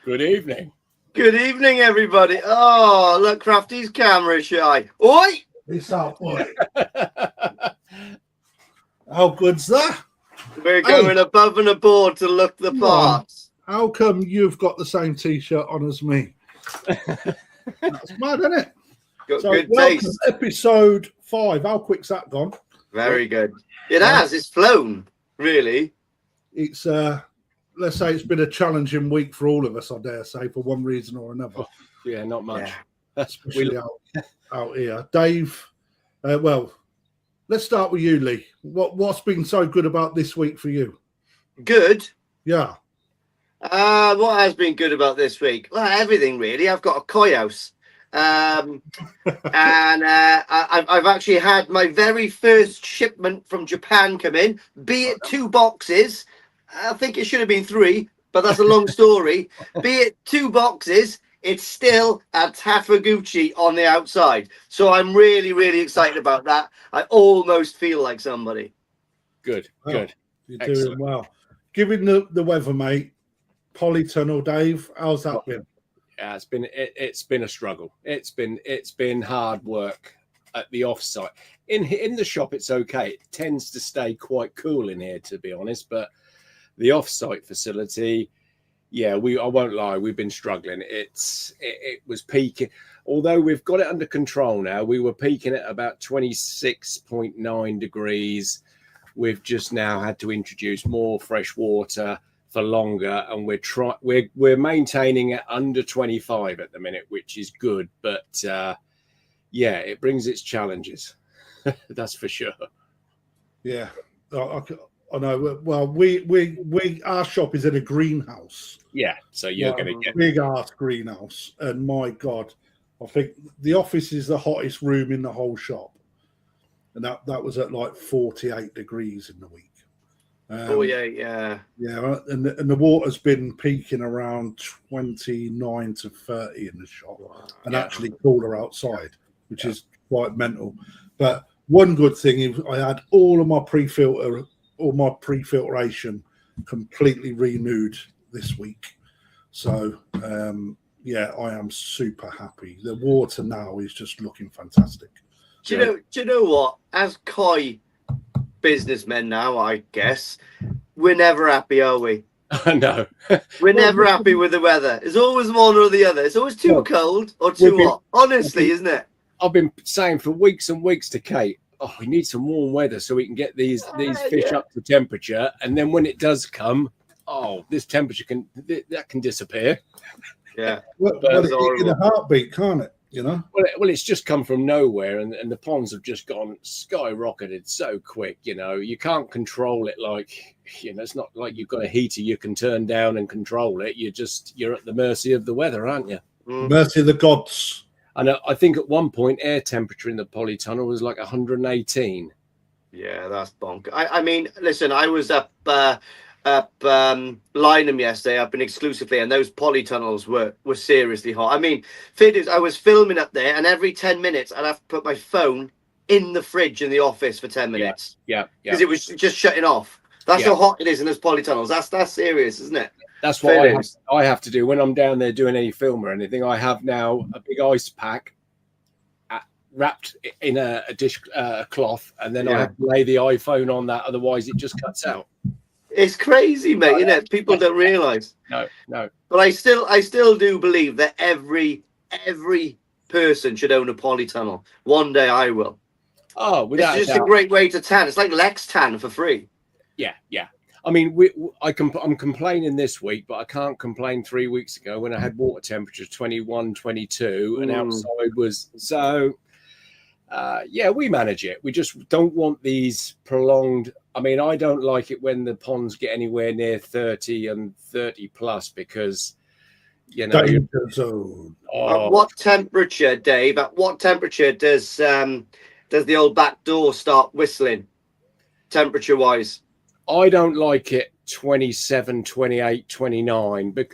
Good evening. Good evening, everybody. Oh, look, Crafty's camera shy. Oi! It's up, boy. How good's that? We're going above and aboard to look the part. How come you've got the same T-shirt on as me? That's mad, isn't it? Got So, good welcome, taste. episode 5. How quick's that gone? Very good. It has. It's flown, really. It's let's say it's been a challenging week for all of us, I dare say, for one reason or another. Yeah, not much. Yeah. Especially out here. Dave, well, let's start with you, Lee. What's been so good about this week for you? Good. Yeah. What has been good about this week? Well, everything, really. I've got a koi house. And I've actually had my very first shipment from Japan come in, be it 2 boxes. I think it should have been 3, but that's a long story. Be it 2 boxes, it's still a Tafaguchi on the outside. So I'm really, really excited about that. I almost feel like somebody. Good. You're Excellent. doing well. Given the weather, mate, polytunnel, Dave, how's that been? Yeah, it's been a struggle. It's been hard work at the offsite. In the shop, it's okay. It tends to stay quite cool in here, to be honest. But the offsite facility, yeah, I won't lie, we've been struggling. It was peaking, although we've got it under control now. We were peaking at about 26.9 degrees. We've just now had to introduce more fresh water for longer, and we're maintaining it under 25 at the minute, which is good. But yeah, it brings its challenges. That's for sure. Yeah, I know. Well, our shop is in a greenhouse. Yeah, so you're going to get big ass greenhouse, and my God, I think the office is the hottest room in the whole shop, and that was at like 48 degrees in the week. Yeah. And the water's been peaking around 29 to 30 in the shop, and actually cooler outside, which is quite mental. But one good thing is I had all my pre-filtration completely renewed this week. So yeah, I am super happy. The water now is just looking fantastic. Do you know what? As koi businessmen now, I guess, we're never happy, are we? No. We're never happy with the weather. It's always one or the other. It's always too cold or too hot. Honestly, isn't it? I've been saying for weeks and weeks to Kate, we need some warm weather so we can get these fish up to temperature. And then when it does come, this temperature can disappear. Yeah. Well, it's in a heartbeat, can't it? You know. Well, it's just come from nowhere, and the ponds have just gone skyrocketed so quick. You know, you can't control it. Like, you know, it's not like you've got a heater you can turn down and control it. You're at the mercy of the weather, aren't you? Mercy of the gods. And I think at one point air temperature in the polytunnel was like 118. Yeah, that's bonk. I mean, listen, I was up Lynham yesterday, up in exclusively, and those polytunnels were seriously hot. I mean, I was filming up there, and every 10 minutes I'd have to put my phone in the fridge in the office for 10 minutes. Yeah. Because it was just shutting off. That's how hot it is in those polytunnels. That's serious, isn't it? That's what I have to do when I'm down there doing any film or anything. I have now a big ice pack wrapped in a dish cloth, and then I have to lay the iPhone on that. Otherwise, it just cuts out. It's crazy, mate. Isn't it? People don't realise. No. But I still do believe that every person should own a polytunnel. One day I will. Oh, without it's just a great way to tan. It's like Lex Tan for free. Yeah. I mean, I'm complaining this week, but I can't complain 3 weeks ago when I had water temperature 21, 22, and outside was so. Yeah, we manage it. We just don't want these prolonged. I mean, I don't like it when the ponds get anywhere near 30 and 30 plus because, you know. At what temperature, Dave? At what temperature does the old back door start whistling, temperature-wise? I don't like it 27, 28, 29. But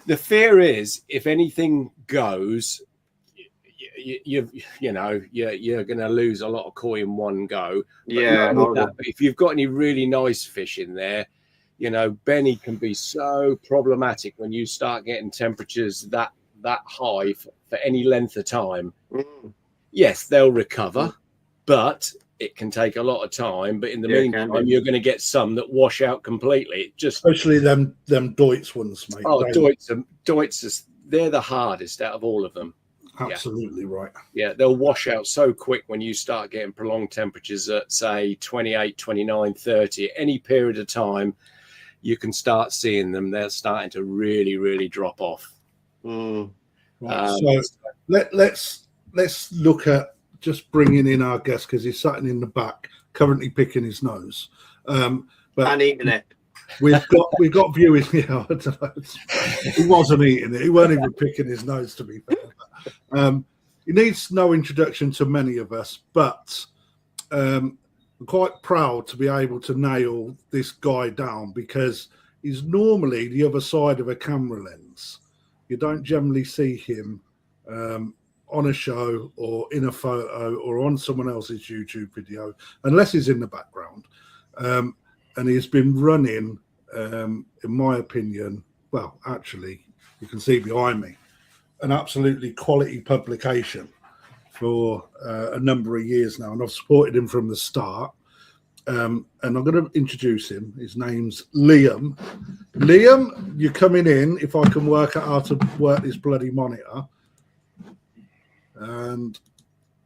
the fear is if anything goes, you're going to lose a lot of koi in one go. But if you've got any really nice fish in there, You know, Benny can be so problematic when you start getting temperatures that high for any length of time. Yes, they'll recover, but it can take a lot of time. But in the meantime, you're going to get some that wash out completely. Especially them Deutz ones, mate. Oh, Deutz, they're the hardest out of all of them. Absolutely right. Yeah, they'll wash out so quick when you start getting prolonged temperatures at, say, 28, 29, 30. Any period of time, you can start seeing them. They're starting to really, really drop off. Right. So let's look at just bringing in our guest, because he's sitting in the back, currently picking his nose. But and eating it. We've got viewing. Yeah, I don't know. He wasn't eating it. He weren't even picking his nose, to be fair. He needs no introduction to many of us, but I'm quite proud to be able to nail this guy down, because he's normally the other side of a camera lens. You don't generally see him on a show or in a photo or on someone else's YouTube video, unless he's in the background. And he's been running, in my opinion, well, actually, you can see behind me, an absolutely quality publication for a number of years now. And I've supported him from the start. And I'm going to introduce him. His name's Liam. Liam, you're coming in, if I can work out how to work this bloody monitor. And,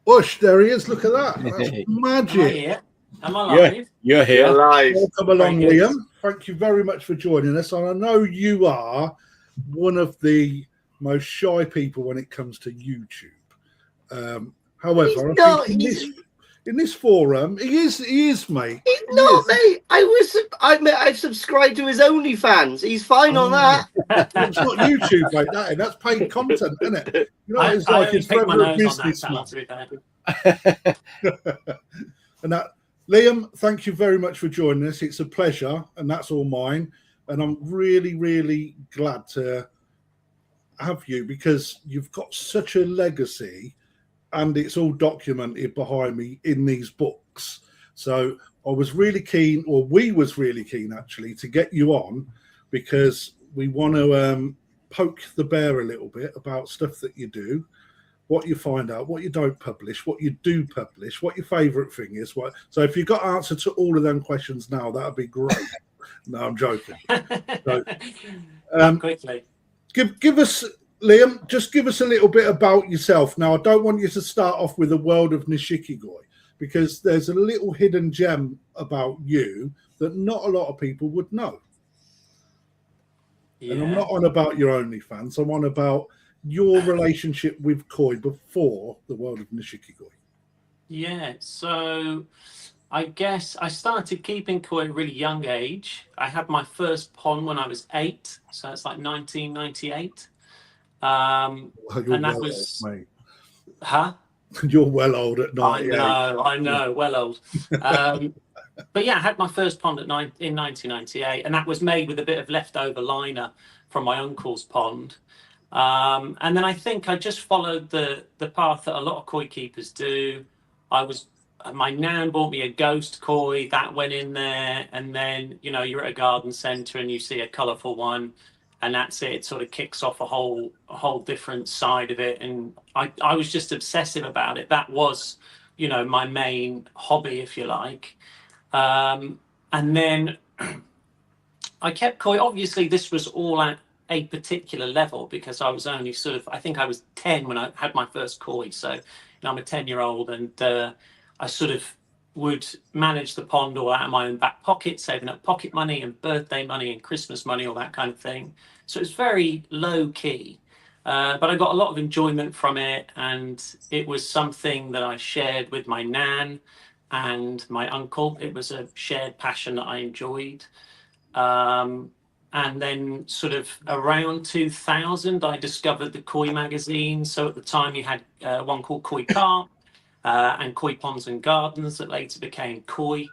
whoosh, there he is. Look at that. That's magic. Am I live? You're here. You're live. Welcome along, Liam. Thank you very much for joining us. And I know you are one of the most shy people when it comes to YouTube. However, in this forum, he is, mate. He's not, mate. I subscribed to his OnlyFans. He's fine on that. It's not YouTube, mate. That's paid content, isn't it? You know, it's like it's forever a business. And that, Liam, thank you very much for joining us. It's a pleasure, and that's all mine. And I'm really, really glad to have you, because you've got such a legacy, and it's all documented behind me in these books. So I was really keen, or we was really keen actually, to get you on, because we want to poke the bear a little bit about stuff that you do, what you find out, what you don't publish, what you do publish, what your favourite thing is. So if you've got answer to all of them questions now, that would be great. No, I'm joking. So, Quickly. Give us, Liam, just give us a little bit about yourself. Now, I don't want you to start off with the world of Nishikigoi, because there's a little hidden gem about you that not a lot of people would know. Yeah. And I'm not on about your OnlyFans. I'm on about your relationship with koi before the world of Nishikigoi. Yeah, so I guess I started keeping koi at a really young age. I had my first pond when I was 8, so it's like 1998. And that was, old, mate. Huh? You're well old at 98. I know, well old. But yeah, I had my first pond in 1998, and that was made with a bit of leftover liner from my uncle's pond. And then I think I just followed the path that a lot of koi keepers do. My nan bought me a ghost koi that went in there, and then you're at a garden centre and you see a colourful one, and that's it. It sort of kicks off a whole different side of it, and I was just obsessive about it. That was my main hobby, if you like. And then I kept koi. Obviously, this was all at a particular level, because I was only I think I was 10 when I had my first koi. So I'm a 10-year-old, and I sort of would manage the pond all out of my own back pocket, saving up pocket money and birthday money and Christmas money, all that kind of thing. So it's very low key, but I got a lot of enjoyment from it, and it was something that I shared with my nan and my uncle. It was a shared passion that I enjoyed. And then sort of around 2000, I discovered the Koi magazine. So at the time you had one called Koi Carp and Koi Ponds and Gardens that later became Koi.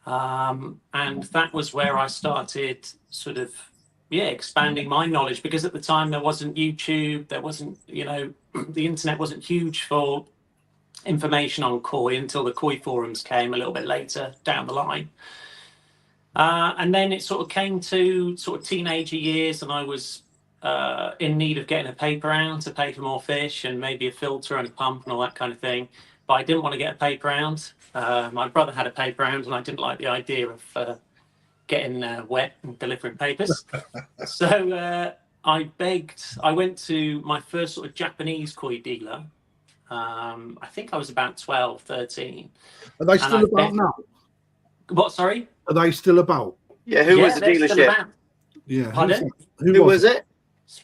And that was where I started sort of, expanding my knowledge, because at the time there wasn't YouTube, there wasn't, the internet wasn't huge for information on koi until the koi forums came a little bit later down the line. And then it sort of came to sort of teenager years, and I was in need of getting a paper round to pay for more fish and maybe a filter and a pump and all that kind of thing. But I didn't want to get a paper round. My brother had a paper round, and I didn't like the idea of getting wet and delivering papers. So I went to my first sort of Japanese koi dealer. I think I was about 12, 13. Are they still about now? What, sorry? Are they still about? Yeah, who was the they're still dealership? about. Yeah. Pardon? Who was it?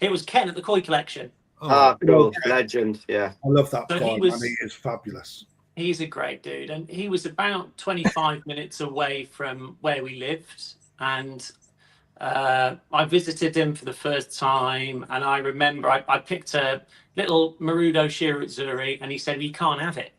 It was Ken at the Koi Collection. Cool. Legend, yeah. I love that So guy, he was- man. He is fabulous. He's a great dude, and he was about 25 minutes away from where we lived. And I visited him for the first time, and I remember I picked a little Marudo Shirazuri, and he said, "You can't have it."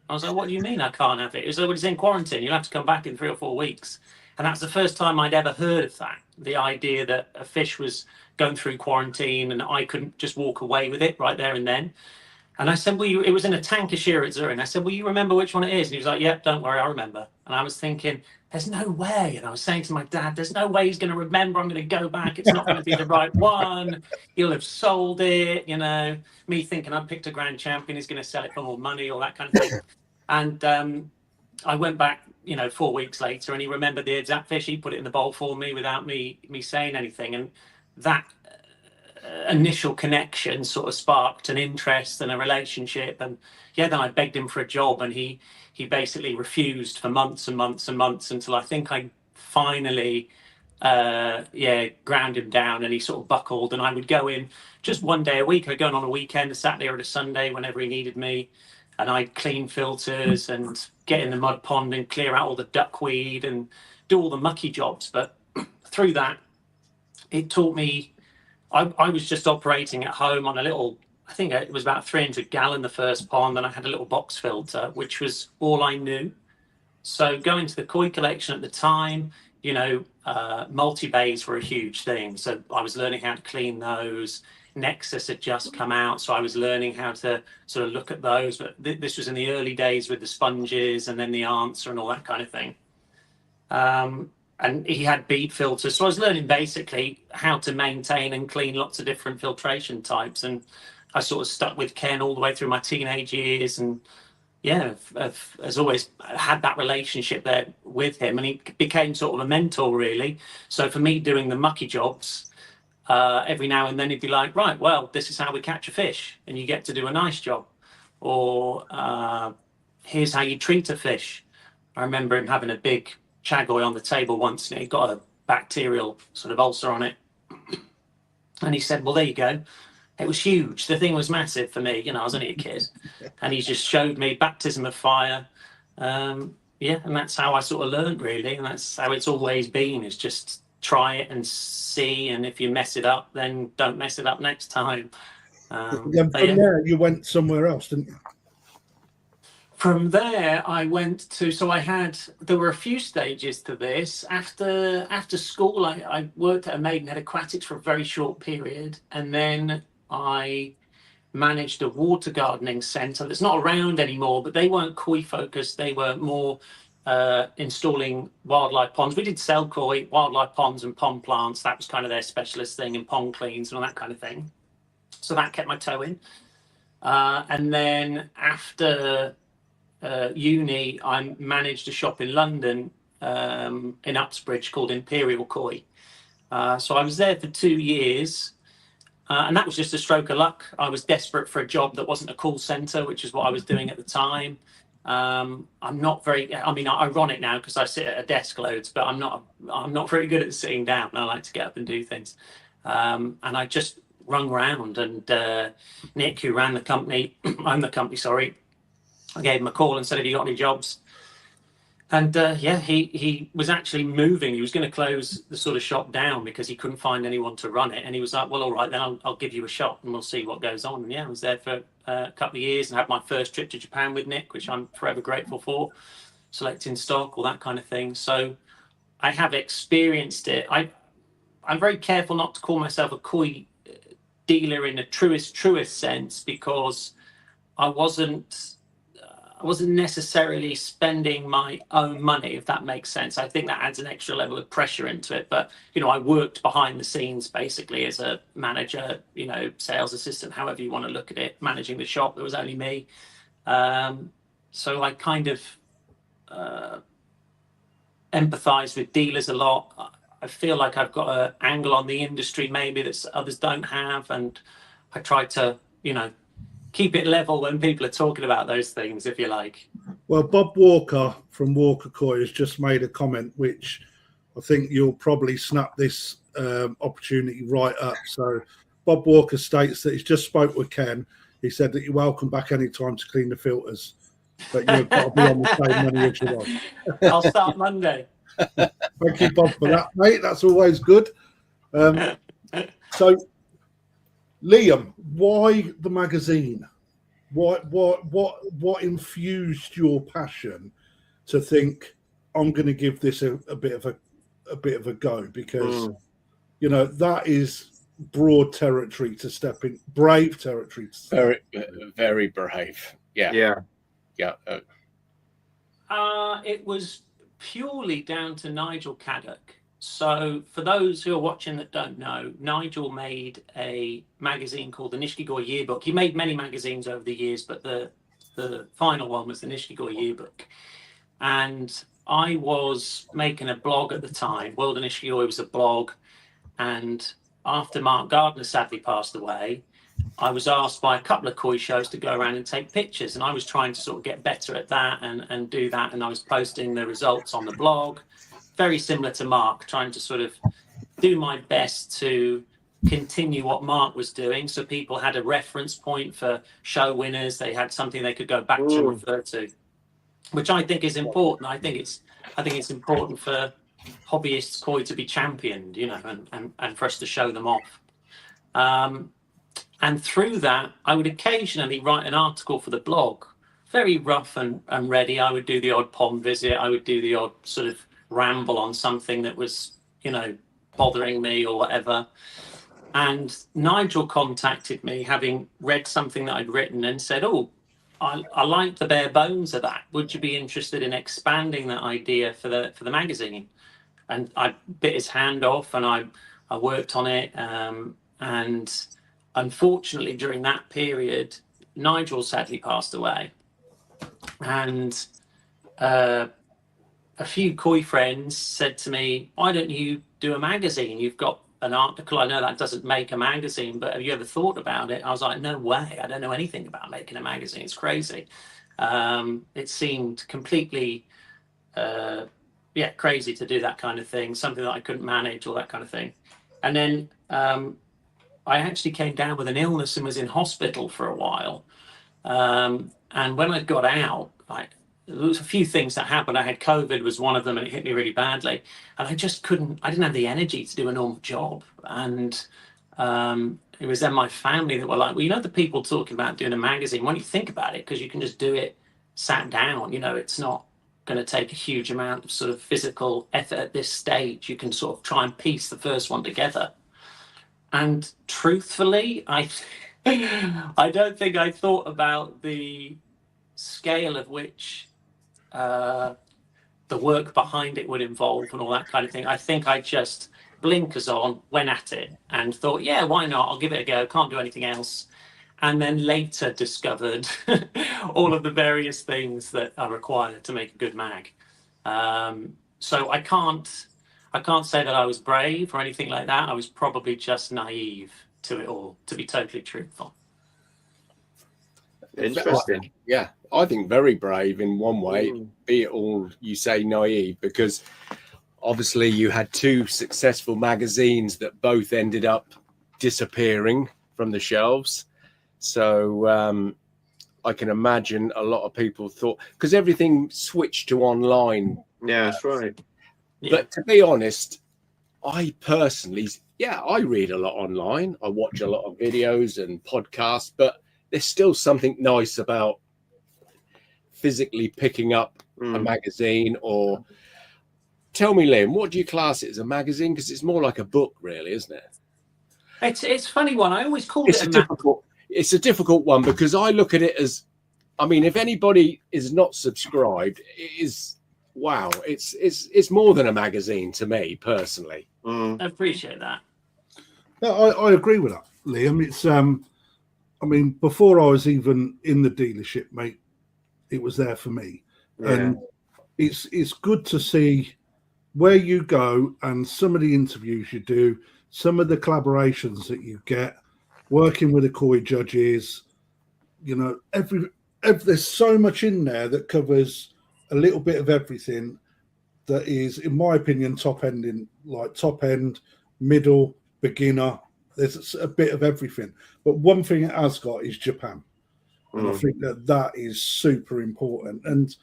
I was like, "What do you mean I can't have it?" He was like, "Well, it's in quarantine. You'll have to come back in 3 or 4 weeks." And that's the first time I'd ever heard of that. The idea that a fish was going through quarantine and I couldn't just walk away with it right there and then. And I said, "Well, it was in a tank of Shirazuri." And I said, "Well, you remember which one it is?" And he was like, "Yep, don't worry, I remember." And I was thinking, there's no way. And I was saying to my dad, there's no way he's going to remember. I'm going to go back. It's not going to be the right one. He'll have sold it, me thinking I picked a grand champion. He's going to sell it for more money, all that kind of thing. And I went back, 4 weeks later, and he remembered the exact fish. He put it in the bowl for me without me saying anything. And that initial connection sort of sparked an interest and a relationship. And then I begged him for a job, and he basically refused for months and months and months until I think I finally ground him down, and he sort of buckled. And I would go in just one day a week. I'd go in on a weekend, a Saturday or a Sunday, whenever he needed me, and I'd clean filters and get in the mud pond and clear out all the duckweed and do all the mucky jobs. But through that, it taught me. I was just operating at home on a little, I think it was about 300 gallon, the first pond, and I had a little box filter, which was all I knew. So going to the koi collection at the time, multi-bays were a huge thing. So I was learning how to clean those. Nexus had just come out, so I was learning how to sort of look at those. But this was in the early days with the sponges and then the answer and all that kind of thing. And he had bead filters. So I was learning basically how to maintain and clean lots of different filtration types. And I sort of stuck with Ken all the way through my teenage years. And I've as always had that relationship there with him. And he became sort of a mentor, really. So for me doing the mucky jobs, every now and then he'd be like, "Right, well, this is how we catch a fish. And you get to do a nice job." Or here's how you treat a fish. I remember him having a big chagoy on the table once, and it got a bacterial sort of ulcer on it. And he said, "Well, there you go." It was huge. The thing was massive for me. I was only a kid. And he just showed me baptism of fire. And that's how I sort of learned, really. And that's how it's always been, is just try it and see. And if you mess it up, then don't mess it up next time. Then from there, you went somewhere else, didn't you? From there, I went to, there were a few stages to this. After school, I worked at a Maidenhead Aquatics for a very short period. And then I managed a water gardening centre that's not around anymore, but they weren't koi focused. They were more installing wildlife ponds. We did sell koi, wildlife ponds and pond plants. That was kind of their specialist thing, and pond cleans and all that kind of thing. So that kept my toe in. And then after uni, I managed a shop in London, in Uxbridge, called Imperial Koi. So I was there for 2 years, and that was just a stroke of luck. I was desperate for a job that wasn't a call center, which is what I was doing at the time. I'm not very, ironic now because I sit at a desk loads, but I'm not very good at sitting down. I like to get up and do things. And I just rung around, and Nick, who ran the company, sorry, I gave him a call and said, "Have you got any jobs?" And he was actually moving. He was going to close the sort of shop down because he couldn't find anyone to run it. And he was like, "Well, all right, then I'll give you a shot and we'll see what goes on." And I was there for a couple of years and had my first trip to Japan with Nick, which I'm forever grateful for, selecting stock, all that kind of thing. So I have experienced it. I'm very careful not to call myself a koi dealer in a truest sense, because I wasn't wasn't necessarily spending my own money, if that makes sense. I think that adds an extra level of pressure into it. But, I worked behind the scenes basically as a manager, sales assistant, however you want to look at it, managing the shop. There was only me. So I kind of empathize with dealers a lot. I feel like I've got an angle on the industry maybe that others don't have. And I try to, keep it level when people are talking about those things, if you like. Well, Bob Walker from Walker Coy has just made a comment, which I think you'll probably snap this opportunity right up. So Bob Walker states that he's just spoke with Ken. He said that you're welcome back anytime to clean the filters, but you've got to be on the same money as you want. I'll start Monday. Thank you, Bob, for that, mate. That's always good. So, Liam, why the magazine? What infused your passion to think I'm going to give this a bit of a go? Because that is broad territory to step in, brave territory. Very, very brave. Yeah. It was purely down to Nigel Caddock. So for those who are watching that don't know, Nigel made a magazine called the Nishikori Yearbook. He made many magazines over the years, but the final one was the Nishikori Yearbook. And I was making a blog at the time. World of Nishikori was a blog. And after Mark Gardner sadly passed away, I was asked by a couple of koi shows to go around and take pictures. And I was trying to sort of get better at that and do that. And I was posting the results on the blog. Very similar to Mark, trying to sort of do my best to continue what Mark was doing. So people had a reference point for show winners. They had something they could go back to and refer to, which I think is important. I think it's important for hobbyists koi to be championed, and for us to show them off. And through that, I would occasionally write an article for the blog, very rough and ready. I would do the odd pond visit. I would do the odd sort of ramble on something that was, bothering me or whatever. And Nigel contacted me, having read something that I'd written, and said, I like the bare bones of that. Would you be interested in expanding that idea for the magazine? And I bit his hand off, and I worked on it. And unfortunately, during that period, Nigel sadly passed away. And a few koi friends said to me, why don't you do a magazine? You've got an article. I know that doesn't make a magazine, but have you ever thought about it? I was like, no way. I don't know anything about making a magazine. It's crazy. It seemed completely, crazy to do that kind of thing, something that I couldn't manage, all that kind of thing. And then I actually came down with an illness and was in hospital for a while. And when I got out, there was a few things that happened. I had COVID was one of them, and it hit me really badly. And I didn't have the energy to do a normal job. And it was then my family that were like, well, the people talking about doing a magazine, why don't you think about it? Because you can just do it sat down. It's not going to take a huge amount of sort of physical effort at this stage. You can sort of try and piece the first one together. And truthfully, I don't think I thought about the scale of which the work behind it would involve and all that kind of thing. I think I just blinkers on, went at it and thought, yeah, why not? I'll give it a go. Can't do anything else. And then later discovered all of the various things that are required to make a good mag. So I can't say that I was brave or anything like that. I was probably just naive to it all, to be totally truthful. Interesting. Yeah, I think very brave in one way, be it all you say naive, because obviously you had two successful magazines that both ended up disappearing from the shelves. So I can imagine a lot of people thought, because everything switched to online. Yeah, that's right. But to be honest, I personally, I read a lot online. I watch a lot of videos and podcasts, but there's still something nice about physically picking up a magazine. Or tell me, Liam, what do you class it as, a magazine? Because it's more like a book, really, isn't it? It's a funny one. I always called it It's a difficult one, because I look at it as I mean, if anybody is not subscribed, it is wow. It's more than a magazine to me personally. I appreciate that. No, I agree with that, Liam. It's I mean, before I was even in the dealership, mate, it was there for me, and it's good to see where you go and some of the interviews you do, some of the collaborations that you get, working with the COI judges. You know, there's so much in there that covers a little bit of everything. That is, in my opinion, top end, middle, beginner. There's a bit of everything. But one thing it has got is Japan. And I think that is super important. And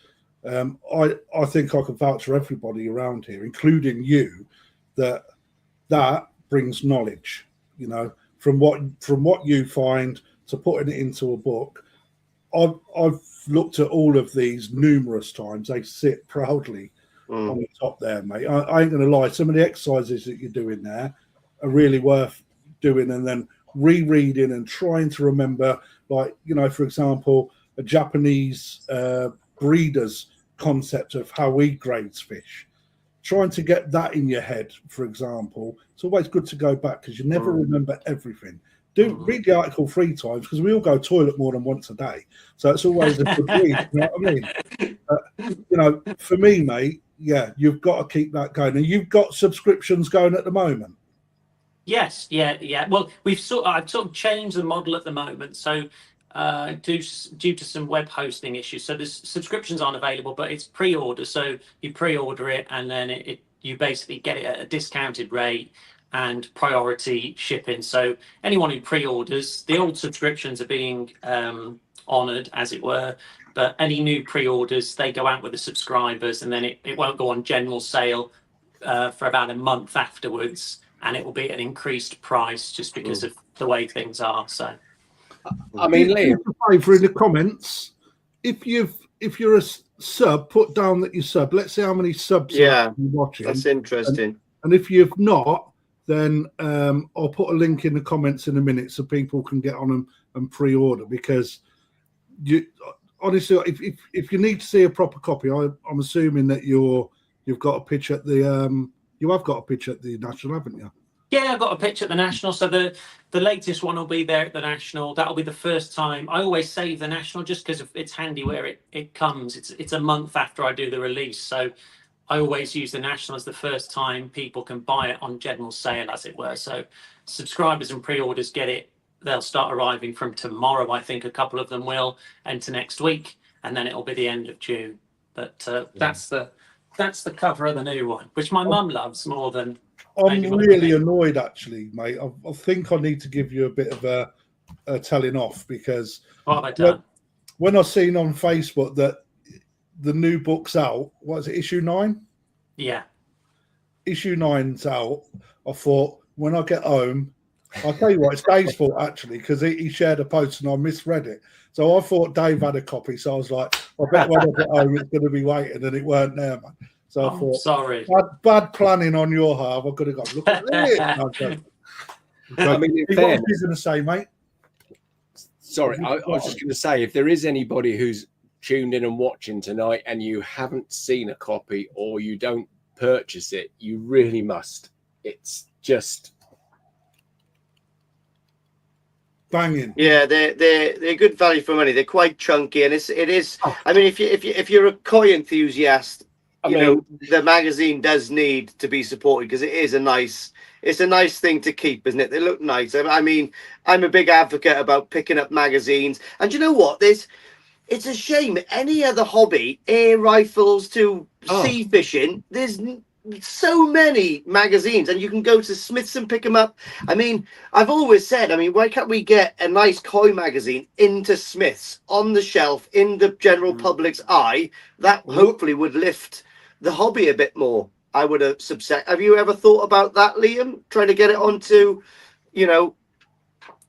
I think I can vouch for everybody around here, including you, that brings knowledge, you know, from what you find to putting it into a book. I've looked at all of these numerous times. They sit proudly on the top there, mate. I ain't going to lie. Some of the exercises that you're doing there are really worth doing, and then rereading and trying to remember, like, you know, for example, a Japanese breeder's concept of how he grades fish. Trying to get that in your head, for example, it's always good to go back because you never remember everything. Read the article 3 times because we all go toilet more than once a day, so it's always a good read. You know what I mean? You know, for me, mate, yeah, you've got to keep that going, and you've got subscriptions going at the moment. Yes, yeah. Well, I've sort of changed the model at the moment, so due to some web hosting issues, so the subscriptions aren't available, but it's pre-order. So you pre-order it, and then you basically get it at a discounted rate and priority shipping. So anyone who pre-orders, the old subscriptions are being honoured, as it were, but any new pre-orders, they go out with the subscribers, and then it won't go on general sale for about a month afterwards, and it will be at an increased price just because of the way things are. So, I mean, Liam, a favour in the comments, if you're a sub, put down that you sub. Let's see how many subs you're watching. That's interesting. And if you've not, then I'll put a link in the comments in a minute so people can get on them and pre-order, because you honestly, if you need to see a proper copy, I'm assuming that you've got a pitch at the you have got a pitch at the National, haven't you? Yeah, I've got a pitch at the National. So the latest one will be there at the National. That'll be the first time. I always save the National just because it's handy where it comes. It's a month after I do the release, so I always use the National as the first time people can buy it on general sale, as it were. So subscribers and pre-orders get it. They'll start arriving from tomorrow. I think a couple of them will, and to next week, and then it'll be the end of June. But that's the cover of the new one, which my mum loves more than. I'm really annoyed, actually, mate. I think I need to give you a bit of a telling off, because what have I done? When I seen on Facebook that the new book's out, what is it, issue 9? Yeah. Issue 9's out. I thought, when I get home, I'll tell you what, it's Dave's fault, actually, because he shared a post and I misread it. So I thought Dave had a copy. So I was like, I bet when I get home, it's going to be waiting, and it weren't there, man. So I thought, sorry. Bad planning on your half. I could have gone, look at it. I mean, what are you going to say, mate? Sorry, I was just going to say, if there is anybody who's tuned in and watching tonight and you haven't seen a copy or you don't purchase it, you really must. It's just banging. Yeah, they're good value for money. They're quite chunky, and it is. I mean, if you're a koi enthusiast, you know, the magazine does need to be supported because it is a nice thing to keep, isn't it? They look nice. I mean, I'm a big advocate about picking up magazines, and you know what? It's a shame. Any other hobby, air rifles to sea fishing, there's so many magazines, and you can go to Smith's and pick them up. I mean, I've always said, why can't we get a nice koi magazine into Smith's on the shelf in the general public's eye? That hopefully would lift the hobby a bit more. I would have subset. Have you ever thought about that, Liam? Trying to get it onto, you know,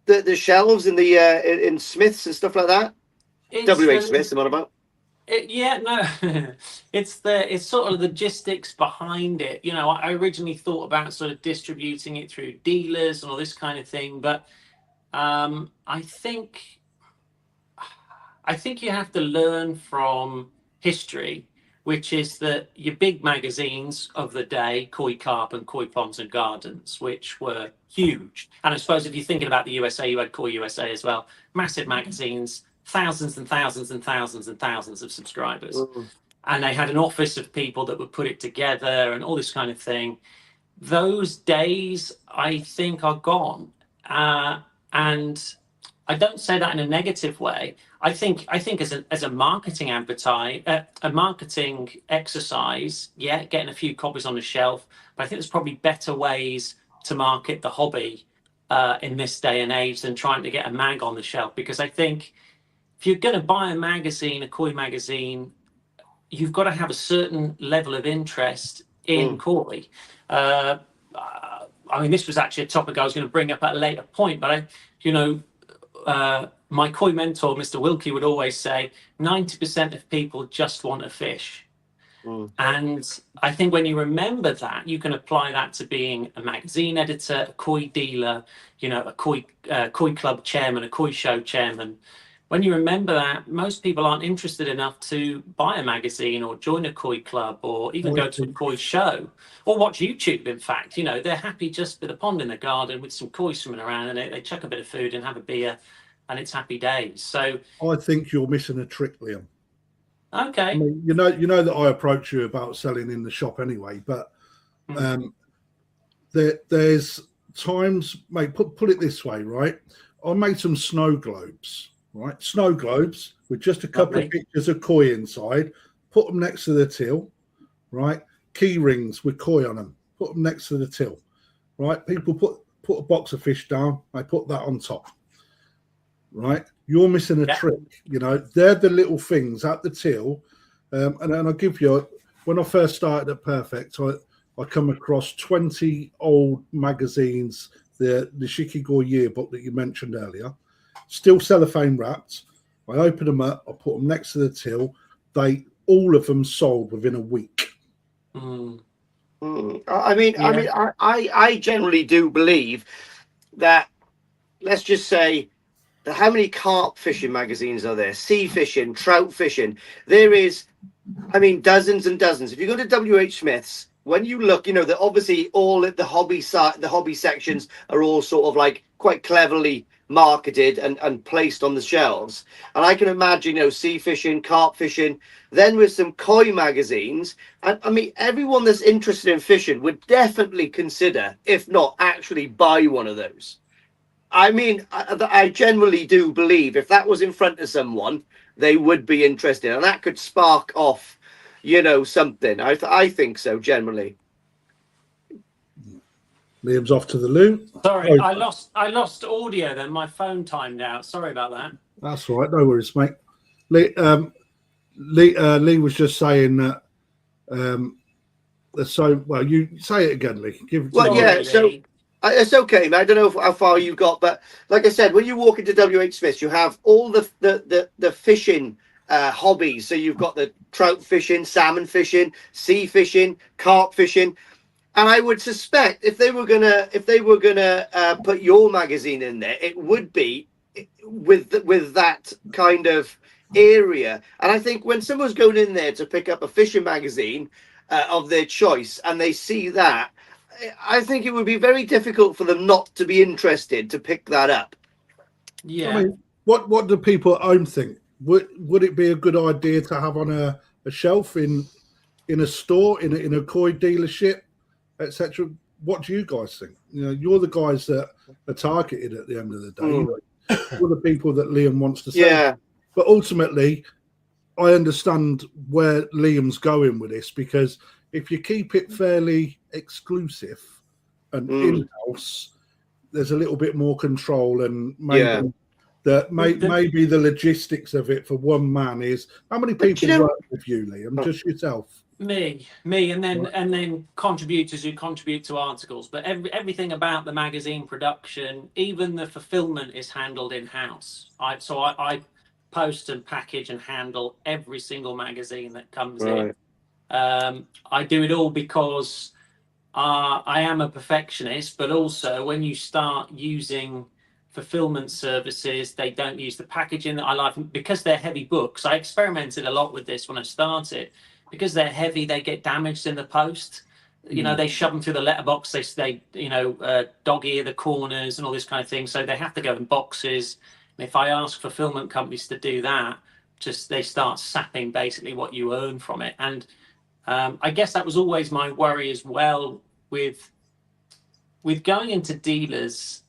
the shelves in the in Smith's and stuff like that. WH Smith's, I'm on about. It's sort of logistics behind it. You know, I originally thought about sort of distributing it through dealers and all this kind of thing, but I think I think you have to learn from history, which is that your big magazines of the day, Koi Carp and Koi Ponds and Gardens, which were huge. And I suppose if you're thinking about the USA, you had Koi USA as well. Massive magazines, thousands and thousands and thousands and thousands of subscribers. And they had an office of people that would put it together and all this kind of thing. Those days, I think, are gone. And I don't say that in a negative way. I think as a marketing a marketing exercise, yeah, getting a few copies on the shelf. But I think there's probably better ways to market the hobby in this day and age than trying to get a mag on the shelf. Because I think if you're going to buy a magazine, a koi magazine, you've got to have a certain level of interest in koi. I mean, this was actually a topic I was going to bring up at a later point, but my koi mentor, Mr. Wilkie, would always say 90% of people just want a fish. And I think when you remember that, you can apply that to being a magazine editor, a koi dealer, a koi club chairman, a koi show chairman. When you remember that, most people aren't interested enough to buy a magazine or join a koi club or even go to a koi show or watch YouTube. In fact, they're happy just with a pond in the garden with some koi swimming around, and they chuck a bit of food and have a beer, and it's happy days. So I think you're missing a trick, Liam. Okay. I mean, you know that I approach you about selling in the shop anyway, but there's times, mate. Put it this way, right? I made some snow globes. Right, snow globes with just a couple of pictures of koi inside. Put them next to the till. Right, key rings with koi on them. Put them next to the till. Right, people put a box of fish down. I put that on top. Right, you're missing a trick. They're the little things at the till. And I'll give you. When I first started at Perfect, I come across 20 old magazines. The Shikigor yearbook that you mentioned earlier. Still cellophane wrapped. I open them up. I put them next to the till. All of them sold within a week. I generally do believe that. Let's just say, how many carp fishing magazines are there? Sea fishing, trout fishing. There is, dozens and dozens. If you go to WH Smith's, when you look, that obviously all at the hobby sections are all sort of like quite cleverly marketed and placed on the shelves. And I can imagine, sea fishing, carp fishing, then with some koi magazines. And everyone that's interested in fishing would definitely consider, if not actually buy one of those. I generally do believe if that was in front of someone, they would be interested, and that could spark off, something. I think so, generally. Liam's off to the loo. Sorry, I lost audio then. My phone timed out. Sorry about that. That's all right. No worries, mate. Lee was just saying that. You say it again, Lee. It's okay, man. I don't know how far you got, but like I said, when you walk into WH Smith's, you have all the fishing hobbies. So you've got the trout fishing, salmon fishing, sea fishing, carp fishing. And I would suspect if they were gonna put your magazine in there, it would be with that kind of area. And I think when someone's going in there to pick up a fishing magazine of their choice, and they see that, I think it would be very difficult for them not to be interested to pick that up. Yeah. What do people at home think? Would it be a good idea to have on a shelf in a store, in a koi dealership, etc.? What do you guys think? you're the guys that are targeted at the end of the day. You're the people that Liam wants to sell. Yeah. But ultimately, I understand where Liam's going with this, because if you keep it fairly exclusive and in-house, there's a little bit more control, and maybe maybe the logistics of it for one man is how many people work with you, Liam? Just yourself. Me, and then contributors who contribute to articles. But everything about the magazine production, even the fulfillment, is handled in-house. I post and package and handle every single magazine that comes in. I do it all because I am a perfectionist, but also when you start using fulfillment services. They don't use the packaging that I like because they're heavy books. I experimented a lot with this when I started. Because they're heavy, they get damaged in the post. They shove them through the letterbox. They dog ear the corners and all this kind of thing. So they have to go in boxes. And if I ask fulfillment companies to do that, they start sapping basically what you earn from it. And I guess that was always my worry as well with going into dealers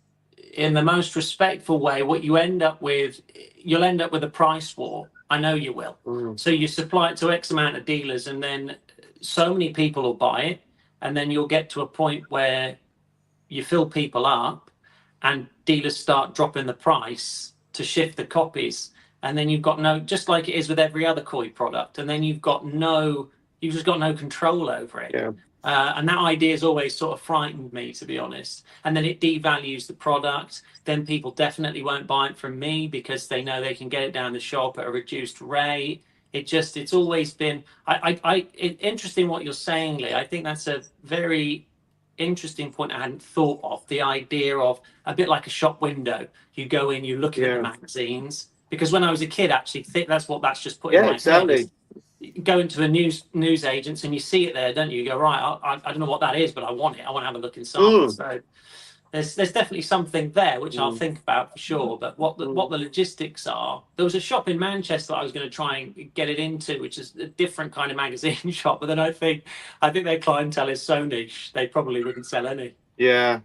in the most respectful way. What you'll end up with a price war. I know you will. So you supply it to X amount of dealers, and then so many people will buy it, and then you'll get to a point where you fill people up, and dealers start dropping the price to shift the copies, and then you've got just like it is with every other koi product, and then you've just got no control over it. Yeah. And that idea has always sort of frightened me, to be honest. And then it devalues the product. Then people definitely won't buy it from me because they know they can get it down the shop at a reduced rate. It's always been. Interesting what you're saying, Lee. I think that's a very interesting point I hadn't thought of. The idea of a bit like a shop window. You go in, you look at the magazines. Because when I was a kid, actually, that's just put in my head. Go into a news agents and you see it there, don't you? You go, right, I don't know what that is, but I want it. I want to have a look inside. So there's definitely something there which I'll think about for sure. But what the logistics are, there was a shop in Manchester that I was going to try and get it into, which is a different kind of magazine shop. But then I think their clientele is so niche they probably wouldn't sell any. Yeah.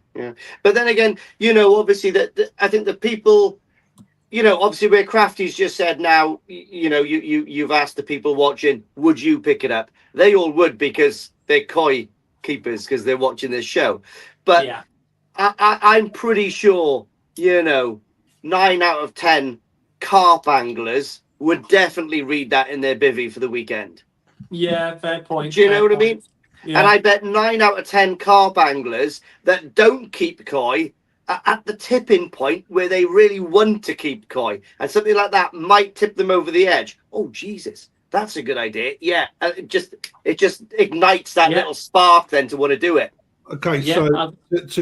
But then again, obviously that I think the people. Obviously where Crafty's just said now, you've asked the people watching, would you pick it up? They all would because they're koi keepers because they're watching this show. But yeah. I'm pretty sure, 9 out of 10 carp anglers would definitely read that in their bivvy for the weekend. Yeah, fair point. Do you know what I mean? Yeah. And I bet 9 out of 10 carp anglers that don't keep koi at the tipping point where they really want to keep koi, and something like that might tip them over the edge. Oh Jesus, that's a good idea. Yeah, it just ignites that little spark then to want to do it. Okay, so to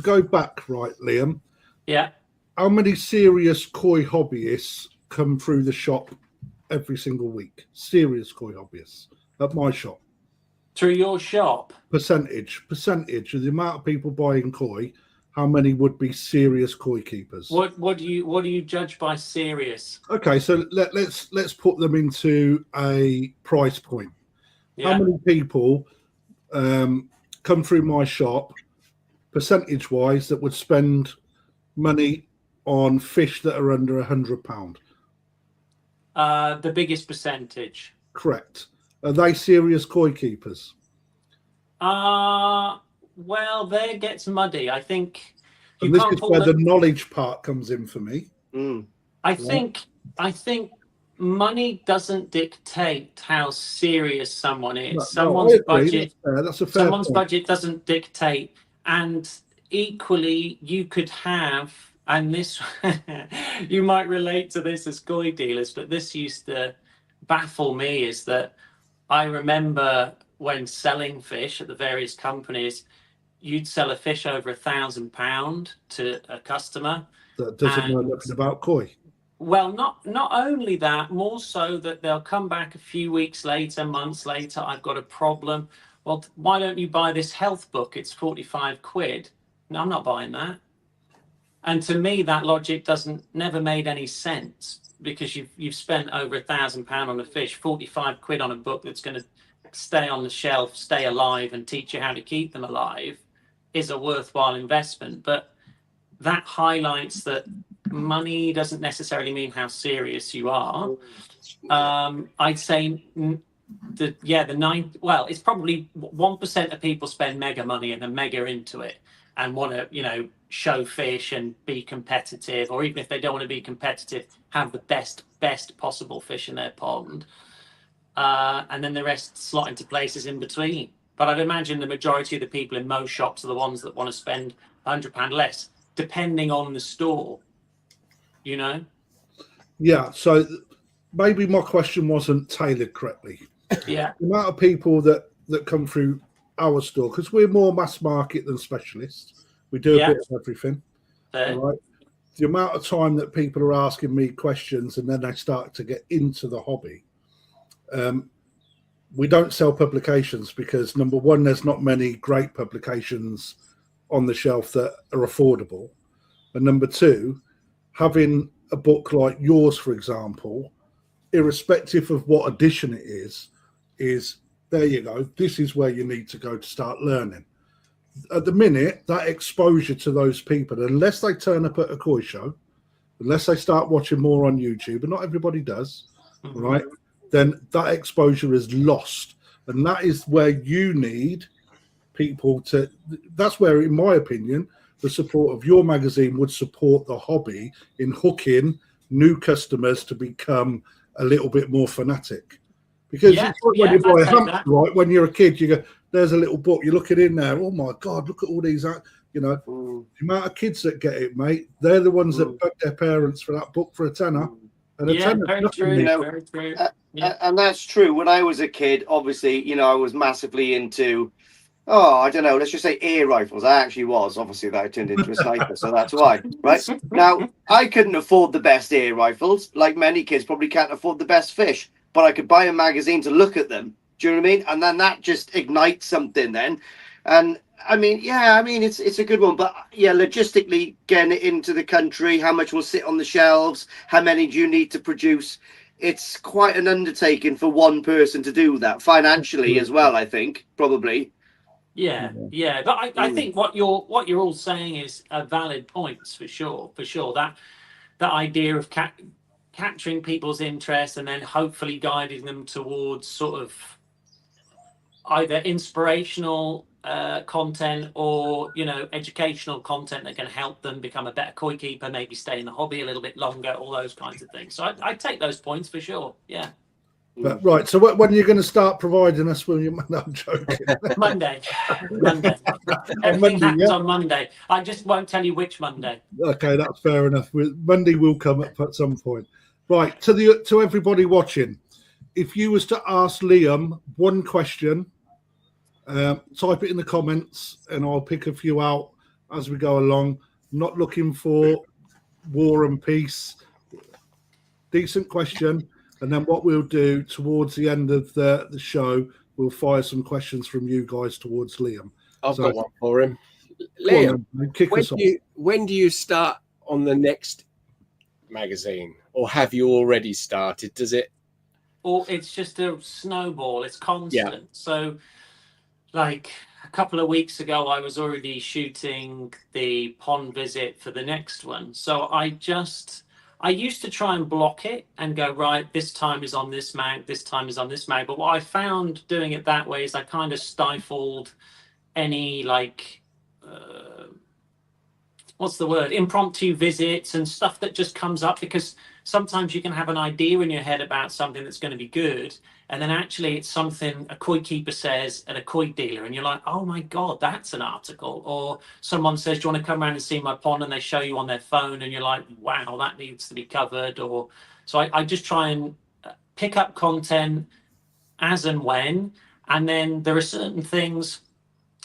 go back, right, Liam? Yeah. How many serious koi hobbyists come through the shop every single week? Serious koi hobbyists at my shop. Through your shop? Percentage of the amount of people buying koi, how many would be serious koi keepers? What do you judge by serious? Okay, so let's put them into a price point. Yeah. How many people come through my shop, percentage wise, that would spend money on fish that are under £100? The biggest percentage. Correct. Are they serious koi keepers? Well, there it gets muddy. I think and this is where the knowledge part comes in for me. I think money doesn't dictate how serious someone is. Someone's budget. That's a fair someone's point. Budget doesn't dictate, and equally, you could have. And this, you might relate to this as koi dealers, but this used to baffle me. Is that I remember when selling fish at the various companies, you'd sell a fish over £1,000 to a customer. That doesn't know nothing about koi. Well, not only that, more so that they'll come back a few weeks later, months later, I've got a problem. Well, why don't you buy this health book? It's 45 quid. No, I'm not buying that. And to me, that logic never made any sense, because you've spent over £1,000 on a fish, 45 quid on a book that's going to stay on the shelf, stay alive, and teach you how to keep them alive is a worthwhile investment. But that highlights that money doesn't necessarily mean how serious you are. I'd say it's probably 1% of people spend mega money and are mega into it and want to, show fish and be competitive, or even if they don't want to be competitive, have the best possible fish in their pond. And then the rest slot into places in between. But I'd imagine the majority of the people in most shops are the ones that want to spend £100 less, depending on the store, Yeah, so maybe my question wasn't tailored correctly. Yeah. The amount of people that come through our store, because we're more mass market than specialists. We do a bit of everything. there. All right. The amount of time that people are asking me questions and then they start to get into the hobby. We don't sell publications because, number one, there's not many great publications on the shelf that are affordable. And number two, having a book like yours, for example, irrespective of what edition it is there you go. This is where you need to go to start learning. At the minute, that exposure to those people, unless they turn up at a koi show, unless they start watching more on YouTube, and not everybody does, right? Then that exposure is lost. And that is where you need people to, that's where, in my opinion, the support of your magazine would support the hobby in hooking new customers to become a little bit more fanatic. Because it's like when you buy a hamster, right? When you're a kid, you go, there's a little book, you look it in there, oh my God, look at all these, you know, the amount of kids that get it, mate, they're the ones that bug their parents for that book for a tenner. And a tenner, very true, very true. And that's true. When I was a kid, obviously, you know, I was massively into, I don't know, let's just say air rifles. I actually was. Obviously, that I turned into a sniper, so that's why. Right? Now, I couldn't afford the best air rifles. Like many kids probably can't afford the best fish, but I could buy a magazine to look at them. Do you know what I mean? And then that just ignites something then. And I mean, it's a good one. But yeah, logistically, getting it into the country, how much will sit on the shelves, how many do you need to produce? It's quite an undertaking for one person to do that financially as well, I think, probably. Yeah. But I think what you're all saying is a valid points for sure. That idea of capturing people's interest and then hopefully guiding them towards sort of either inspirational content or, you know, educational content that can help them become a better koi keeper, maybe stay in the hobby a little bit longer, all those kinds of things. So I take those points for sure. Yeah. But right, so when are you going to start providing us with your? No, I'm joking. Monday. Everything happens on Monday. I just won't tell you which Monday. Okay, that's fair enough. Monday will come up at some point. Right, to everybody watching, if you was to ask Liam one question, type it in the comments, and I'll pick a few out as we go along. I'm not looking for war and peace. Decent question. And then what we'll do towards the end of the show, we'll fire some questions from you guys towards Liam. I've got one for him. Liam, when do you start on the next magazine? Or have you already started? Does it? Or it's just a snowball. It's constant. Yeah. So, like a couple of weeks ago, I was already shooting the pond visit for the next one. So I used to try and block it and go, right, this time is on this mag, this time is on this mag. But what I found doing it that way is I kind of stifled any impromptu visits and stuff that just comes up, because sometimes you can have an idea in your head about something that's going to be good, and then actually it's something a koi keeper says at a koi dealer, and you're like, oh my God, that's an article. Or someone says, do you want to come around and see my pond? And they show you on their phone and you're like, wow, that needs to be covered. Or so I just try and pick up content as and when. And then there are certain things.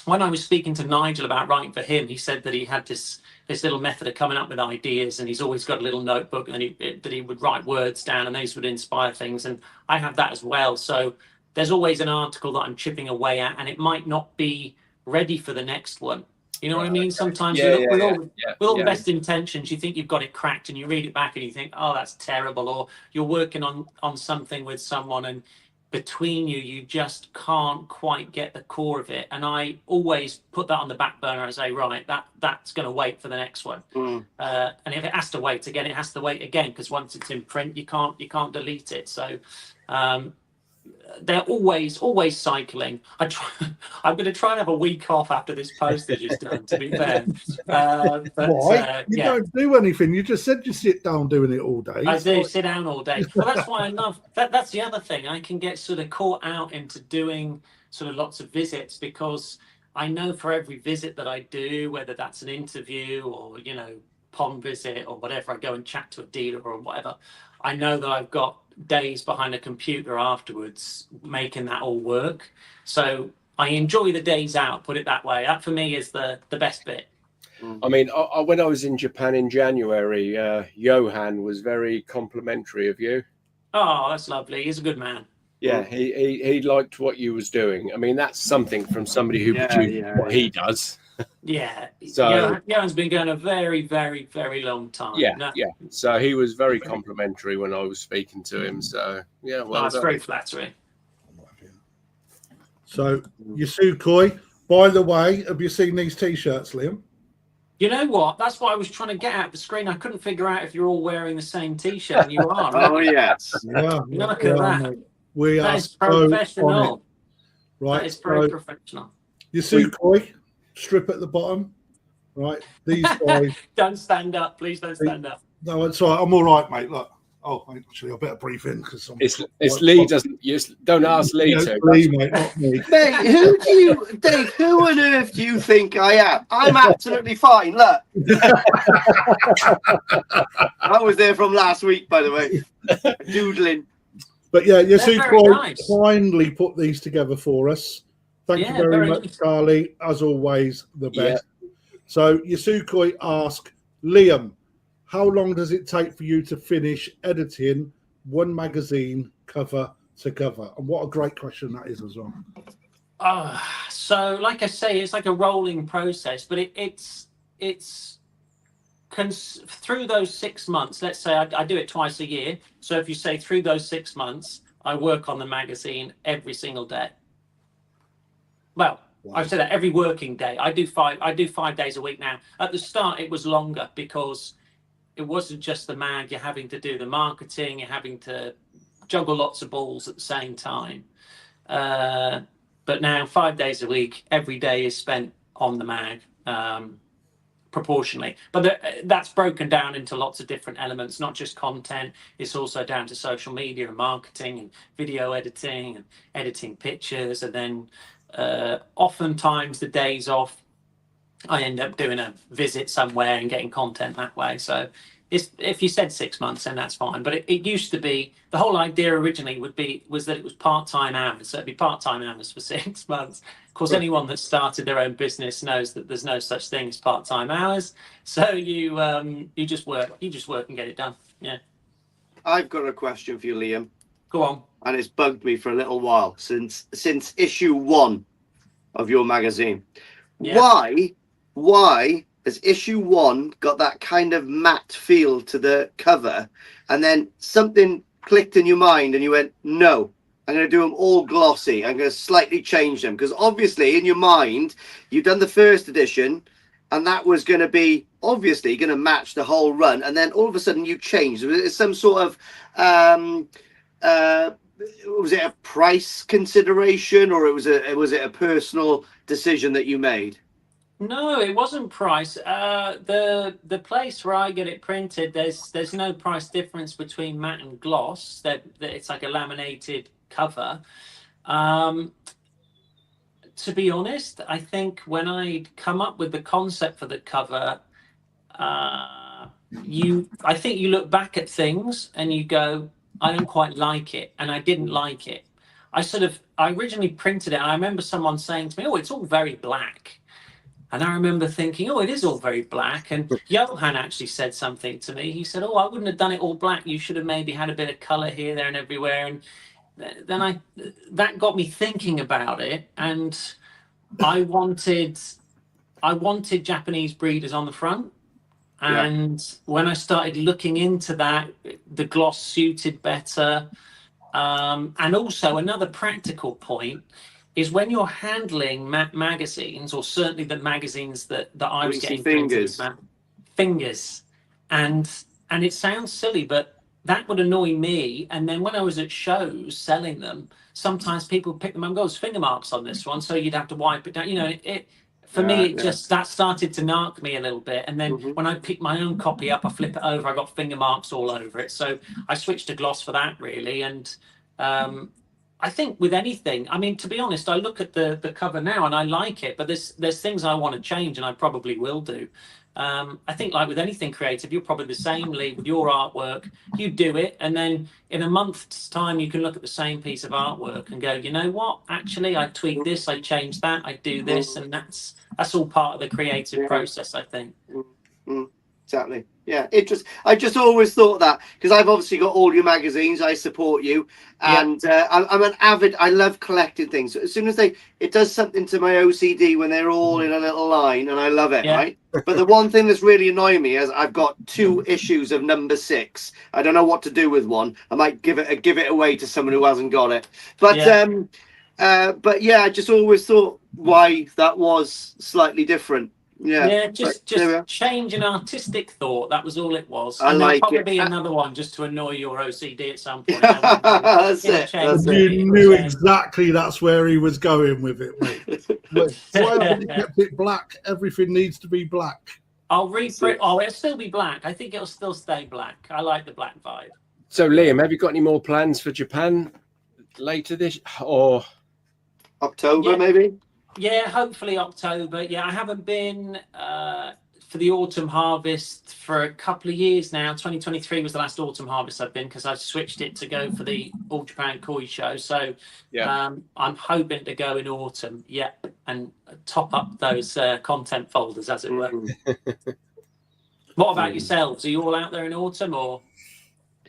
When I was speaking to Nigel about writing for him, he said that he had this little method of coming up with ideas, and he's always got a little notebook and that he would write words down, and those would inspire things. And I have that as well. So there's always an article that I'm chipping away at, and it might not be ready for the next one. You know what I mean? Sometimes with all the best intentions, you think you've got it cracked, and you read it back and you think, oh, that's terrible. Or you're working on something with someone, and between you just can't quite get the core of it. And I always put that on the back burner and say, right, that's going to wait for the next one. And if it has to wait again, it has to wait again, because once it's in print, you can't delete it. So they're always cycling. I'm going to try and have a week off after this postage is done, to be fair. Why? You don't do anything. You just said you sit down doing it all day. I do sit down all day. Well, that's why I love that. That's the other thing. I can get sort of caught out into doing sort of lots of visits, because I know for every visit that I do, whether that's an interview or, you know, pond visit or whatever, I go and chat to a dealer or whatever, I know that I've got days behind a computer afterwards making that all work. So I enjoy the days out, put it that way. That for me is the best bit. I mean, when I was in Japan in January, Johan was very complimentary of you. Oh, that's lovely. He's a good man. Yeah, he liked what you was doing. I mean, that's something from somebody who produces what he does. Yeah. So Johan's been going a very, very, very long time. Yeah. So he was very complimentary when I was speaking to him. So yeah, well, it's very flattering. So Yasukoi, by the way, have you seen these T-shirts, Liam? You know what? That's what I was trying to get at the screen. I couldn't figure out if you're all wearing the same T-shirt, and you are. Oh yes. Yeah. Look at that. We That are is professional. Right. That is very professional. Yasukoi, strip at the bottom. Right. These guys. Don't stand up, please. Don't stand up. No, it's all right. I'm all right, mate. Look. Oh, actually, I better brief in because it's Lee. Don't ask Lee to. Lee, mate, not me. Mate, Dave? Who on earth do you think I am? I'm absolutely fine. Look, I was there from last week, by the way, doodling. But yeah, Yasukoi kindly nice. put these together for us. Thank you very much, nice. Charlie. As always, the best. Yeah. So Yasukoi asked Liam, how long does it take for you to finish editing one magazine cover to cover? And what a great question that is as well. So, like I say, it's like a rolling process, but it's through those 6 months. Let's say I do it twice a year. So if you say through those 6 months, I work on the magazine every single day. Well, wow. I've said that every working day. I do 5 days a week now. At the start, it was longer because it wasn't just the mag. You're having to do the marketing. You're having to juggle lots of balls at the same time. But now 5 days a week, every day is spent on the mag proportionally. But that's broken down into lots of different elements, not just content. It's also down to social media and marketing and video editing and editing pictures. And then oftentimes the days off, I end up doing a visit somewhere and getting content that way. So if you said 6 months, then that's fine. But it used to be, the whole idea originally was that it was part-time hours. So it'd be part-time hours for 6 months. Of course, anyone that started their own business knows that there's no such thing as part-time hours. So you just work and get it done. Yeah. I've got a question for you, Liam. Go on. And it's bugged me for a little while since issue 1 of your magazine. Yeah. Why has issue 1 got that kind of matte feel to the cover, and then something clicked in your mind and you went, no, I'm going to do them all glossy. I'm going to slightly change them, because obviously in your mind you've done the first edition and that was going to be obviously going to match the whole run, and then all of a sudden you changed. It's some sort of was it a price consideration, or was it a personal decision that you made? No, it wasn't price. The place where I get it printed, there's no price difference between matte and gloss. It's like a laminated cover. To be honest, I think when I'd come up with the concept for the cover, I think you look back at things and you go, I don't quite like it, and I didn't like it. I originally printed it, and I remember someone saying to me, "Oh, it's all very black." And I remember thinking, oh, it is all very black. And Johan actually said something to me. He said, oh, I wouldn't have done it all black. You should have maybe had a bit of colour here, there and everywhere. And then that got me thinking about it. And I wanted Japanese breeders on the front. And when I started looking into that, the gloss suited better. And also another practical point is when you're handling magazines, or certainly the magazines that I was getting fingers, and it sounds silly, but that would annoy me. And then when I was at shows selling them, sometimes people pick them up and go, "There's finger marks on this one," so you'd have to wipe it down. You know, that started to narc me a little bit. And then when I pick my own copy up, I flip it over, I got finger marks all over it. So I switched to gloss for that, really. And I think with anything, I mean, to be honest, I look at the cover now and I like it, but there's things I want to change, and I probably will do. I think, like with anything creative, you're probably the same, Lee, with your artwork. You do it, and then in a month's time, you can look at the same piece of artwork and go, you know what? Actually, I tweak this, I change that, I do this, and that's all part of the creative process, I think. Exactly. Yeah, I just always thought that, because I've obviously got all your magazines. I support you, and I'm an avid. I love collecting things. As soon as it does something to my OCD when they're all in a little line, and I love it. Yeah. Right. But the one thing that's really annoying me is I've got 2 issues of number 6. I don't know what to do with one. I might give it away to someone who hasn't got it. But yeah, I just always thought why that was slightly different. Yeah, just change an artistic thought. That was all it was. I And like there'll probably it. be another one just to annoy your OCD at some point. That's it. That's it. You knew exactly that's where he was going with it, mate. Why haven't you kept it black? Everything needs to be black. I'll reprint. Oh, it'll still be black. I think it'll still stay black. I like the black vibe. So, Liam, have you got any more plans for Japan later this or October, maybe? Yeah, hopefully October. Yeah, I haven't been for the autumn harvest for a couple of years now. 2023 was the last autumn harvest I've been, because I've switched it to go for the All Japan Koi show. So I'm hoping to go in autumn, and top up those content folders, as it were. What about yourselves? Are you all out there in autumn, or?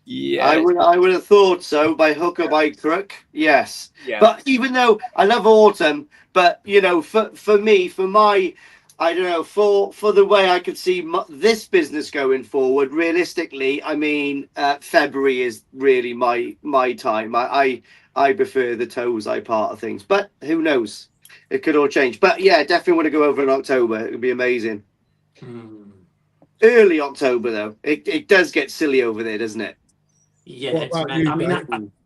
Yeah, I would have thought so, by hook or by crook. Yes. Yeah. But even though I love autumn, but you know, for me, for my, I don't know, for the way I could see this business going forward, realistically, I mean, February is really my time. I prefer the toes eye part of things, but who knows? It could all change. But yeah, definitely want to go over in October. It would be amazing. Early October though, it does get silly over there, doesn't it? Yeah,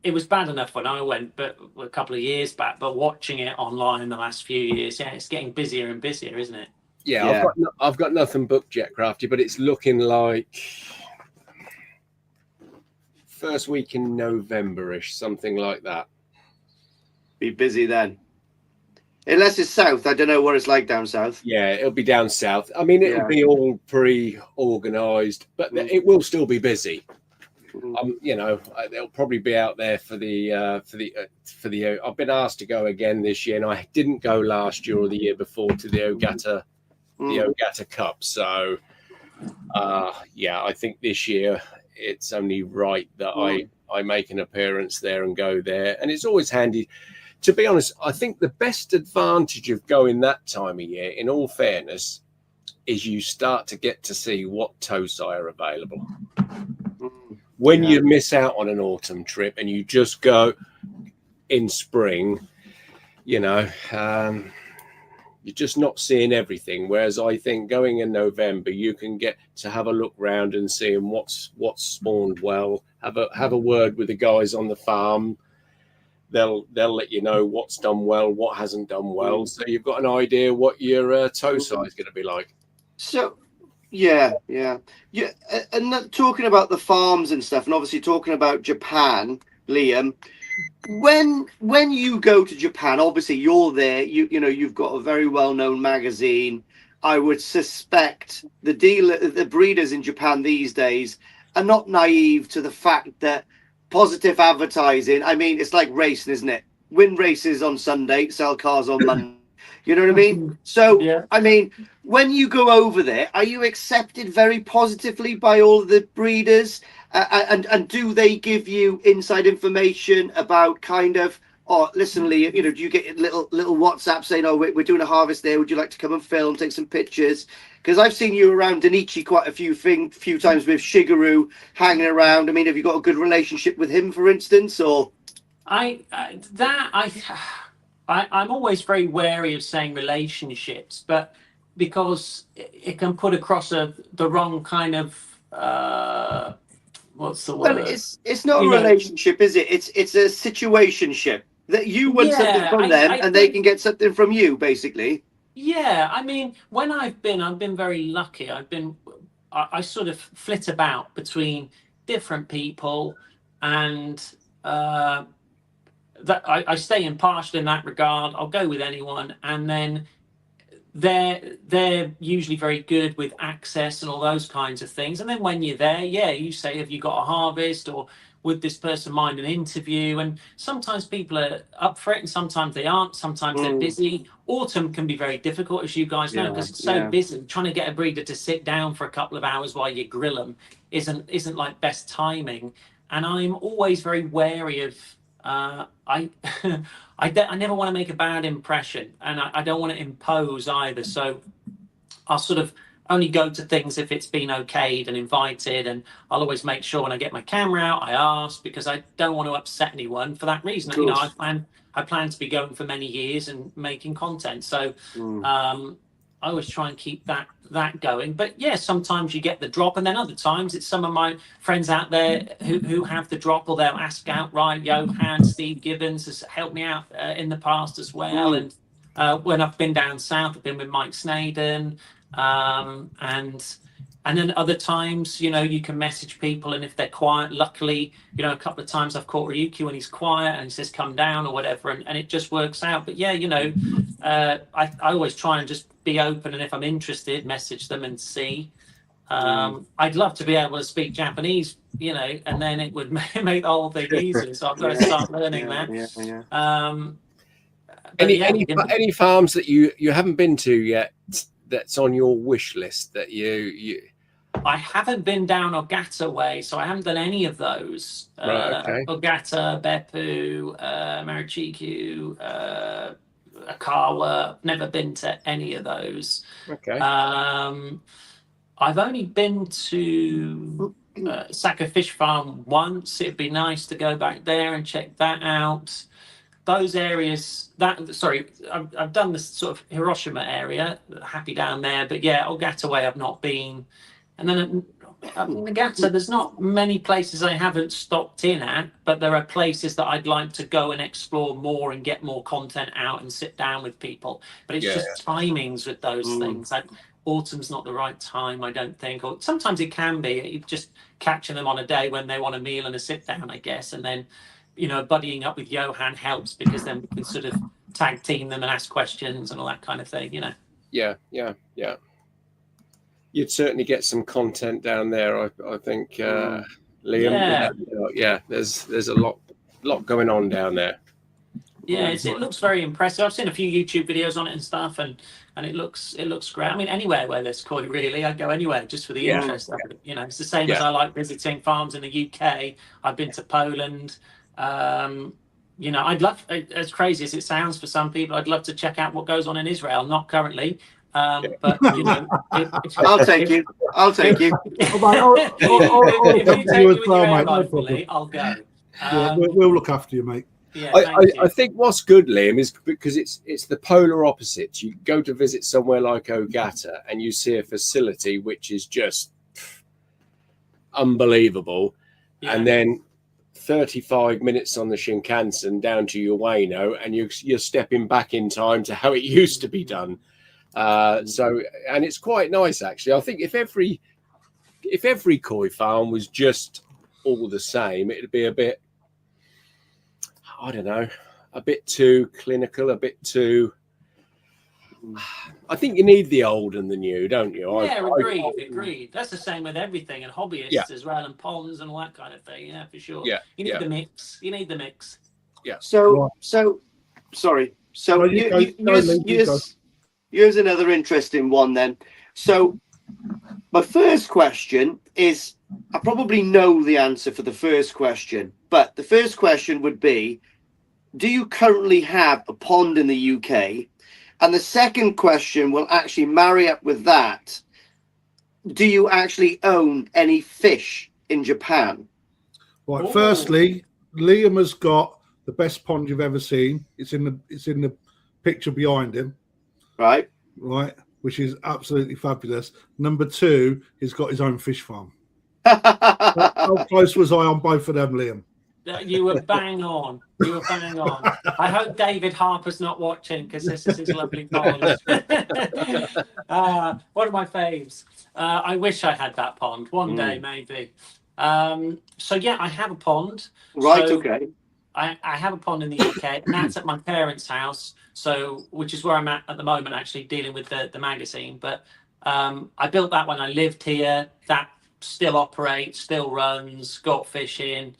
it was bad enough when I went, but a couple of years back. But watching it online the last few years, it's getting busier and busier, isn't it? Yeah. I've got nothing booked yet, Crafty, but it's looking like first week in November-ish, something like that. Be busy then. Unless it's south. I don't know what it's like down south. Yeah, it'll be down south. I mean, it'll be all pre-organised, but it will still be busy. You know, they'll probably be out there for the. I've been asked to go again this year, and I didn't go last year or the year before to the Ogata Cup. So, I think this year it's only right that I make an appearance there and go there, and it's always handy. To be honest, I think the best advantage of going that time of year, in all fairness, is you start to get to see what Tosai are available. When you miss out on an autumn trip and you just go in spring, you know, you're just not seeing everything. Whereas I think going in November, you can get to have a look round and seeing what's spawned well. Have a word with the guys on the farm. They'll let you know what's done well, what hasn't done well. So you've got an idea what your Tosai is going to be like. So. Yeah. And talking about the farms and stuff, and obviously talking about Japan, Liam, when you go to Japan, obviously you're there. You know you've got a very well-known magazine. I would suspect the breeders in Japan these days are not naive to the fact that positive advertising. I mean, it's like racing, isn't it? Win races on Sunday, sell cars on Monday. You know what I mean? So, I mean, when you go over there, are you accepted very positively by all of the breeders? And do they give you inside information about kind of, oh, listen, Lee, you know, do you get little WhatsApp saying, oh, we're doing a harvest there. Would you like to come and film, take some pictures? Because I've seen you around Danichi quite a few times with Shigeru hanging around. I mean, have you got a good relationship with him, for instance, or? I'm always very wary of saying relationships, but because it can put across the wrong kind of what's the word? Well, it's not a relationship, is it? It's a situationship that you want something from them, and they can get something from you, basically. Yeah, I mean, when I've been very lucky. I sort of flit about between different people, and that I stay impartial in that regard. I'll go with anyone, and then they're usually very good with access and all those kinds of things. And then when you're there, yeah, you say, have you got a harvest, or would this person mind an interview? And sometimes people are up for it and sometimes they aren't. Sometimes they're busy. Autumn can be very difficult, as you guys know, because it's so busy. Trying to get a breeder to sit down for a couple of hours while you grill them isn't like best timing. And I'm always very wary of I never want to make a bad impression, and I don't want to impose either. So I'll sort of only go to things if it's been okayed and invited, and I'll always make sure when I get my camera out, I ask, because I don't want to upset anyone for that reason. You know, I plan to be going for many years and making content. So I always try and keep that going. But yeah, sometimes you get the drop, and then other times it's some of my friends out there who have the drop, or they'll ask outright. Johan, Steve Gibbons has helped me out in the past as well. And when I've been down south, I've been with Mike Snaden, and then other times, you know, you can message people, and if they're quiet, luckily, you know, a couple of times I've caught Ryuki when he's quiet and he says come down or whatever, and it just works out. But yeah, you know, I always try and just be open, and if I'm interested, message them and see. I'd love to be able to speak Japanese, you know, and then it would make the whole thing easier. So I've got to start learning that. Any farms that you haven't been to yet that's on your wish list that you I haven't been down Ogata way, so I haven't done any of those. Right, okay. Ogata, Beppu, Marichiku, Akawa. Never been to any of those. Okay. I've only been to Saka Fish Farm once. It'd be nice to go back there and check that out. Those areas, I've done this sort of Hiroshima area, happy down there, but yeah, Ogata way I've not been. And then at Nagata, there's not many places I haven't stopped in at, but there are places that I'd like to go and explore more and get more content out and sit down with people. But it's just timings with those things. Autumn's not the right time, I don't think, or sometimes it can be. You're just catching them on a day when they want a meal and a sit down, I guess, and then, you know, buddying up with Johan helps, because then we can sort of tag team them and ask questions and all that kind of thing, you know. Yeah. You'd certainly get some content down there, I think, Liam. Yeah, there's a lot going on down there. Yeah, it looks very impressive. I've seen a few YouTube videos on it and stuff, and it looks great. I mean, anywhere where there's koi, really, I'd go anywhere just for the interest of it. You know, it's the same as I like visiting farms in the UK. I've been to Poland. You know, I'd love, as crazy as it sounds for some people, I'd love to check out what goes on in Israel. Not currently, but you know, I'll take you. If you take me with your air rifle, I'll go. We'll look after you, mate. Yeah, I think what's good, Liam, is because it's the polar opposite. You go to visit somewhere like Ogata and you see a facility which is just unbelievable, and then 35 minutes on the Shinkansen down to Ueno, and you're stepping back in time to how it used to be done. So, and it's quite nice, actually. I think if every koi farm was just all the same, it'd be a bit, I don't know, a bit too clinical, a bit too. I think you need the old and the new, don't you? Yeah, agreed. That's the same with everything, and hobbyists as well, and ponds and all that kind of thing. Yeah, for sure. Yeah, you need the mix. Yeah. So sorry. So here's another interesting one then. So my first question is, I probably know the answer for the first question, but the first question would be, do you currently have a pond in the UK? And the second question will actually marry up with that. Do you actually own any fish in Japan? Right. Firstly, Liam has got the best pond you've ever seen. It's in the picture behind him. Right. Which is absolutely fabulous. Number 2, he's got his own fish farm. How close was I on both of them, Liam? You were bang on. I hope David Harper's not watching, because this is his lovely pond. One of my faves. I wish I had that pond one day, maybe. So yeah, I have a pond. Right. So, okay. I have a pond in the UK, and that's at my parents' house. So, which is where I'm at the moment, actually dealing with the magazine. But I built that when I lived here. That still operates, still runs, got fishing.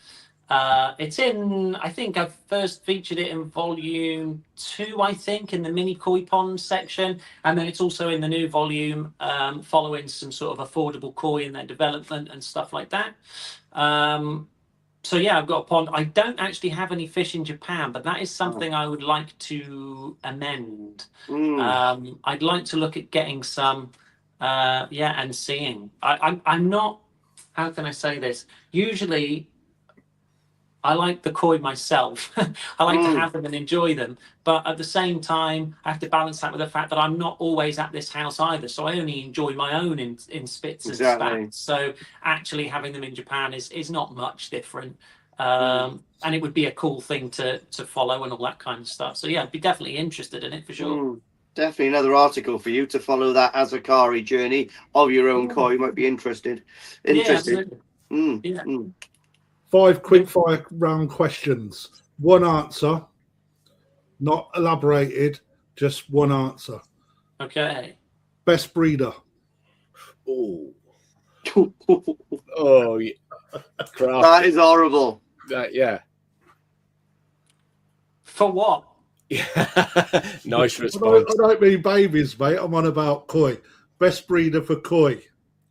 It's in, I think I first featured it in volume 2, I think, in the mini koi pond section. And then it's also in the new volume, following some sort of affordable koi in their development and stuff like that. So yeah, I've got a pond. I don't actually have any fish in Japan, but that is something I would like to amend. I'd like to look at getting some, and seeing. I'm not, how can I say this? Usually, I like the koi myself. I like to have them and enjoy them. But at the same time, I have to balance that with the fact that I'm not always at this house either. So I only enjoy my own in spits and spats. So actually having them in Japan is not much different. And it would be a cool thing to follow and all that kind of stuff. So yeah, I'd be definitely interested in it for sure. Definitely another article for you to follow that Azakari journey of your own koi. You might be interested. Yeah, 5 quick fire round questions. One answer, not elaborated, just one answer. Okay. Best breeder. Oh, oh, yeah. That is horrible. Yeah. For what? Nice response. I don't mean babies, mate. I'm on about koi. Best breeder for koi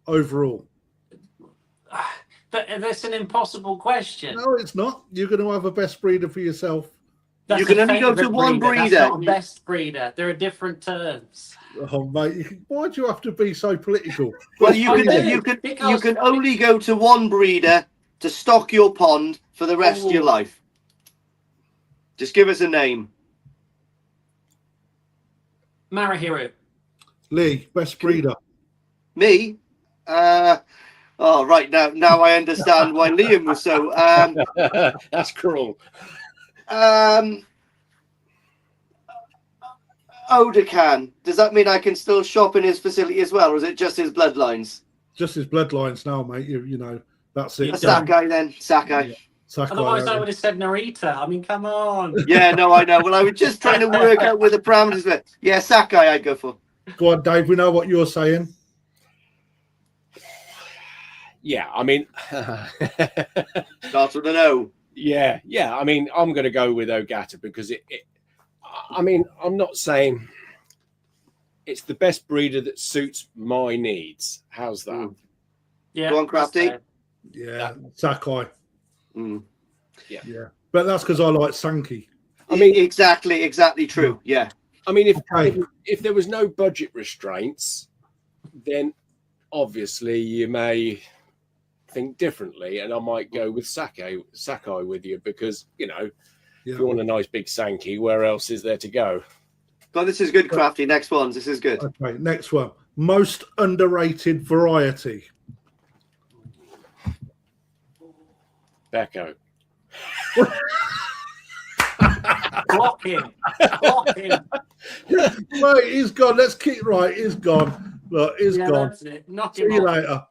overall. But that's an impossible question. No, it's not. You're going to have a best breeder for yourself. That's You can only go to one breeder. That's not a best breeder. There are different terms. Oh, mate, why do you have to be so political? Well, you can only go to one breeder to stock your pond for the rest of your life. Just give us a name. Marahiro. Lee, best breeder. Me? Oh, right, now I understand why Liam was so... That's cruel. Odakan. Does that mean I can still shop in his facility as well, or is it just his bloodlines? Just his bloodlines now, mate. You know, that's it. Sakai then. Sakai. Yeah. Sakai, otherwise, I would have said Narita. I mean, come on. Yeah, no, I know. Well, I was just trying to work out where the parameters were. Yeah, Sakai I'd go for. Go on, Dave. We know what you're saying. Yeah, I mean... Starts with an O. Yeah. I mean, I'm going to go with Ogata because I mean, I'm not saying it's the best breeder that suits my needs. How's that? Yeah. Go on, Crafty. Yeah, Sakai. Yeah. But that's because I like Sankey. I mean, exactly true. Yeah. I mean, if there was no budget restraints, then obviously you may think differently, and I might go with Sakai with you because if you want a nice big Sankey, where else is there to go? God, this is good, Crafty. Next one. This is good. Okay, next one. Most underrated variety. Becco. Block him. Right, he's gone. Let's keep right. He's gone. Look, he's gone. That's it. Knock See him you off. later.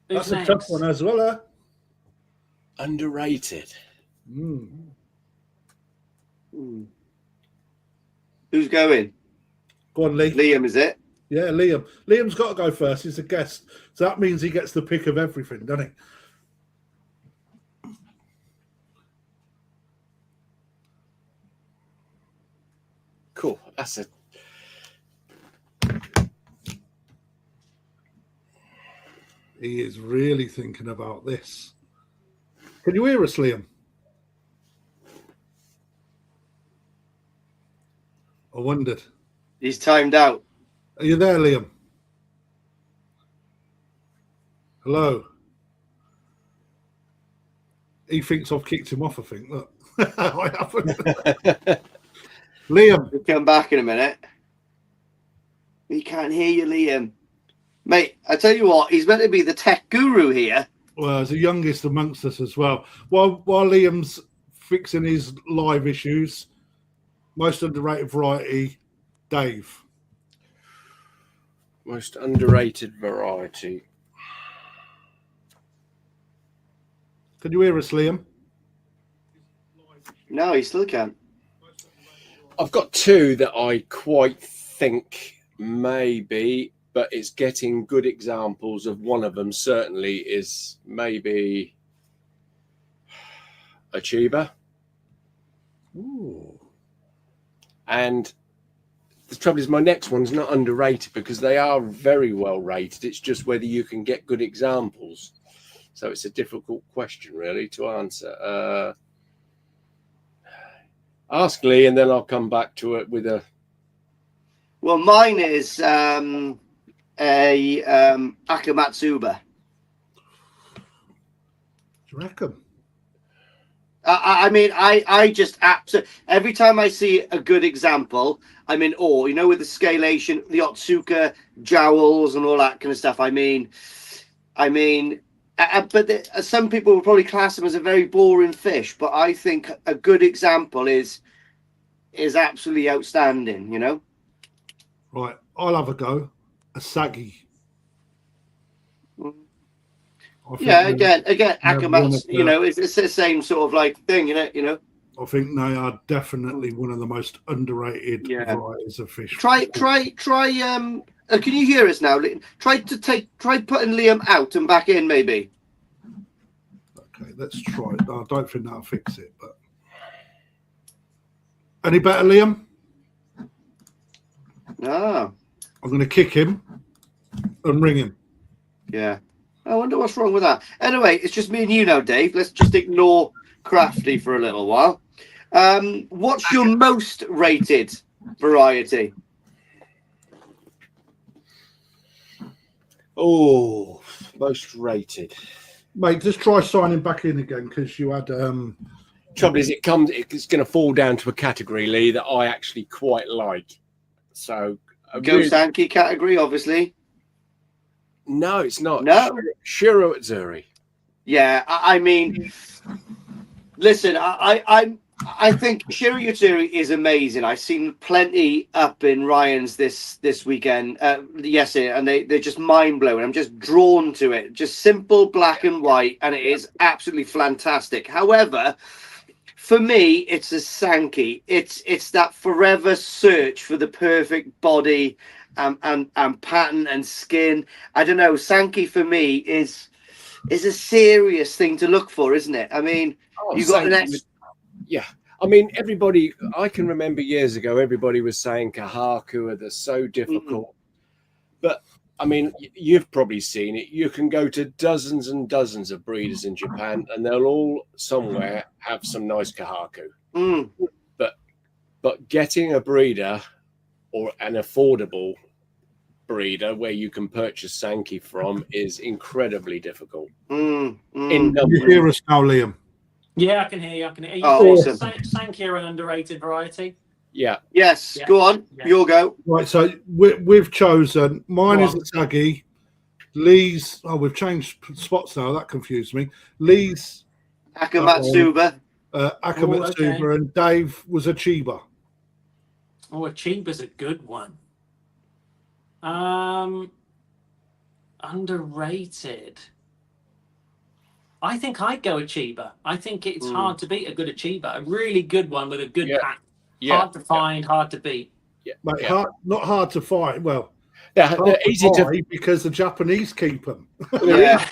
That's a tough one as well, huh? Underrated. Who's going? Go on, Lee. Liam, is it? Yeah, Liam. Liam's got to go first. He's a guest. So that means he gets the pick of everything, doesn't he? Cool. That's it. He is really thinking about this. Can you hear us, Liam? I wondered. He's timed out. Are you there, Liam? Hello. He thinks I've kicked him off, I think. Look. I haven't. Liam. We'll come back in a minute. We can't hear you, Liam. Mate, I tell you what, he's meant to be the tech guru here. Well, as the youngest amongst us as well. While Liam's fixing his live issues, most underrated variety, Dave. Most underrated variety. Can you hear us, Liam? No, he still can't. I've got two that I quite think maybe, but it's getting good examples of one of them. Certainly is maybe Achiever. Ooh. And the trouble is, my next one's not underrated because they are very well rated. It's just whether you can get good examples. So it's a difficult question, really, to answer. Ask Lee, and then I'll come back to it with a. Well, mine is a Akamatsuba. Do you reckon? I mean, I just absolutely every time I see a good example, I'm in awe. You know, with the scalation, the Otsuka jowls and all that kind of stuff. I mean, but some people will probably class them as a very boring fish. But I think a good example is absolutely outstanding. You know. Right, I'll have a go. A saggy. Yeah, again, Akamat's. You know, it's the same sort of like thing, you know. I think they are definitely one of the most underrated varieties of fish. Try. Can you hear us now? Try putting Liam out and back in, maybe. Okay, let's try it. I don't think that'll fix it, but any better, Liam? No. I'm going to kick him and ring him. Yeah. I wonder what's wrong with that. Anyway, it's just me and you now, Dave. Let's just ignore Crafty for a little while. What's your most rated variety? Oh, most rated. Mate, just try signing back in again because you had. Trouble is, it's going to fall down to a category, Lee, that I actually quite like. So, Go Sankey category, obviously. No, it's not. No, Shiro Atzuri. Yeah, I mean, listen, I think Shiro Atzuri is amazing. I've seen plenty up in Ryan's this weekend, yesterday, and they're just mind blowing. I'm just drawn to it. Just simple black and white, and it is absolutely fantastic. However, for me, it's a Sankey. It's that forever search for the perfect body. And pattern and skin. I don't know. Sankey for me is a serious thing to look for, isn't it? I mean, you got the next. Yeah, I mean, everybody. I can remember years ago, everybody was saying Kahaku are so difficult, but I mean, you've probably seen it. You can go to dozens and dozens of breeders in Japan, and they'll all somewhere have some nice Kahaku. But getting a breeder or an affordable breeder where you can purchase Sankey from is incredibly difficult. Can you hear us now, Liam? Yeah, I can hear you. Are you awesome. Sankey are an underrated variety? Yeah. Yes. Yeah. Go on. Yeah. You'll go. Right. So we've chosen. Mine is a Saggy. Lee's. Oh, we've changed spots now. That confused me. Lee's Akamatsuba. Akamatsuba, and Dave was a Chiba. Oh, a Chiba's a good one. Underrated. I think I'd go Chiba. I think it's hard to beat a good Chiba. A really good one with a good pack. Hard to find, hard to beat. Mate, not hard to find. Well, they're easy to buy because the Japanese keep them. Yeah.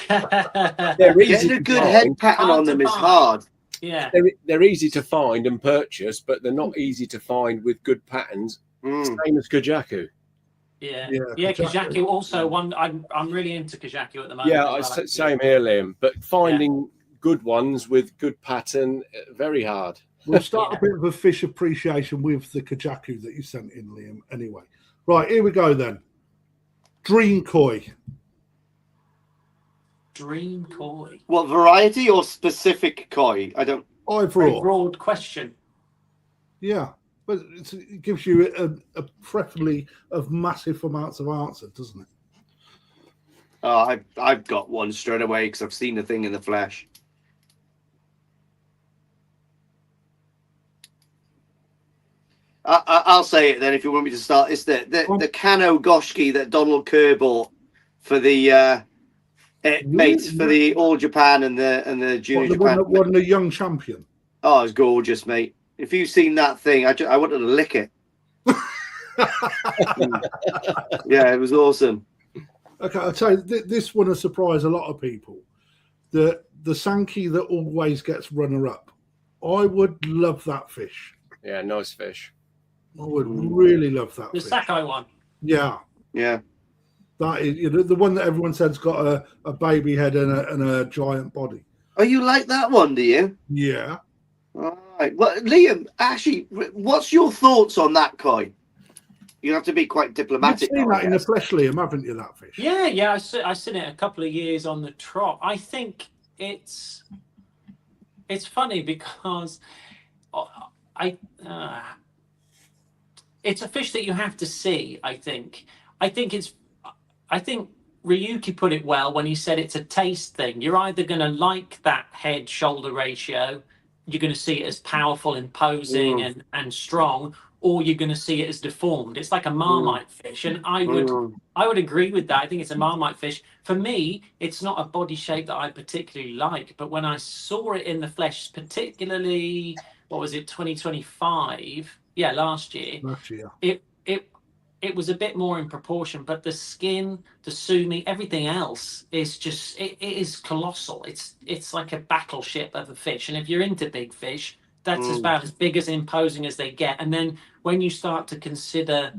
They're easy. Getting a good head pattern on them is hard. Yeah. They're easy to find and purchase, but they're not easy to find with good patterns. Same as Kajaku. Yeah. Kajaku also one. I'm really into Kajaku at the moment. Yeah, same here, Liam. But finding good ones with good pattern, very hard. We'll start a bit of a fish appreciation with the Kajaku that you sent in, Liam. Anyway, right, here we go then. Dream Koi. Dream Koi. What variety or specific koi? I don't. Overall. Broad question. Yeah. But it gives you a preferably of massive amounts of answer, doesn't it? Oh, I've got one straight away because I've seen the thing in the flesh. I'll say it then if you want me to start. It's the Kano Goshki that Donald Kerr bought for the Mate, for the All Japan and the Junior the one Japan. that won the young champion. Oh, it's gorgeous, mate. If you've seen that thing, I wanted to lick it. Yeah, it was awesome. Okay, I'll tell you, this one will surprise a lot of people. The Sankey that always gets runner-up. I would love that fish. Yeah, nice fish. I would really love that The fish. Sakai one. Yeah. Yeah. That is, the one that everyone said's got a baby head and a giant body. Oh, you like that one, do you? Yeah. All right. Well, Liam, actually, what's your thoughts on that koi? You have to be quite You've diplomatic. seen that in the flesh, Liam, haven't you, that fish? Yeah. I've seen it a couple of years on the trot. I think it's funny because it's a fish that you have to see. I think Ryuki put it well when he said it's a taste thing. You're either going to like that head shoulder ratio, you're going to see it as powerful, imposing, and strong, or you're going to see it as deformed. It's like a marmite fish, and I would agree with that. I think it's a marmite fish. For me, it's not a body shape that I particularly like, but when I saw it in the flesh, particularly, what was it, 2025? Yeah, last year. It was a bit more in proportion, but the skin, the sumi, everything else is just it is colossal. It's like a battleship of a fish, and if you're into big fish, that's about as big as imposing as they get. And then when you start to consider,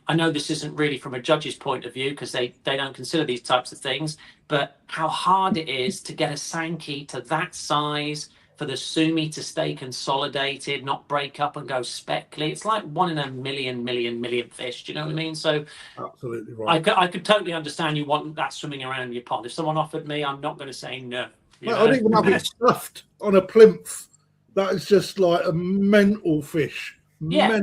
I know this isn't really from a judge's point of view because they don't consider these types of things, but how hard it is to get a Sankey to that size, for the sumi to stay consolidated, not break up and go speckly. It's like 1 in a million fish. Do you know what I mean? So absolutely right. I could totally understand you want that swimming around your pond. If someone offered me, I'm not going to say no. Well, I don't even have it stuffed on a plinth. That is just like a mental fish. Yeah.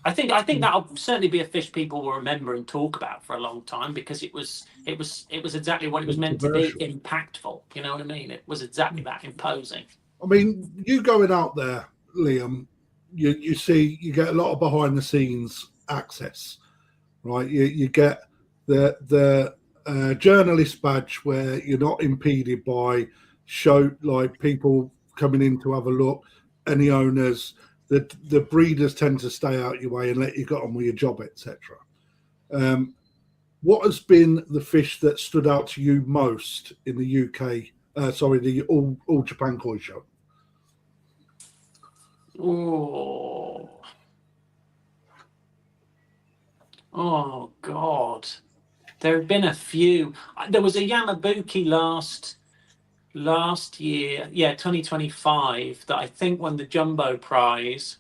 I think that'll certainly be a fish people will remember and talk about for a long time because it was exactly what it was meant to be, impactful. You know what I mean? It was exactly that, imposing. I mean, you going out there, Liam, you see, you get a lot of behind the scenes access, right? You get the journalist badge where you're not impeded by people coming in to have a look, and the owners. The breeders tend to stay out your way and let you get on with your job, etc. What has been the fish that stood out to you most in the UK? The All Japan Koi Show. Oh God, there have been a few. There was a Yamabuki last year, 2025, that I think won the Jumbo Prize,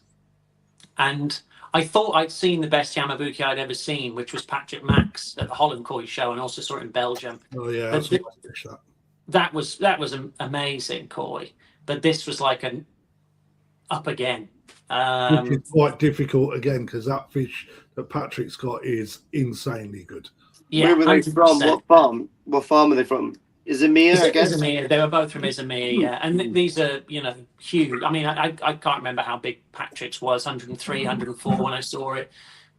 and I thought I'd seen the best Yamabuki I'd ever seen, which was Patrick Max at the Holland Koi Show, and also saw it in Belgium. Oh yeah, that's a nice fish, that was an amazing koi, but this was like an up again. Which is quite difficult again because that fish that Patrick's got is insanely good. Yeah, where were they from? What farm? What farm are they from? Izmir, I guess. Izmir. They were both from Izmir, yeah. And these are, huge. I mean, I can't remember how big Patrick's was, 103, 104 when I saw it.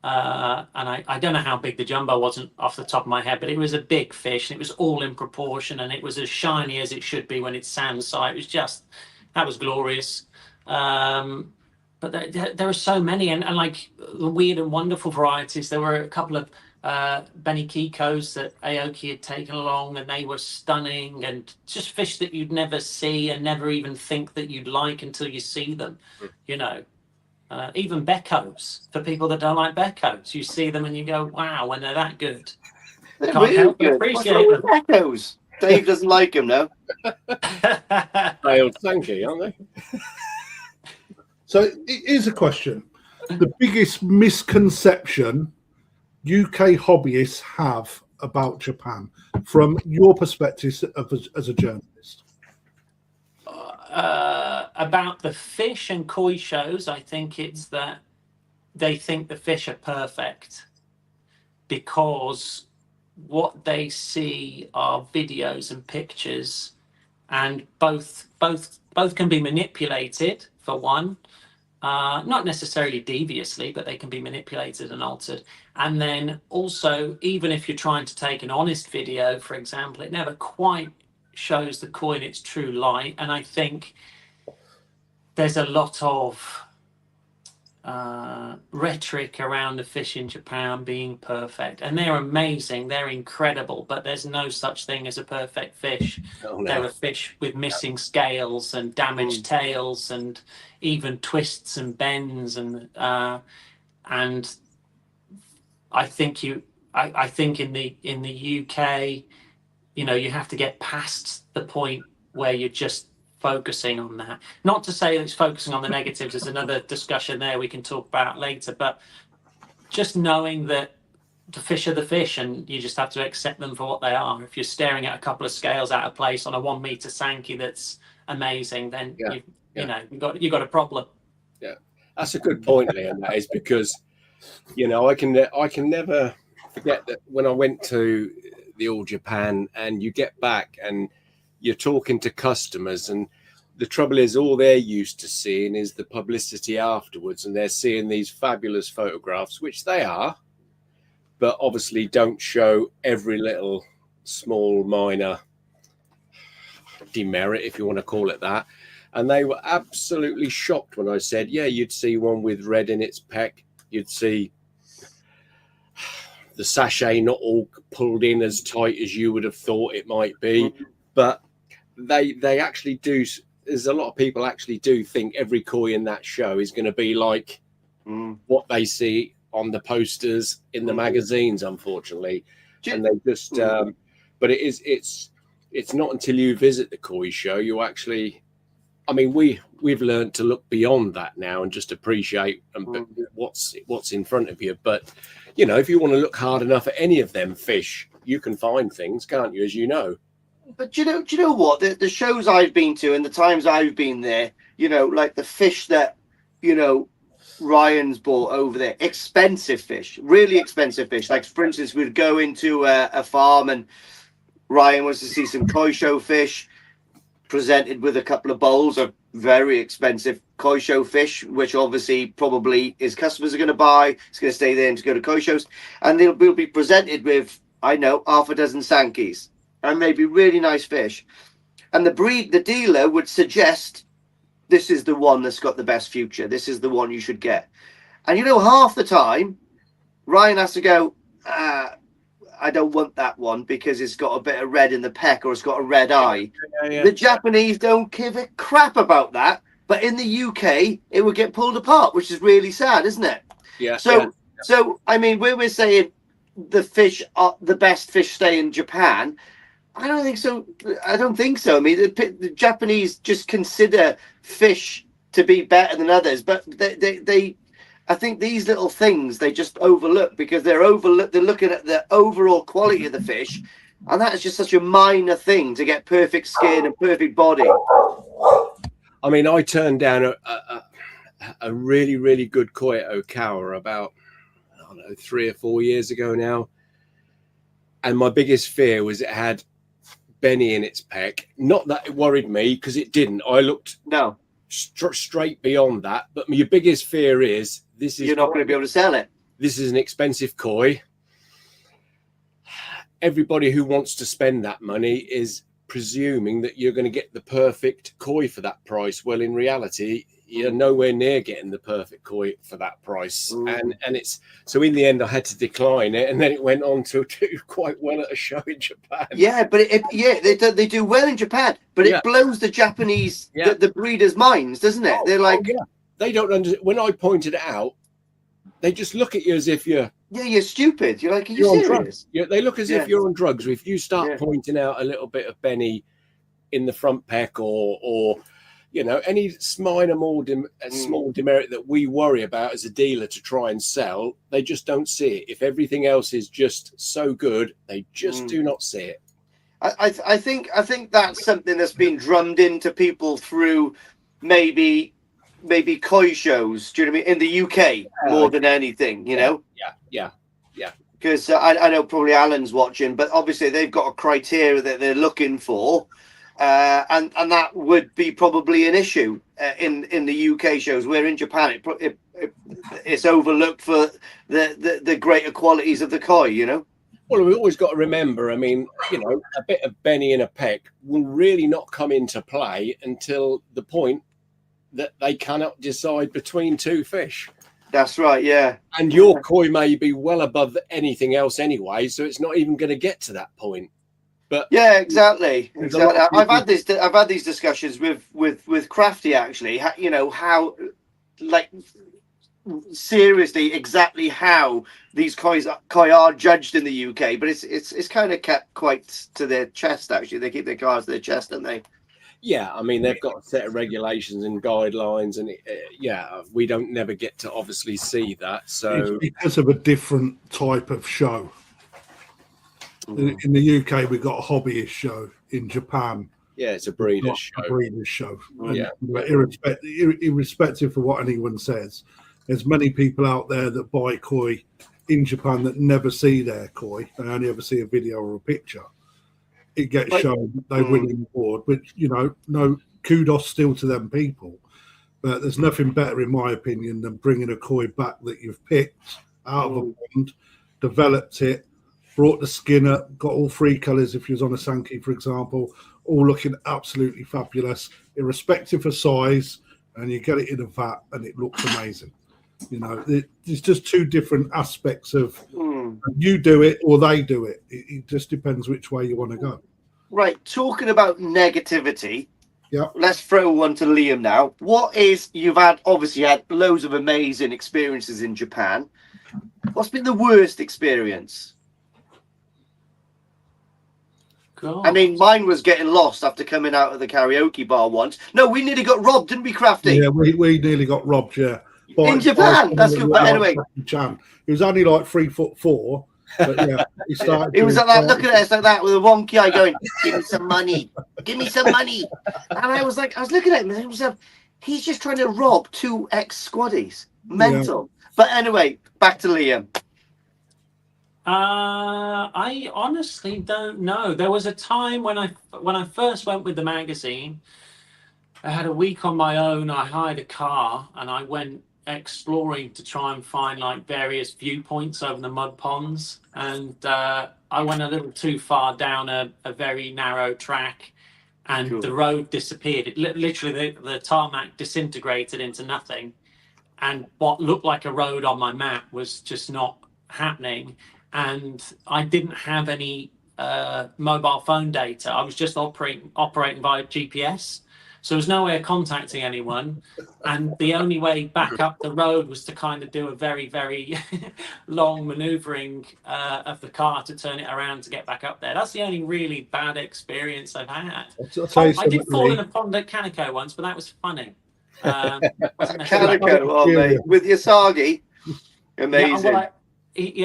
And I don't know how big the jumbo wasn't off the top of my head, but it was a big fish, and it was all in proportion, and it was as shiny as it should be when it's sand side. It was just, that was glorious. But there are so many, and like the weird and wonderful varieties. There were a couple of Benny Kikos that Aoki had taken along, and they were stunning, and just fish that you'd never see and never even think that you'd like until you see them. Even Beckos, for people that don't like Beckos, you see them and you go, wow, when they're that good. They're really good. Appreciate them. Beckos. Dave doesn't like them, no? Failed Sankey, aren't they? So here's a question. The biggest misconception UK hobbyists have about Japan from your perspective as a journalist? About the fish and koi shows, I think it's that they think the fish are perfect because what they see are videos and pictures, and both can be manipulated, for one. not necessarily deviously, but they can be manipulated and altered. And then also, even if you're trying to take an honest video, for example, it never quite shows the koi in its true light. And I think there's a lot of rhetoric around the fish in Japan being perfect, and they're amazing, they're incredible, but there's no such thing as a perfect fish. Oh, no. There are fish with missing scales and damaged tails and even twists and bends, and I think I think in the UK, you know, you have to get past the point where you're just focusing on that. Not to say that it's focusing on the negatives. There's another discussion there we can talk about later, but just knowing that the fish are the fish and you just have to accept them for what they are. If you're staring at a couple of scales out of place on a 1 meter Sankey that's amazing, then you know, you've got a problem. Yeah, that's a good point, Liam. That is, because, you know, I can never forget that when I went to the All Japan and you get back and you're talking to customers, and the trouble is all they're used to seeing is the publicity afterwards, and they're seeing these fabulous photographs, which they are, but obviously don't show every little small minor demerit, if you want to call it that. And they were absolutely shocked when I said, yeah, you'd see one with red in its peck, you'd see the sachet not all pulled in as tight as you would have thought it might be. But they actually do. There's a lot of people actually do think every koi in that show is going to be like what they see on the posters in the magazines, unfortunately. And they just, but it's not until you visit the koi show you actually, I mean, we've learned to look beyond that now and just appreciate what's in front of you. But, you know, if you want to look hard enough at any of them fish, you can find things, can't you, as you know? But do you know what? The shows I've been to and the times I've been there, you know, like the fish that, you know, Ryan's bought over there, expensive fish, really expensive fish. Like, for instance, we'd go into a farm and Ryan wants to see some koi show fish presented with a couple of bowls of very expensive koi show fish, which obviously probably his customers are going to buy. It's going to stay there and to go to koi shows. And we'll be presented with, I know, half a dozen Sankeys and maybe really nice fish. And the dealer would suggest, this is the one that's got the best future. This is the one you should get. And, you know, half the time, Ryan has to go, I don't want that one because it's got a bit of red in the peck or it's got a red eye. The Japanese don't give a crap about that. But in the UK, it would get pulled apart, which is really sad, isn't it? Yeah. So I mean, we're saying the best fish stay in Japan. I don't think so. I mean, the Japanese just consider fish to be better than others, but they I think these little things they just overlook because they're looking at the overall quality of the fish, and that is just such a minor thing to get perfect skin and perfect body. I mean, I turned down a really, really good koi at Okawa about, I don't know, 3 or 4 years ago now. And my biggest fear was it had Benny in its peck. Not that it worried me, because it didn't. I looked straight beyond that. But your biggest fear is you're not going to be able to sell it. This is an expensive koi. Everybody who wants to spend that money is presuming that you're going to get the perfect koi for that price. Well, in reality, you're nowhere near getting the perfect koi for that price. And it's so in the end I had to decline it, and then it went on to do quite well at a show in Japan. Yeah, but they do well in Japan, but it blows the Japanese the breeders' minds, doesn't it? They're like, they don't understand. When I pointed it out, they just look at you as if you're stupid. You're like, are you serious? On drugs. Yeah, they look as if you're on drugs. If you start pointing out a little bit of Benny in the front peck or you know, any small demerit that we worry about as a dealer to try and sell, they just don't see it. If everything else is just so good, they just do not see it. I think that's something that's been drummed into people through maybe koi shows. Do you know what I mean? In the UK more than anything, you know? Yeah. Because I know probably Alan's watching, but obviously they've got a criteria that they're looking for. and that would be probably an issue in the UK shows. Where in Japan it's overlooked for the greater qualities of the koi, you know. Well, we've always got to remember, I mean, you know, a bit of Benny in a peck will really not come into play until the point that they cannot decide between two fish. That's right, yeah. And your koi may be well above anything else anyway, so it's not even going to get to that point. But yeah, exactly. I've had these discussions with Crafty actually. You know how, like, seriously, exactly how these koi are judged in the UK, but it's kind of kept quite to their chest. Actually, they keep their cards to their chest, don't they? Yeah, I mean, they've got a set of regulations and guidelines, and we don't never get to obviously see that. So it's because of a different type of show. In the UK, we've got a hobbyist show. In Japan, yeah, it's a breeder's show. A breeder's show. Yeah. Irrespective of what anyone says, there's many people out there that buy koi in Japan that never see their koi. They only ever see a video or a picture. It gets shown, they win an award, which, you know, no kudos still to them people. But there's nothing better, in my opinion, than bringing a koi back that you've picked out of a pond, developed it, brought the skin up, got all three colours, if you was on a Sankey, for example, all looking absolutely fabulous, irrespective of size, and you get it in a vat and it looks amazing. You know, there's just two different aspects of you do it or they do it. It just depends which way you want to go. Right. Talking about negativity, yeah. Let's throw one to Liam now. You've obviously had loads of amazing experiences in Japan. What's been the worst experience? God. I mean, mine was getting lost after coming out of the karaoke bar once. No, we nearly got robbed, didn't we, Crafty? Yeah, we nearly got robbed, yeah. In Japan, that's good. But anyway, Chan. He was only like 3'4", but yeah, he started. He was like that, looking at us like that with a wonky eye, going, "Give me some money, give me some money." And I was looking at him, and I was like, he's just trying to rob two ex-squaddies. Mental. Yeah. But anyway, back to Liam. I honestly don't know. There was a time when I first went with the magazine. I had a week on my own. I hired a car and I went exploring to try and find like various viewpoints over the mud ponds. And I went a little too far down a very narrow track, and the road disappeared. It literally the tarmac disintegrated into nothing, and what looked like a road on my map was just not happening. And I didn't have any mobile phone data. I was just operating via GPS. So there was no way of contacting anyone. And the only way back up the road was to kind of do a very, very long maneuvering of the car to turn it around to get back up there. That's the only really bad experience I've had. I did fall in a pond at Kaneko once, but that was funny. Kaneko, mate, with your Yasagi. Amazing.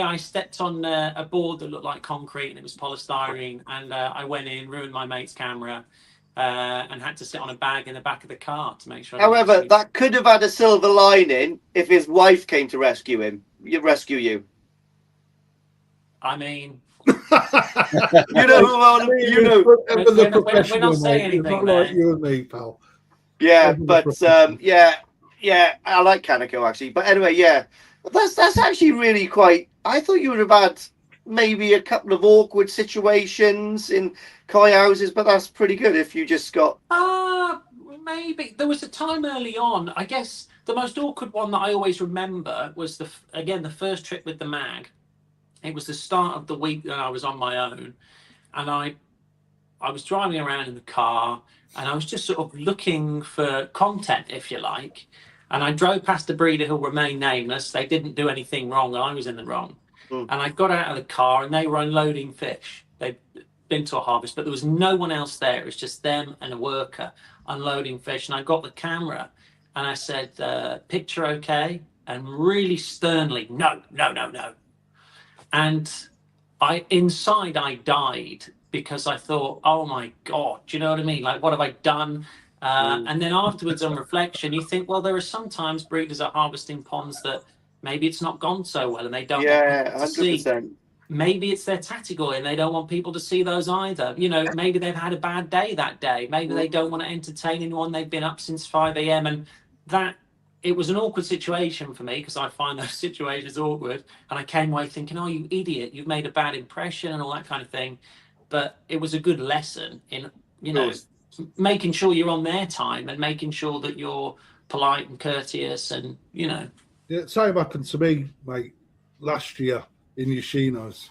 I stepped on a board that looked like concrete and it was polystyrene, and I went in, ruined my mate's camera, and had to sit on a bag in the back of the car to make sure. However, that could have had a silver lining if his wife came to rescue you. I mean, you know who I mean. You know, we're not saying anything, not like you and me, pal. Yeah, but yeah, I like Kaneko actually. But anyway, yeah, that's actually really quite. I thought you would have had maybe a couple of awkward situations in koi houses, but that's pretty good if you just got. Maybe there was a time early on. I guess the most awkward one that I always remember was the first trip with the mag. It was the start of the week that I was on my own, and I was driving around in the car, and I was just sort of looking for content, if you like. And I drove past a breeder who'll remain nameless. They didn't do anything wrong. I was in the wrong. And I got out of the car and they were unloading fish. They'd been to a harvest, but there was no one else there. It was just them and a worker unloading fish. And I got the camera and I said, picture okay? And really sternly, no. And inside I died because I thought, oh my God, do you know what I mean? Like, what have I done? And then afterwards on reflection, you think, well, there are sometimes breeders are harvesting ponds that maybe it's not gone so well and they don't want to 100%. maybe it's their tactical and they don't want people to see those either. You know, maybe they've had a bad day that day. Maybe they don't want to entertain anyone. They've been up since 5 a.m. And that, it was an awkward situation for me because I find those situations awkward. And I came away thinking, oh, you idiot, you've made a bad impression and all that kind of thing. But it was a good lesson in, you know, making sure you're on their time and making sure that you're polite and courteous and, you know. Yeah, same happened to me, mate, last year in Yoshino's.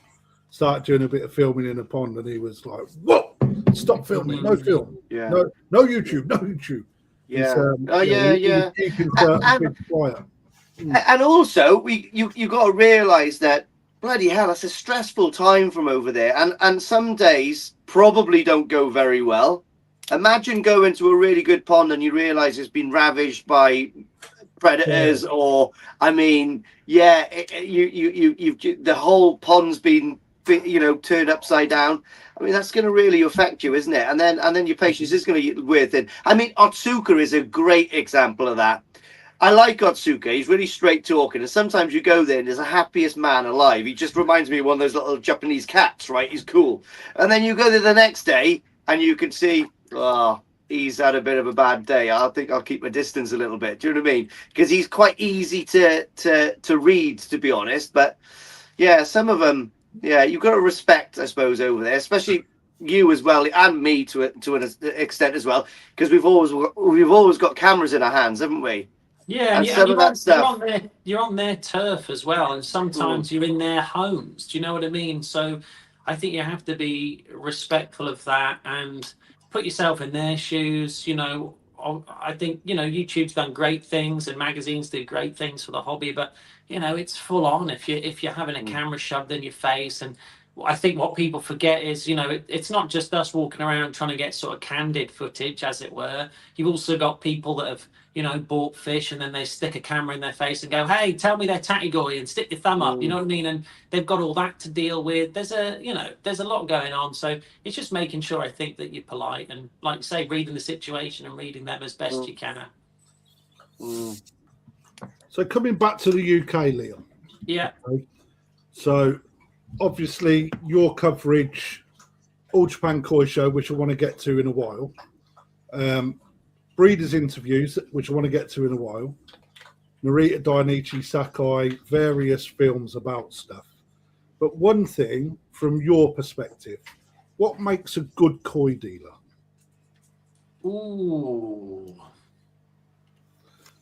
Started doing a bit of filming in a pond, and he was like, "Whoa, stop filming! No film! Yeah. No YouTube! No YouTube!" Yeah. He's keeping certain bits quiet. And also, you got to realise that bloody hell, that's a stressful time from over there, and some days probably don't go very well. Imagine going to a really good pond and you realise it's been ravaged by predators, or I mean, yeah, you've the whole pond's been, you know, turned upside down. I mean, that's going to really affect you, isn't it? And then your patience is going to get wear thin. I mean, Otsuka is a great example of that. I like Otsuka. He's really straight talking, and sometimes you go there and there's the happiest man alive. He just reminds me of one of those little Japanese cats, right? He's cool. And then you go there the next day and you can see, oh, he's had a bit of a bad day. I think I'll keep my distance a little bit. Do you know what I mean? Because he's quite easy to read, to be honest. But yeah, some of them, yeah, you've got to respect, I suppose, over there, especially you as well, and me to an extent as well, because we've always got cameras in our hands, haven't we? Yeah, and some of that stuff. You're on their turf as well, and sometimes you're in their homes. Do you know what I mean? So I think you have to be respectful of that and put yourself in their shoes. You know, I think, you know, YouTube's done great things and magazines do great things for the hobby, but you know, it's full on if you're having a camera shoved in your face. And I think what people forget is, you know, it's not just us walking around trying to get sort of candid footage, as it were. You've also got people that have, you know, bought fish and then they stick a camera in their face and go, hey, tell me they're tatigoi, and stick your thumb up, you know what I mean? And they've got all that to deal with. There's a lot going on. So it's just making sure, I think, that you're polite and, like you say, reading the situation and reading them as best you can. So coming back to the UK, Liam. Yeah. Okay. So obviously your coverage, All Japan Koi Show, which I want to get to in a while. Breeders' interviews, which I want to get to in a while. Narita Dainichi Sakai, various films about stuff. But one thing, from your perspective, what makes a good koi dealer? Ooh.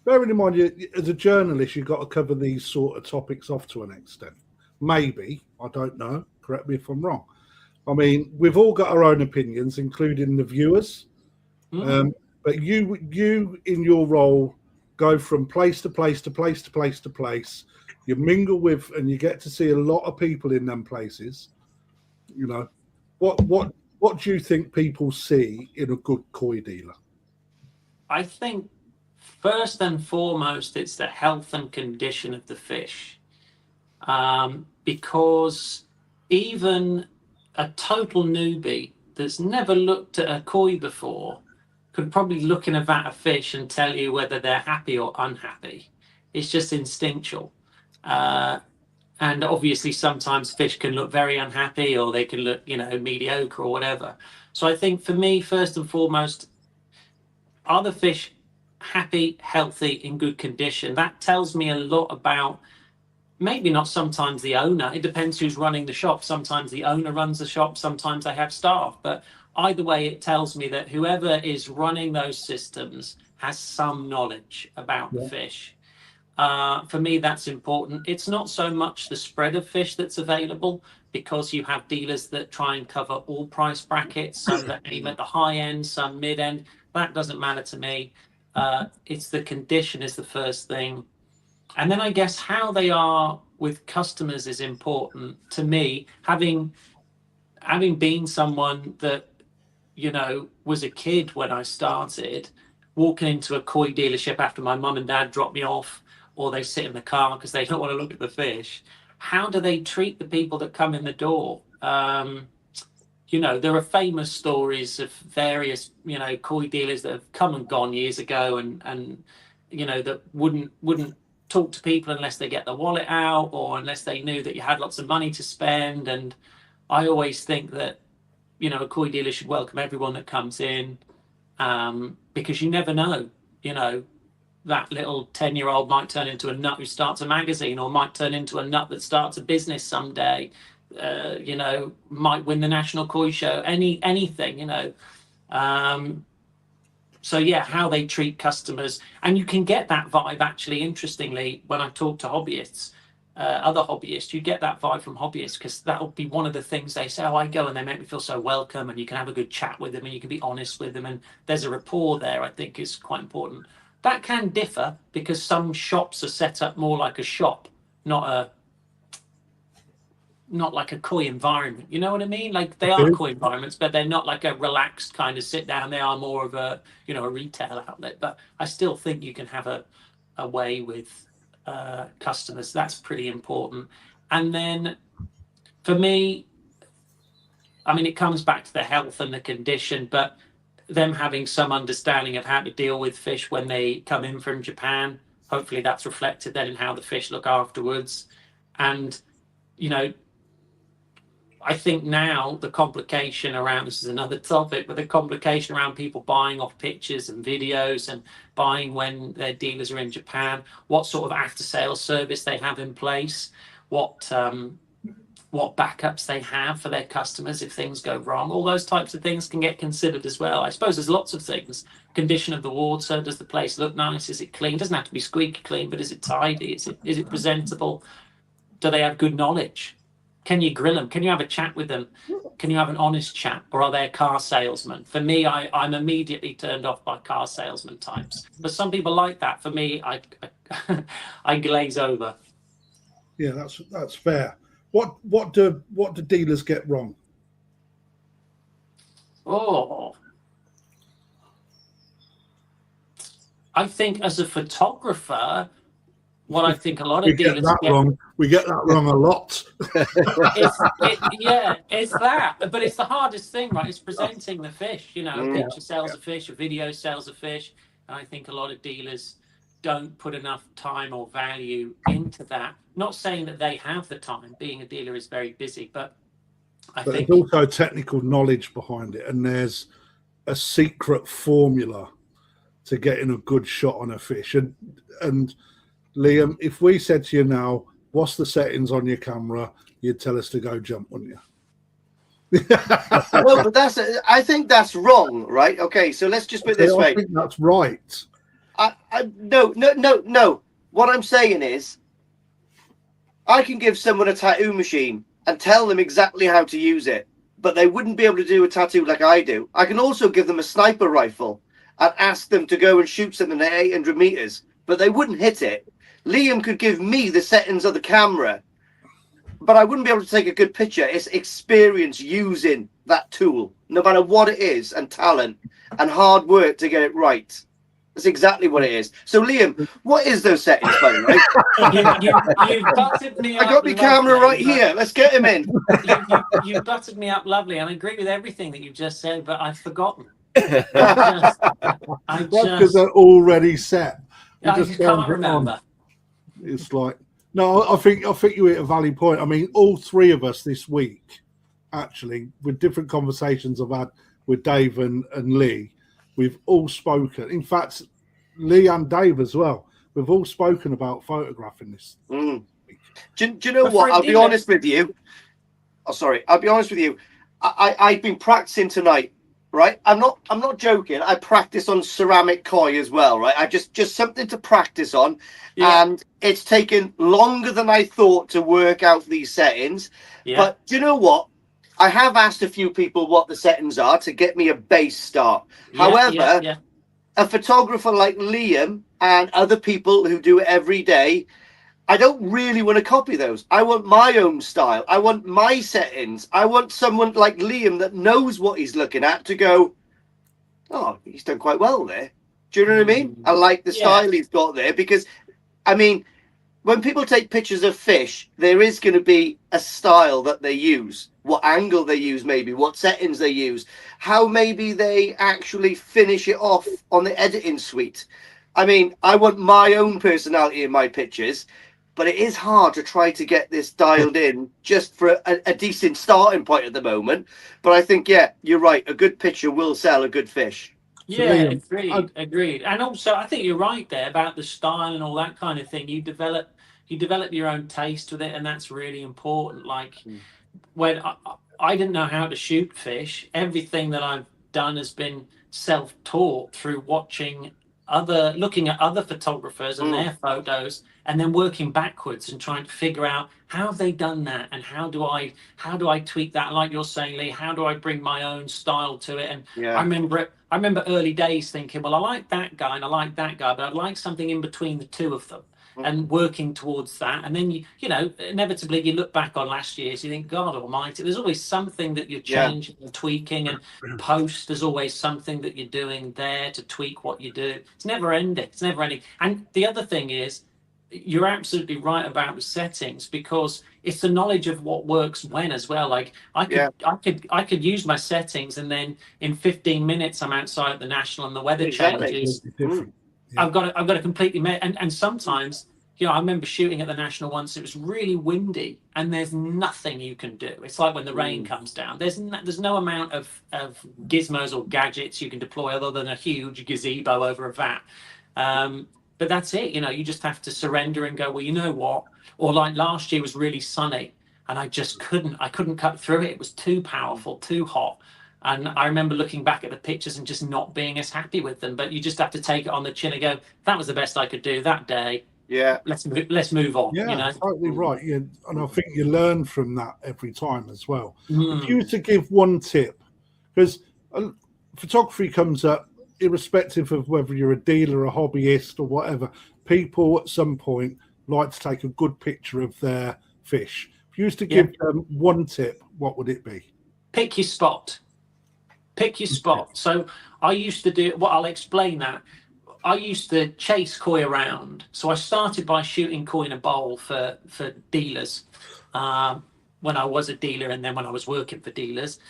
Bearing in mind, as a journalist, you've got to cover these sort of topics off to an extent. Maybe, I don't know. Correct me if I'm wrong. I mean, we've all got our own opinions, including the viewers. But you in your role go from place to place to place to place to place. You mingle with, and you get to see a lot of people in them places. You know, what do you think people see in a good koi dealer? I think first and foremost, it's the health and condition of the fish, because even a total newbie that's never looked at a koi before could probably look in a vat of fish and tell you whether they're happy or unhappy. It's just instinctual. And obviously sometimes fish can look very unhappy, or they can look, you know, mediocre or whatever. So I think for me, first and foremost, are the fish happy, healthy, in good condition? That tells me a lot about, maybe not sometimes the owner. It depends who's running the shop. Sometimes the owner runs the shop, sometimes they have staff. But either way, it tells me that whoever is running those systems has some knowledge about the fish. For me, that's important. It's not so much the spread of fish that's available, because you have dealers that try and cover all price brackets, some that aim at the high end, some mid end. That doesn't matter to me. It's the condition is the first thing. And then I guess how they are with customers is important to me. Having been someone that, you know, was a kid when I started, walking into a koi dealership after my mum and dad dropped me off, or they sit in the car because they don't want to look at the fish. How do they treat the people that come in the door? You know, there are famous stories of various, you know, koi dealers that have come and gone years ago, and you know, that wouldn't talk to people unless they get their wallet out or unless they knew that you had lots of money to spend. And I always think that, you know, a koi dealer should welcome everyone that comes in, because you never know, you know, that little 10-year-old might turn into a nut who starts a magazine, or might turn into a nut that starts a business someday, you know, might win the National Koi Show, anything, you know. So yeah, how they treat customers, and you can get that vibe actually. Interestingly, when I talk to hobbyists, other hobbyists, you get that vibe from hobbyists, because that'll be one of the things they say. Oh, I go and they make me feel so welcome, and you can have a good chat with them, and you can be honest with them, and there's a rapport there. I think is quite important. That can differ because some shops are set up more like a shop, not like a koi environment. You know what I mean? Like they are koi environments, but they're not like a relaxed kind of sit down. They are more of a, you know, a retail outlet. But I still think you can have a way with customers. That's pretty important. And then for me, I mean, it comes back to the health and the condition, but them having some understanding of how to deal with fish when they come in from Japan. Hopefully that's reflected then in how the fish look afterwards. And, you know, I think now the complication around, this is another topic, but the complication around people buying off pictures and videos and buying when their dealers are in Japan, what sort of after sales service they have in place, what backups they have for their customers if things go wrong. All those types of things can get considered as well. I suppose there's lots of things. Condition of the water, does the place look nice? Is it clean? It doesn't have to be squeaky clean, but is it tidy? Is it presentable? Do they have good knowledge? Can you grill them? Can you have a chat with them? Can you have an honest chat? Or are they a car salesman? For me, I'm immediately turned off by car salesman types. But some people like that. For me, I glaze over. Yeah, that's fair. What do dealers get wrong? Oh, I think as a photographer, what I think a lot of dealers get wrong. We get that wrong a lot. It's that. But it's the hardest thing, right? It's presenting the fish. You know, a picture sells a fish, a video sells a fish. And I think a lot of dealers don't put enough time or value into that. Not saying that they have the time. Being a dealer is very busy, but I think there's also technical knowledge behind it, and there's a secret formula to getting a good shot on a fish. And Liam, if we said to you now, what's the settings on your camera, you'd tell us to go jump, wouldn't you? Well, but I think that's wrong, right? Okay, so let's just put it this way. I think that's right. No. What I'm saying is, I can give someone a tattoo machine and tell them exactly how to use it, but they wouldn't be able to do a tattoo like I do. I can also give them a sniper rifle and ask them to go and shoot something at 800 meters, but they wouldn't hit it. Liam could give me the settings of the camera, but I wouldn't be able to take a good picture. It's experience using that tool, no matter what it is, and talent and hard work to get it right. That's exactly what it is. So, Liam, what is those settings, by the way? You've buttered me up. I got my camera right here. Let's get him in. You've buttered me up lovely, and I agree with everything that you've just said, but I've forgotten. That's because they're already set. I just can't remember. It's like, no, I think you hit a valid point. I mean, all three of us this week, actually, with different conversations I've had with Dave and Lee, we've all spoken. In fact, Lee and Dave as well. We've all spoken about photographing this. Do you know what? I'll be honest with you. Oh, sorry. I'll be honest with you. I've been practicing tonight, right? I'm not joking. I practice on ceramic koi as well, right? I just something to practice on. Yeah. And it's taken longer than I thought to work out these settings. Yeah. But do you know what? I have asked a few people what the settings are to get me a base start. However, a photographer like Liam and other people who do it every day, I don't really want to copy those. I want my own style. I want my settings. I want someone like Liam that knows what he's looking at to go, oh, he's done quite well there. Do you know what I mean? I like the style he's got there because, I mean, when people take pictures of fish, there is going to be a style that they use, what angle they use, maybe what settings they use, how maybe they actually finish it off on the editing suite. I mean, I want my own personality in my pictures, but it is hard to try to get this dialed in just for a decent starting point at the moment. But I think, yeah, you're right. A good picture will sell a good fish. So Yeah, Liam, agreed. And also, I think you're right there about the style and all that kind of thing. You develop your own taste with it, and that's really important. Like when I didn't know how to shoot fish, everything that I've done has been self-taught through looking at other photographers and their photos, and then working backwards and trying to figure out how have they done that, and how do I tweak that? Like you're saying, Lee, how do I bring my own style to it? And Yeah. I remember early days thinking, well, I like that guy and I like that guy, but I'd like something in between the two of them. And working towards that, and then you know, inevitably you look back on last year's, you think, God Almighty, there's always something that you're changing and tweaking, and post, there's always something that you're doing there to tweak what you do. It's never ending. It's never ending. And the other thing is, you're absolutely right about the settings, because it's the knowledge of what works when as well. Like I could use my settings, and then in 15 minutes I'm outside at the National and the weather changes. different. I've got to completely and sometimes, you know, I remember shooting at the National once. It was really windy, and there's nothing you can do. It's like when the rain comes down. There's no amount of gizmos or gadgets you can deploy other than a huge gazebo over a vat. But that's it. You know, you just have to surrender and go, well, you know what? Or like last year was really sunny, and I couldn't cut through it. It was too powerful, too hot. And I remember looking back at the pictures and just not being as happy with them. But you just have to take it on the chin and go, that was the best I could do that day. Yeah. Let's move on. Yeah, you know? totally right. Yeah, and I think you learn from that every time as well. Mm. If you were to give one tip, because photography comes up irrespective of whether you're a dealer, a hobbyist, or whatever. People at some point like to take a good picture of their fish. If you used to give them one tip, what would it be? Pick your spot. Pick your spot. So I used to do, well, I'll explain that. I used to chase koi around. So I started by shooting koi in a bowl for dealers when I was a dealer, and then when I was working for dealers.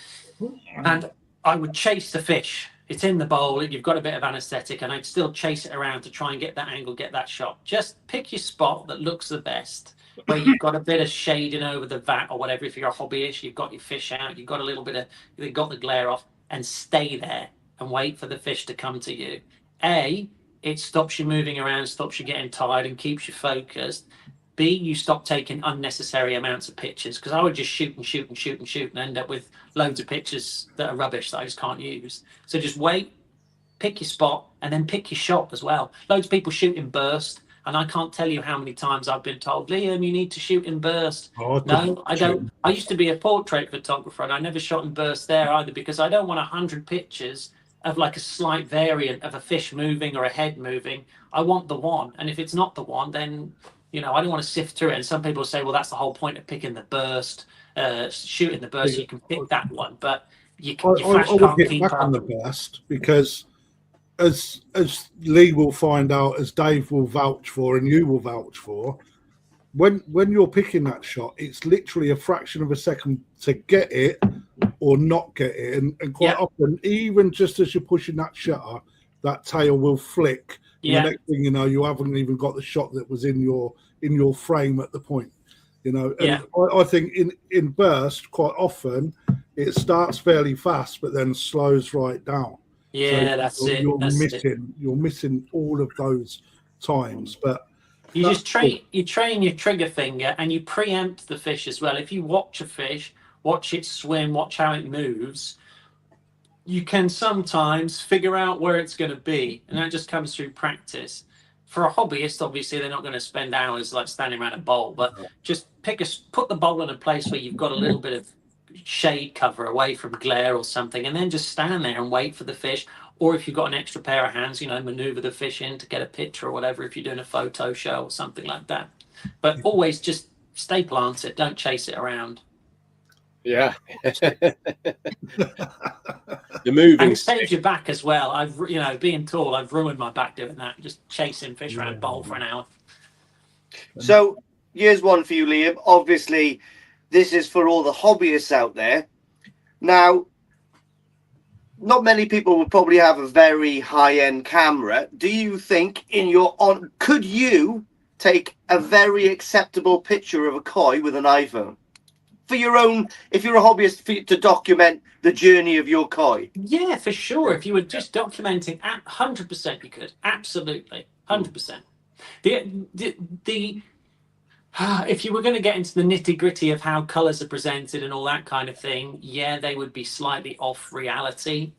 And I would chase the fish. It's in the bowl, you've got a bit of anesthetic, and I'd still chase it around to try and get that angle, get that shot. Just pick your spot that looks the best, where you've got a bit of shading over the vat or whatever. If you're a hobbyist, you've got your fish out, you've got a little bit of, you've got the glare off, and stay there and wait for the fish to come to you. It stops you moving around, stops you getting tired, and keeps you focused. B, you stop taking unnecessary amounts of pictures, because I would just shoot and end up with loads of pictures that are rubbish that I just can't use. So just wait, pick your spot, and then pick your shot as well. Loads of people shoot in burst, and I can't tell you how many times I've been told, Liam, you need to shoot in burst. No, I don't. I used to be a portrait photographer, and I never shot in burst there either, because I don't want 100 pictures of like a slight variant of a fish moving or a head moving. I want the one, and if it's not the one, then you know, I don't want to sift through it. And some people say, well, that's the whole point of picking the burst, shooting the burst. You can pick that one, but your flash can't keep back up. On the burst, because as Lee will find out, as Dave will vouch for, and you will vouch for, when you're picking that shot, it's literally a fraction of a second to get it or not get it. And quite often, even just as you're pushing that shutter, that tail will flick. The next thing you know, you haven't even got the shot that was in your frame at the point. You know, and I think in burst, quite often it starts fairly fast, but then slows right down. Yeah, so that's it. You're missing all of those times. But you train your trigger finger, and you preempt the fish as well. If you watch a fish, watch it swim, watch how it moves, you can sometimes figure out where it's going to be, and that just comes through practice. For a hobbyist, obviously, they're not going to spend hours like standing around a bowl, but just put the bowl in a place where you've got a little bit of shade cover away from glare or something, and then just stand there and wait for the fish. Or if you've got an extra pair of hands, you know, maneuver the fish in to get a picture or whatever, if you're doing a photo show or something like that. But always just stay planted, don't chase it around. Yeah. The moving, and it saves your back as well. Being tall, I've ruined my back doing that, just chasing fish around a bowl for an hour. So here's one for you, Liam. Obviously, this is for all the hobbyists out there. Now, not many people will probably have a very high-end camera. Do you think could you take a very acceptable picture of a koi with an iPhone for your own, if you're a hobbyist, to document the journey of your koi? Yeah, for sure. If you were just documenting, 100% you could. Absolutely, 100%. The if you were going to get into the nitty gritty of how colors are presented and all that kind of thing, yeah, they would be slightly off reality,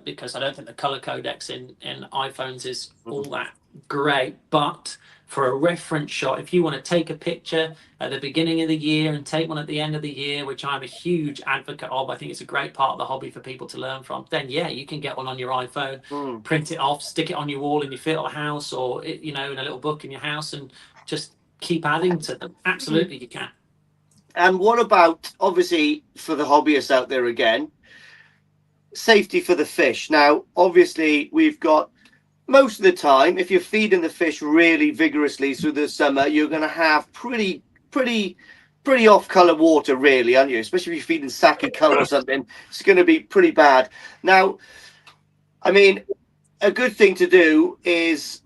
because I don't think the color codex in iPhones is all that great. But for a reference shot, if you want to take a picture at the beginning of the year and take one at the end of the year, which I'm a huge advocate of, I think it's a great part of the hobby for people to learn from, then yeah, you can get one on your iPhone, print it off, stick it on your wall in your fiddle house, or in a little book in your house, and just keep adding to them. Absolutely, you can. And what about, obviously, for the hobbyists out there again, safety for the fish? Now, obviously, we've got, most of the time, if you're feeding the fish really vigorously through the summer, you're going to have pretty off-color water, really, aren't you? Especially if you're feeding sake color or something, it's going to be pretty bad. Now, I mean, a good thing to do is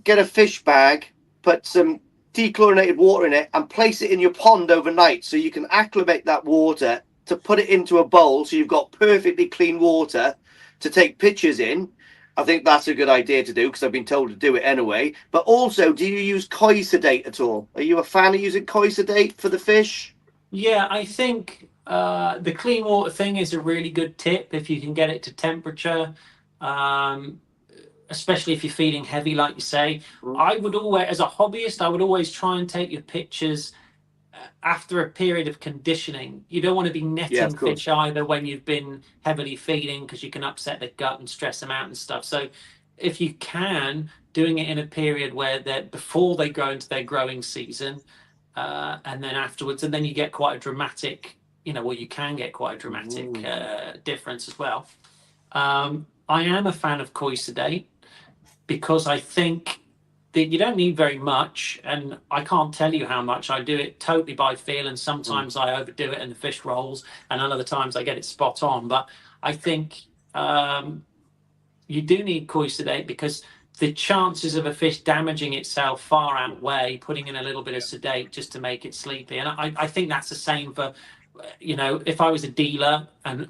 get a fish bag, put some dechlorinated water in it, and place it in your pond overnight, so you can acclimate that water to put it into a bowl, so you've got perfectly clean water to take pictures in. I think that's a good idea to do, because I've been told to do it anyway. But also, do you use koi sedate at all? Are you a fan of using koi sedate for the fish? Yeah, I think the clean water thing is a really good tip if you can get it to temperature, especially if you're feeding heavy, like you say. I would always, as a hobbyist, I would always try and take your pictures after a period of conditioning. You don't want to be netting fish either when you've been heavily feeding, because you can upset the gut and stress them out and stuff. So if you can, doing it in a period where they're before they grow into their growing season, and then afterwards, and then you get quite a dramatic, you can get quite a dramatic difference as well. I am a fan of koi sedate, because I think that you don't need very much, and I can't tell you how much. I do it totally by feel, and sometimes I overdo it and the fish rolls, and other times I get it spot on. But I think you do need koi sedate, because the chances of a fish damaging itself far outweigh putting in a little bit of sedate just to make it sleepy. And I think that's the same for, if I was a dealer and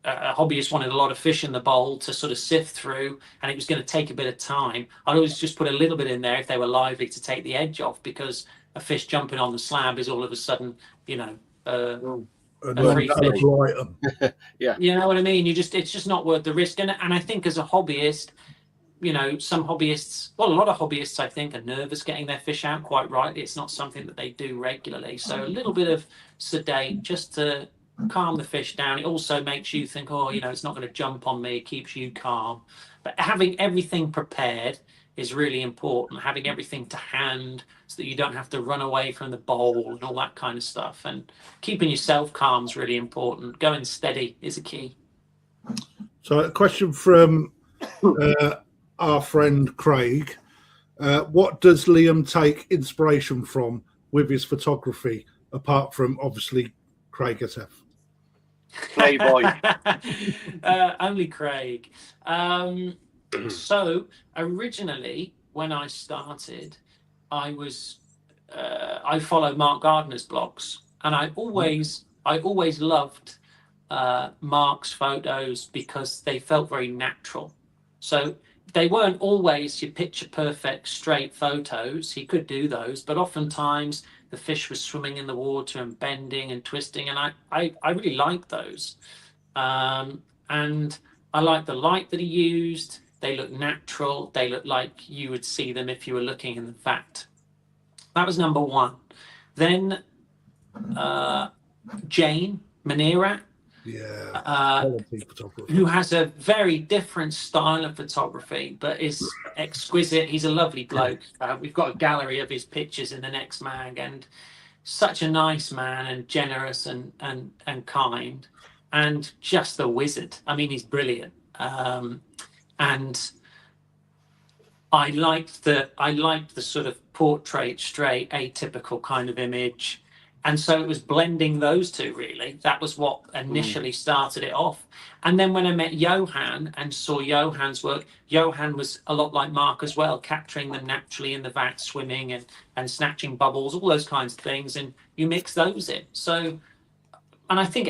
a hobbyist wanted a lot of fish in the bowl to sort of sift through, and it was going to take a bit of time, I'd always just put a little bit in there if they were lively, to take the edge off, because a fish jumping on the slab is all of a sudden, a free fish. Yeah, you know what I mean? It's just not worth the risk. And I think as a hobbyist, some hobbyists, well, a lot of hobbyists, I think, are nervous getting their fish out. Quite rightly, it's not something that they do regularly. So a little bit of sedate just to calm the fish down. It also makes you think, it's not going to jump on me. It keeps you calm. But having everything prepared is really important. Having everything to hand so that you don't have to run away from the bowl and all that kind of stuff. And keeping yourself calm is really important. Going steady is a key. So a question from our friend Craig. What does Liam take inspiration from with his photography, apart from obviously Craig SF? Playboy. Only Craig. So originally, when I started, I followed Mark Gardner's blogs, and I always loved Mark's photos because they felt very natural. So they weren't always your picture perfect straight photos. He could do those, but oftentimes the fish was swimming in the water and bending and twisting, and I really liked those. And I liked the light that he used. They look natural. They look like you would see them if you were looking in the vat. That was number one. Then Jane Manera, who has a very different style of photography, but is exquisite. He's a lovely bloke. We've got a gallery of his pictures in the next mag, and such a nice man, and generous and kind, and just a wizard. I mean, he's brilliant. And I liked the sort of portrait, straight, atypical kind of image. And so it was blending those two, really. That was what initially started it off. And then when I met Johan and saw Johan's work, Johan was a lot like Mark as well, capturing them naturally in the vat, swimming and snatching bubbles, all those kinds of things. And you mix those in. So, and I think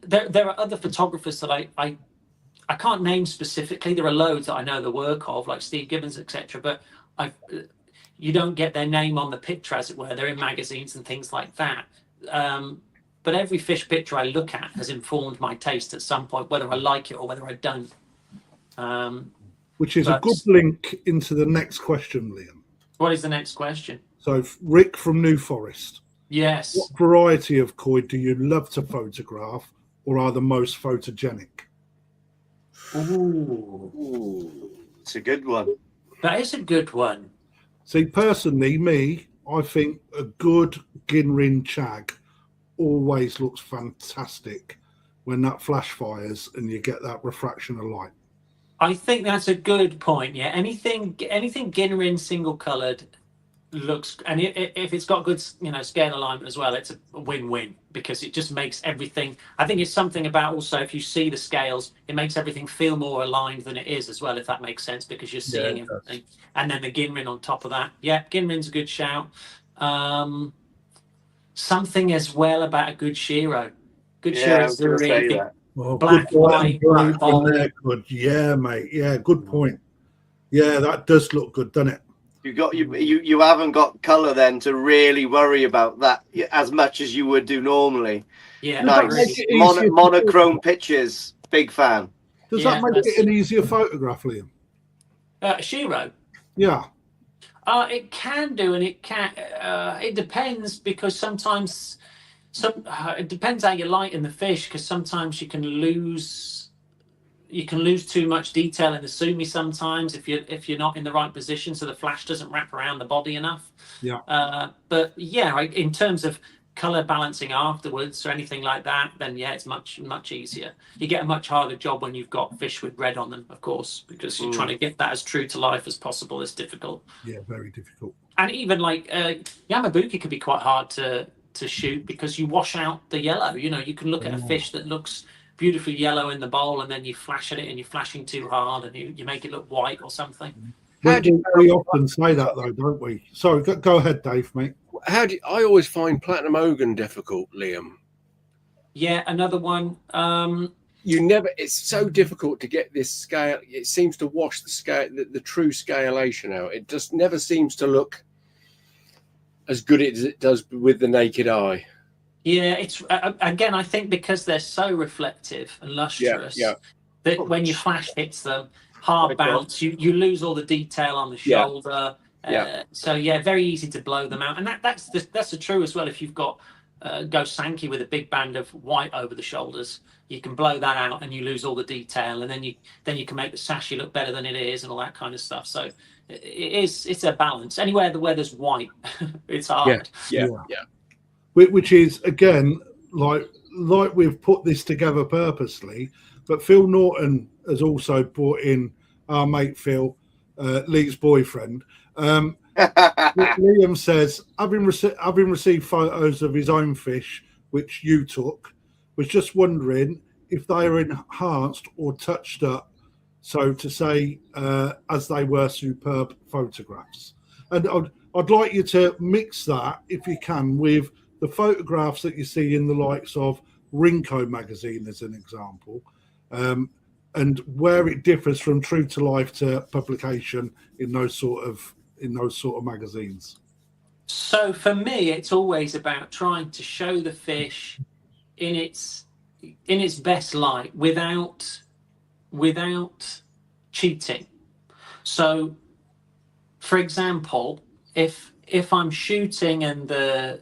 there are other photographers that I can't name specifically. There are loads that I know the work of, like Steve Gibbons, etc. But you don't get their name on the picture, as it were. They're in magazines and things like that. But every fish picture I look at has informed my taste at some point, whether I like it or whether I don't. Which is a good link into the next question, Liam. What is the next question? So, Rick from New Forest. Yes. What variety of koi do you love to photograph, or are the most photogenic? Ooh, it's a good one. That is a good one. See, personally, I think a good Ginrin Chag always looks fantastic when that flash fires and you get that refraction of light. I think that's a good point. Yeah, anything Ginrin single coloured looks, and if it's got good, scale alignment as well, it's a win-win, because it just makes everything. I think it's something about also, if you see the scales, it makes everything feel more aligned than it is as well, if that makes sense, because you're seeing everything. And then the Ginrin on top of that. Yeah, Ginrin's a good shout. Something as well about a good Shiro. Good Shiro's the really black, white, good. Yeah, mate. Yeah, good point. Yeah, that does look good, doesn't it? You haven't got colour then to really worry about that as much as you would do normally. Yeah, nice. Monochrome pictures. Big fan. Does that make it an easier photograph, Liam? Shiro. Yeah. It can do, and it can. It depends, because sometimes it depends how you lighten the fish, because sometimes you can lose too much detail in the sumi sometimes if you're not in the right position, so the flash doesn't wrap around the body enough. Yeah. But yeah, in terms of color balancing afterwards or anything like that, then yeah, it's much easier. You get a much harder job when you've got fish with red on them, of course, because you're trying to get that as true to life as possible. It's difficult. Yeah, very difficult. And even like Yamabuki can be quite hard to shoot, because you wash out the yellow. You can look at a fish that looks beautifully yellow in the bowl, and then you flash at it and you're flashing too hard and you make it look white or something. We often say that though, don't we? Sorry, go ahead, Dave, mate. I always find Platinum Ogan difficult, Liam. Yeah, another one. It's so difficult to get this scale. It seems to wash the scale, the true scalation out. It just never seems to look as good as it does with the naked eye. Yeah, it's again, I think because they're so reflective and lustrous, that when your flash hits them, hard bounce, you lose all the detail on the shoulder. So yeah, very easy to blow them out, and that's the true as well. If you've got Go Sankey with a big band of white over the shoulders, you can blow that out and you lose all the detail, and then you can make the sashi look better than it is and all that kind of stuff. So it's a balance. Anywhere where there's white, it's hard. Yeah. Which is, again, like we've put this together purposely, but Phil Norton has also brought in our mate Phil, Lee's boyfriend. Liam says, having received photos of his own fish, which you took, was just wondering if they are enhanced or touched up, so to say, as they were superb photographs. And I'd like you to mix that, if you can, with the photographs that you see in the likes of Rinko magazine, as an example, and where it differs from true to life to publication in those sort of magazines. So for me, it's always about trying to show the fish in its best light without cheating. So, for example, if I'm shooting and the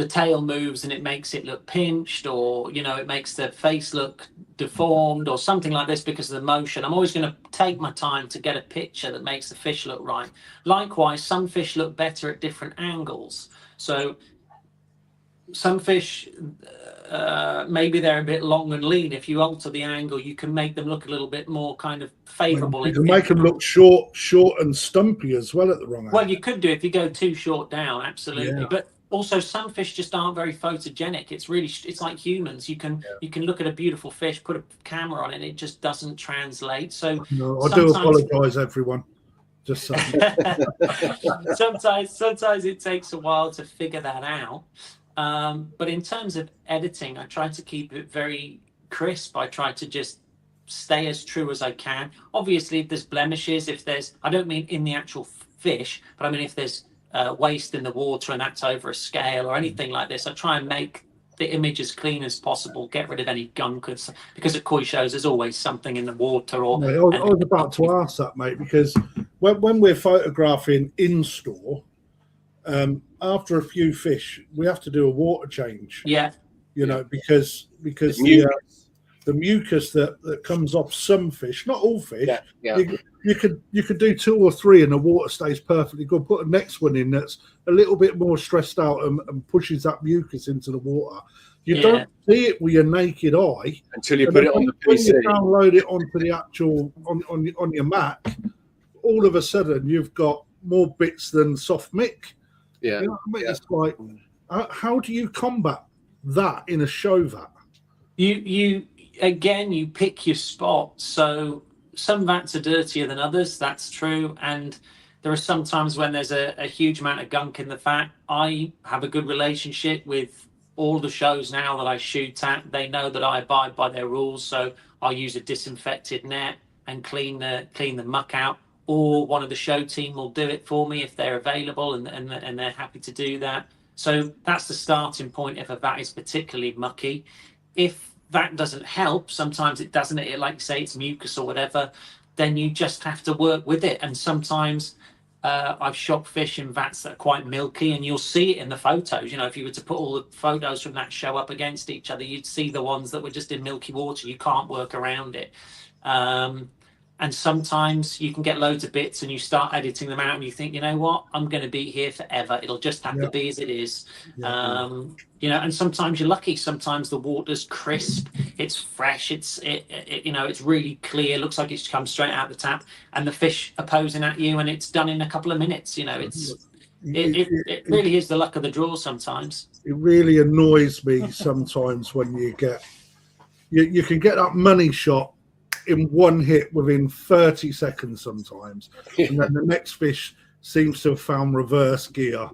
tail moves and it makes it look pinched, or it makes the face look deformed or something like this because of the motion, I'm always going to take my time to get a picture that makes the fish look right. Likewise, some fish look better at different angles. So some fish, maybe they're a bit long and lean. If you alter the angle, you can make them look a little bit more kind of favourable. You can make them look short and stumpy as well at the wrong angle. Well, you could do if you go too short down, absolutely. also some fish just aren't very photogenic. It's like humans. You can look at a beautiful fish, put a camera on it, and it just doesn't translate. So No, I do apologise, everyone. Just so. sometimes it takes a while to figure that out. But in terms of editing, I try to keep it very crisp. I try to just stay as true as I can. Obviously, if there's blemishes, I don't mean in the actual fish, but I mean if there's waste in the water and that's over a scale or anything like this, I try and make the image as clean as possible, get rid of any gunk, because at koi shows there's always something in the water. I was about to ask that, mate, because when we're photographing in store, after a few fish, we have to do a water change. Yeah. You know, because the mucus that comes off some fish, not all fish. Yeah. You could do 2 or 3 and the water stays perfectly good. Put a next one in that's a little bit more stressed out and pushes that mucus into the water. You don't see it with your naked eye until you put it on the PC. When you download it onto the actual on your Mac, all of a sudden you've got more bits than soft mick. Yeah, you know what I mean? It's like, how do you combat that in a show vat? You pick your spot. So some vats are dirtier than others. That's true. And there are some times when there's a huge amount of gunk in the vat. I have a good relationship with all the shows now that I shoot at. They know that I abide by their rules. So I'll use a disinfected net and clean the muck out. Or one of the show team will do it for me if they're available and they're happy to do that. So that's the starting point if a vat is particularly mucky. If that doesn't help, sometimes it doesn't, like you say, it's mucus or whatever, then you just have to work with it. And sometimes I've shot fish in vats that are quite milky, and you'll see it in the photos. You know, if you were to put all the photos from that show up against each other, you'd see the ones that were just in milky water. You can't work around it. And sometimes you can get loads of bits and you start editing them out and you think, you know what, I'm going to be here forever. It'll just have to be as it is. You know, and sometimes you're lucky. Sometimes the water's crisp, it's fresh, it's really clear, looks like it's come straight out of the tap, and the fish are posing at you and it's done in a couple of minutes. You know, it really is the luck of the draw sometimes. It really annoys me sometimes when you can get that money shot in one hit within 30 seconds sometimes, and then the next fish seems to have found reverse gear,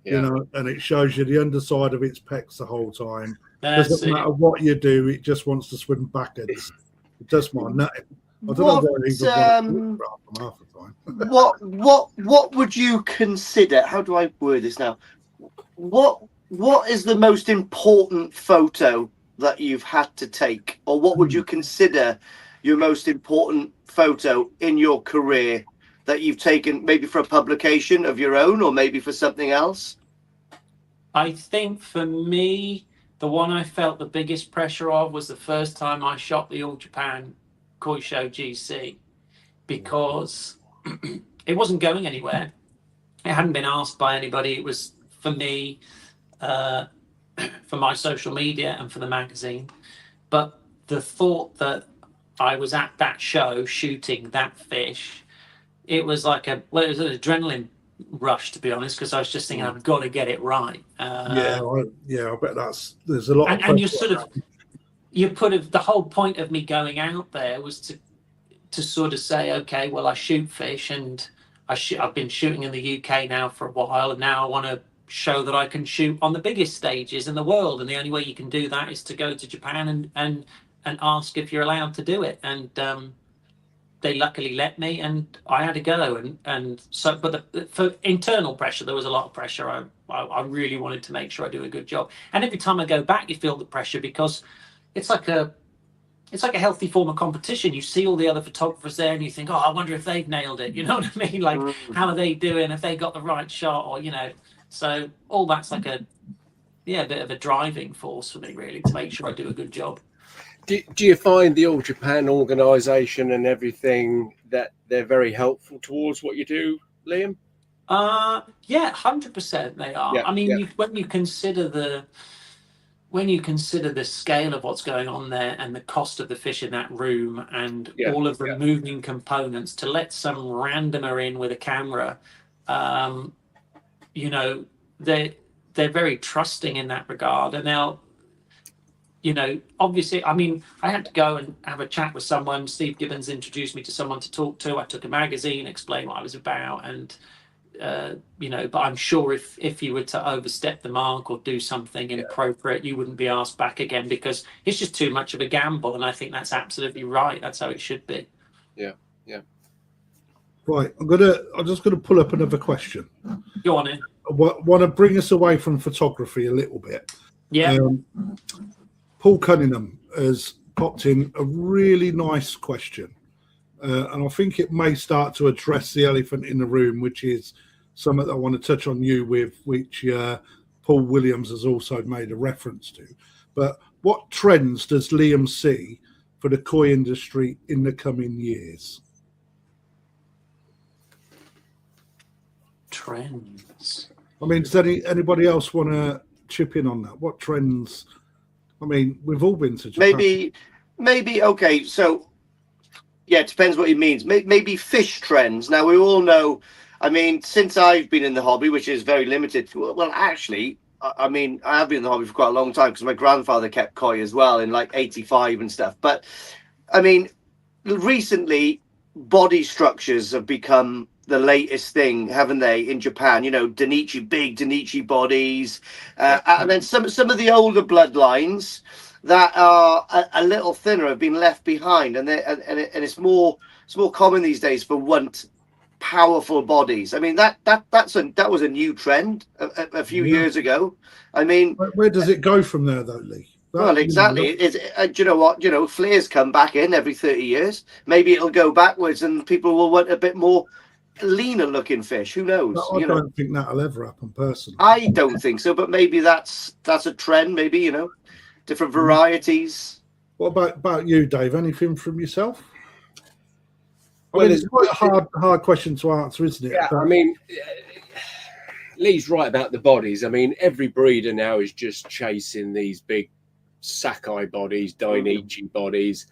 you know, and it shows you the underside of its pecs the whole time. Doesn't matter what you do, it just wants to swim backwards. It does my nutting. I don't know where he's half the time. What would you consider? How do I word this now? What is the most important photo that you've had to take, or what would you consider your most important photo in your career that you've taken, maybe for a publication of your own or maybe for something else? I think for me, the one I felt the biggest pressure of was the first time I shot the All Japan Koi Show GC, because it wasn't going anywhere. It hadn't been asked by anybody. It was for me, for my social media and for the magazine. But the thought that I was at that show shooting that fish, it was like it was an adrenaline rush, to be honest, because I was just thinking I've got to get it right. I bet there's a lot and you the whole point of me going out there was to sort of say, okay, well, I shoot fish, and I've been shooting in the UK now for a while, and now I want to show that I can shoot on the biggest stages in the world, and the only way you can do that is to go to Japan and ask if you're allowed to do it. And they luckily let me, and I had to go. And so, but for internal pressure, there was a lot of pressure. I really wanted to make sure I do a good job. And every time I go back, you feel the pressure, because it's like a healthy form of competition. You see all the other photographers there, and you think, oh, I wonder if they've nailed it. You know what I mean? Like, how are they doing? Have they got the right shot? Or, you know, so all that's like a bit of a driving force for me, really, to make sure I do a good job. Do you find the All Japan organisation and everything that they're very helpful towards what you do, Liam? 100% they are. Yeah, I mean, when you consider the scale of what's going on there and the cost of the fish in that room and all of the moving components, to let some randomer in with a camera, you know, they're very trusting in that regard, and they'll, you know, obviously, I mean, I had to go and have a chat with someone. Steve Gibbons introduced me to someone to talk to. I took a magazine, explained what I was about, and you know, but I'm sure if you were to overstep the mark or do something inappropriate, you wouldn't be asked back again, because it's just too much of a gamble. And I think that's absolutely right. That's how it should be. Yeah. Right, I'm just gonna pull up another question. Go on in. I want to bring us away from photography a little bit. Yeah. Paul Cunningham has popped in a really nice question, and I think it may start to address the elephant in the room, which is something that I want to touch on you with, which Paul Williams has also made a reference to. But what trends does Liam see for the koi industry in the coming years? Trends. I mean, does anybody else want to chip in on that? What trends? I mean, we've all been to Japan. Maybe. Okay, so yeah, it depends what he means. Maybe fish trends. Now we all know. I mean, since I've been in the hobby, which is very limited. Well, actually, I mean, I have been in the hobby for quite a long time, because my grandfather kept koi as well in like '85 and stuff. But I mean, recently, body structures have become the latest thing, haven't they, in Japan? You know, big Danichi bodies, and then some of the older bloodlines that are a little thinner have been left behind, and it's more common these days for powerful bodies. I mean, that was a new trend a few years ago. I mean, where does it go from there, though, Lee? Well, exactly. Do you know what? You know, flares come back in every 30 years. Maybe it'll go backwards, and people will want a bit more leaner looking fish. Who knows? I don't think that'll ever happen, personally. I don't think so, but maybe that's a trend. Maybe, you know, different varieties. What about you, Dave? Anything from yourself? Well, it's quite a hard question to answer, isn't it? Yeah, I mean, Lee's right about the bodies. I mean, every breeder now is just chasing these big Sakai bodies, Dainichi bodies,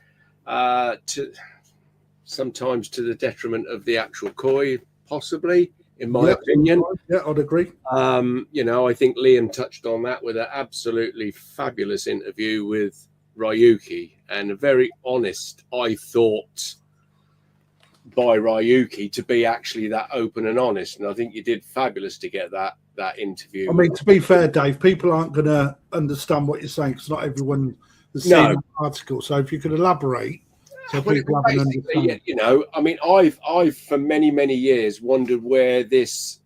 sometimes to the detriment of the actual koi, possibly, in my opinion. Yeah, I'd agree. You know, I think Liam touched on that with an absolutely fabulous interview with Ryuki, and a very honest, I thought, by Ryuki to be actually that open and honest. And I think you did fabulous to get that interview. I mean, to be fair, Dave, people aren't going to understand what you're saying, because not everyone has seen the article. So if you could elaborate, so people have an understanding. You know, I mean, I've for many years wondered where this,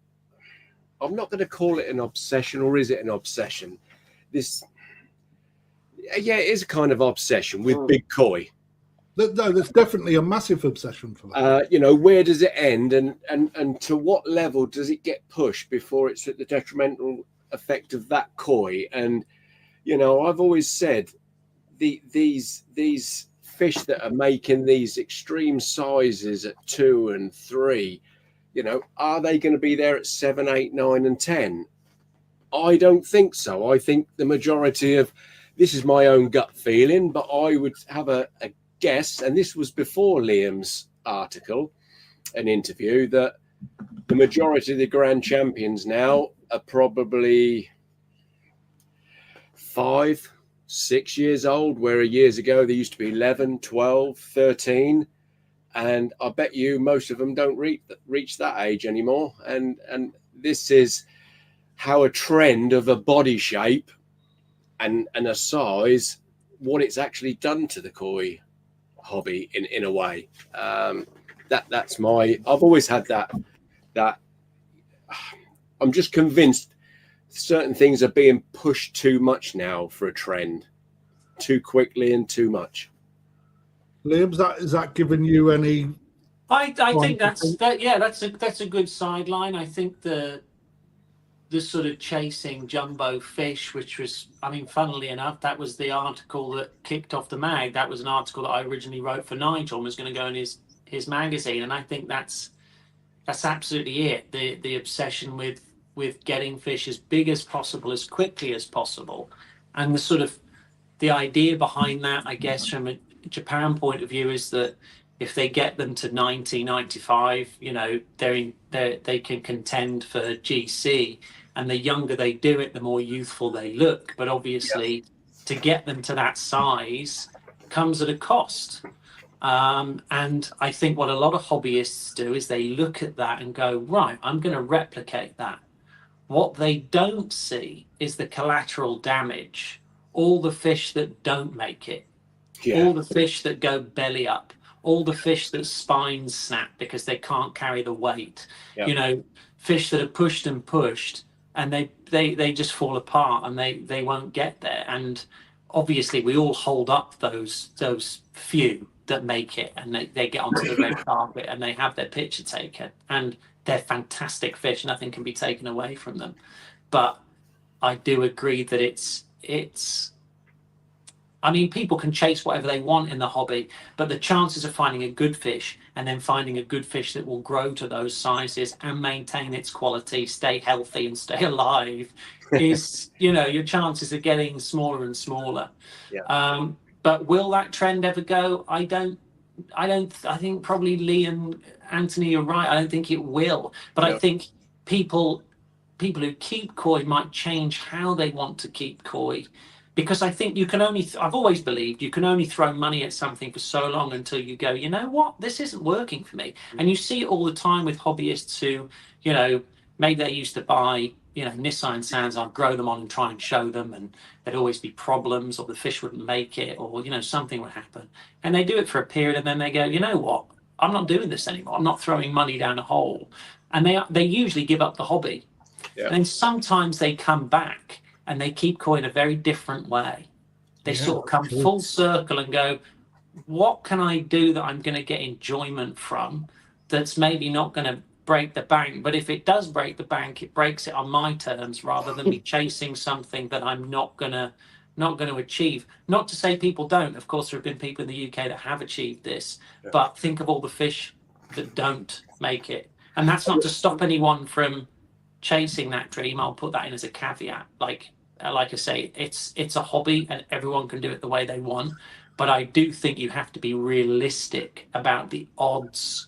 I'm not going to call it an obsession, or is it an obsession? This, yeah, it is a kind of obsession with big koi. No, there's definitely a massive obsession for that. You know, where does it end, and to what level does it get pushed before it's at the detrimental effect of that koi? And you know, I've always said these fish that are making these extreme sizes at 2 and 3, you know, are they going to be there at 7, 8, 9, and 10? I don't think so. I think the majority of, this is my own gut feeling, but I would have a guess, and this was before Liam's article, an interview, that the majority of the grand champions now are probably 5, 6 years old, where years ago they used to be 11, 12, 13, and I bet you most of them don't reach that age anymore. And this is how a trend of a body shape and a size, what it's actually done to the koi hobby in a way. That's my, I've always had that I'm just convinced certain things are being pushed too much now for a trend, too quickly and too much. Liam, is that giving you any? I think that's a good sideline. I think the sort of chasing jumbo fish, which was, I mean, funnily enough, that was the article that kicked off the mag. That was an article that I originally wrote for Nigel and was going to go in his magazine. And I think that's absolutely it. The obsession with getting fish as big as possible, as quickly as possible. And the sort of the idea behind that, I guess, from a Japan point of view, is that if they get them to 90, 95, you know, they can contend for GC. And the younger they do it, the more youthful they look. But obviously, to get them to that size comes at a cost. And I think what a lot of hobbyists do is they look at that and go, right, I'm going to replicate that. What they don't see is the collateral damage, all the fish that don't make it, all the fish that go belly up, all the fish that spines snap because they can't carry the weight, you know, fish that are pushed and pushed and they just fall apart and they won't get there. And obviously we all hold up those few that make it, and they get onto the red carpet and they have their picture taken, and they're fantastic fish. Nothing can be taken away from them. But I do agree that it's I mean, people can chase whatever they want in the hobby, but the chances of finding a good fish and then finding a good fish that will grow to those sizes and maintain its quality, stay healthy and stay alive is, you know, your chances are getting smaller and smaller. But will that trend ever go? I think probably Lee and Anthony are right. I don't think it will. But I think people who keep koi might change how they want to keep koi. Because I think you can only, I've always believed you can only throw money at something for so long until you go, you know what, this isn't working for me. And you see it all the time with hobbyists who, you know, maybe they used to buy, you know, Nissan sands, I'd grow them on and try and show them, and there'd always be problems, or the fish wouldn't make it, or, you know, something would happen. And they do it for a period and then they go, you know what, I'm not doing this anymore. I'm not throwing money down a hole. And they usually give up the hobby. And then sometimes they come back and they keep koi in a very different way. They sort of come full circle and go, what can I do that I'm going to get enjoyment from that's maybe not going to break the bank? But if it does break the bank, it breaks it on my terms rather than me chasing something that I'm not going to achieve. Not to say people don't. Of course, there have been people in the UK that have achieved this. But think of all the fish that don't make it. And that's not to stop anyone from chasing that dream. I'll put that in as a caveat. Like I say, it's a hobby and everyone can do it the way they want. But I do think you have to be realistic about the odds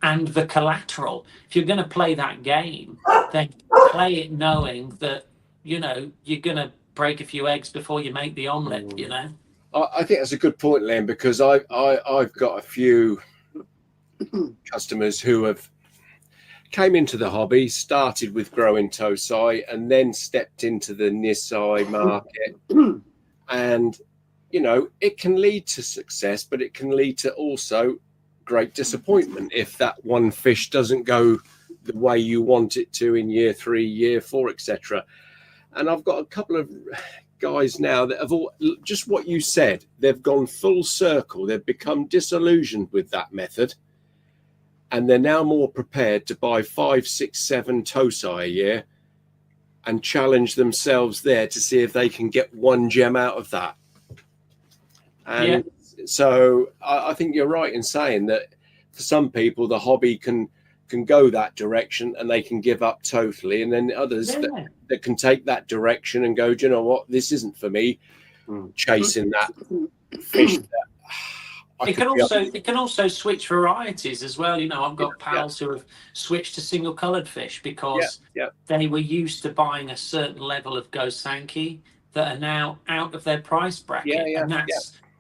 and the collateral. If you're going to play that game, then play it knowing that, you know, you're going to break a few eggs before you make the omelette, you know? I think that's a good point, Liam, because I've got a few customers who have came into the hobby, started with growing tosai, and then stepped into the Nisai market. And, you know, it can lead to success, but it can lead to also great disappointment if that one fish doesn't go the way you want it to in year 3, year 4, etc. And I've got a couple of guys now that have all just what you said. They've gone full circle. They've become disillusioned with that method. And they're now more prepared to buy 5, 6, 7 tosai a year and challenge themselves there to see if they can get one gem out of that. And so I think you're right in saying that for some people, the hobby can go that direction and they can give up totally. And then others that can take that direction and go, do you know what, this isn't for me, chasing that fish that it can also switch varieties as well. You know, I've got pals who have switched to single coloured fish because they were used to buying a certain level of Gosanki that are now out of their price bracket. And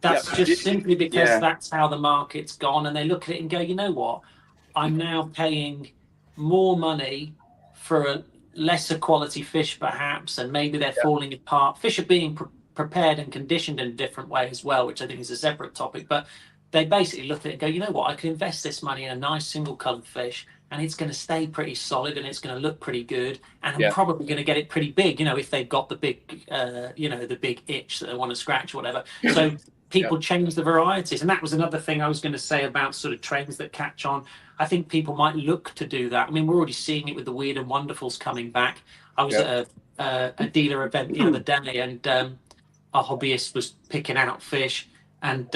that's just simply because that's how the market's gone. And they look at it and go, you know what, I'm now paying more money for a lesser quality fish perhaps, and maybe they're falling apart. Fish are being prepared and conditioned in a different way as well, which I think is a separate topic. But they basically look at it and go, you know what, I can invest this money in a nice single coloured fish and it's going to stay pretty solid and it's going to look pretty good, and I'm probably going to get it pretty big, you know, if they've got the big, you know, the big itch that they want to scratch or whatever. So people change the varieties. And that was another thing I was going to say about sort of trends that catch on. I think people might look to do that. I mean, we're already seeing it with the Weird and Wonderfuls coming back. I was at a dealer event the other day, and a hobbyist was picking out fish, and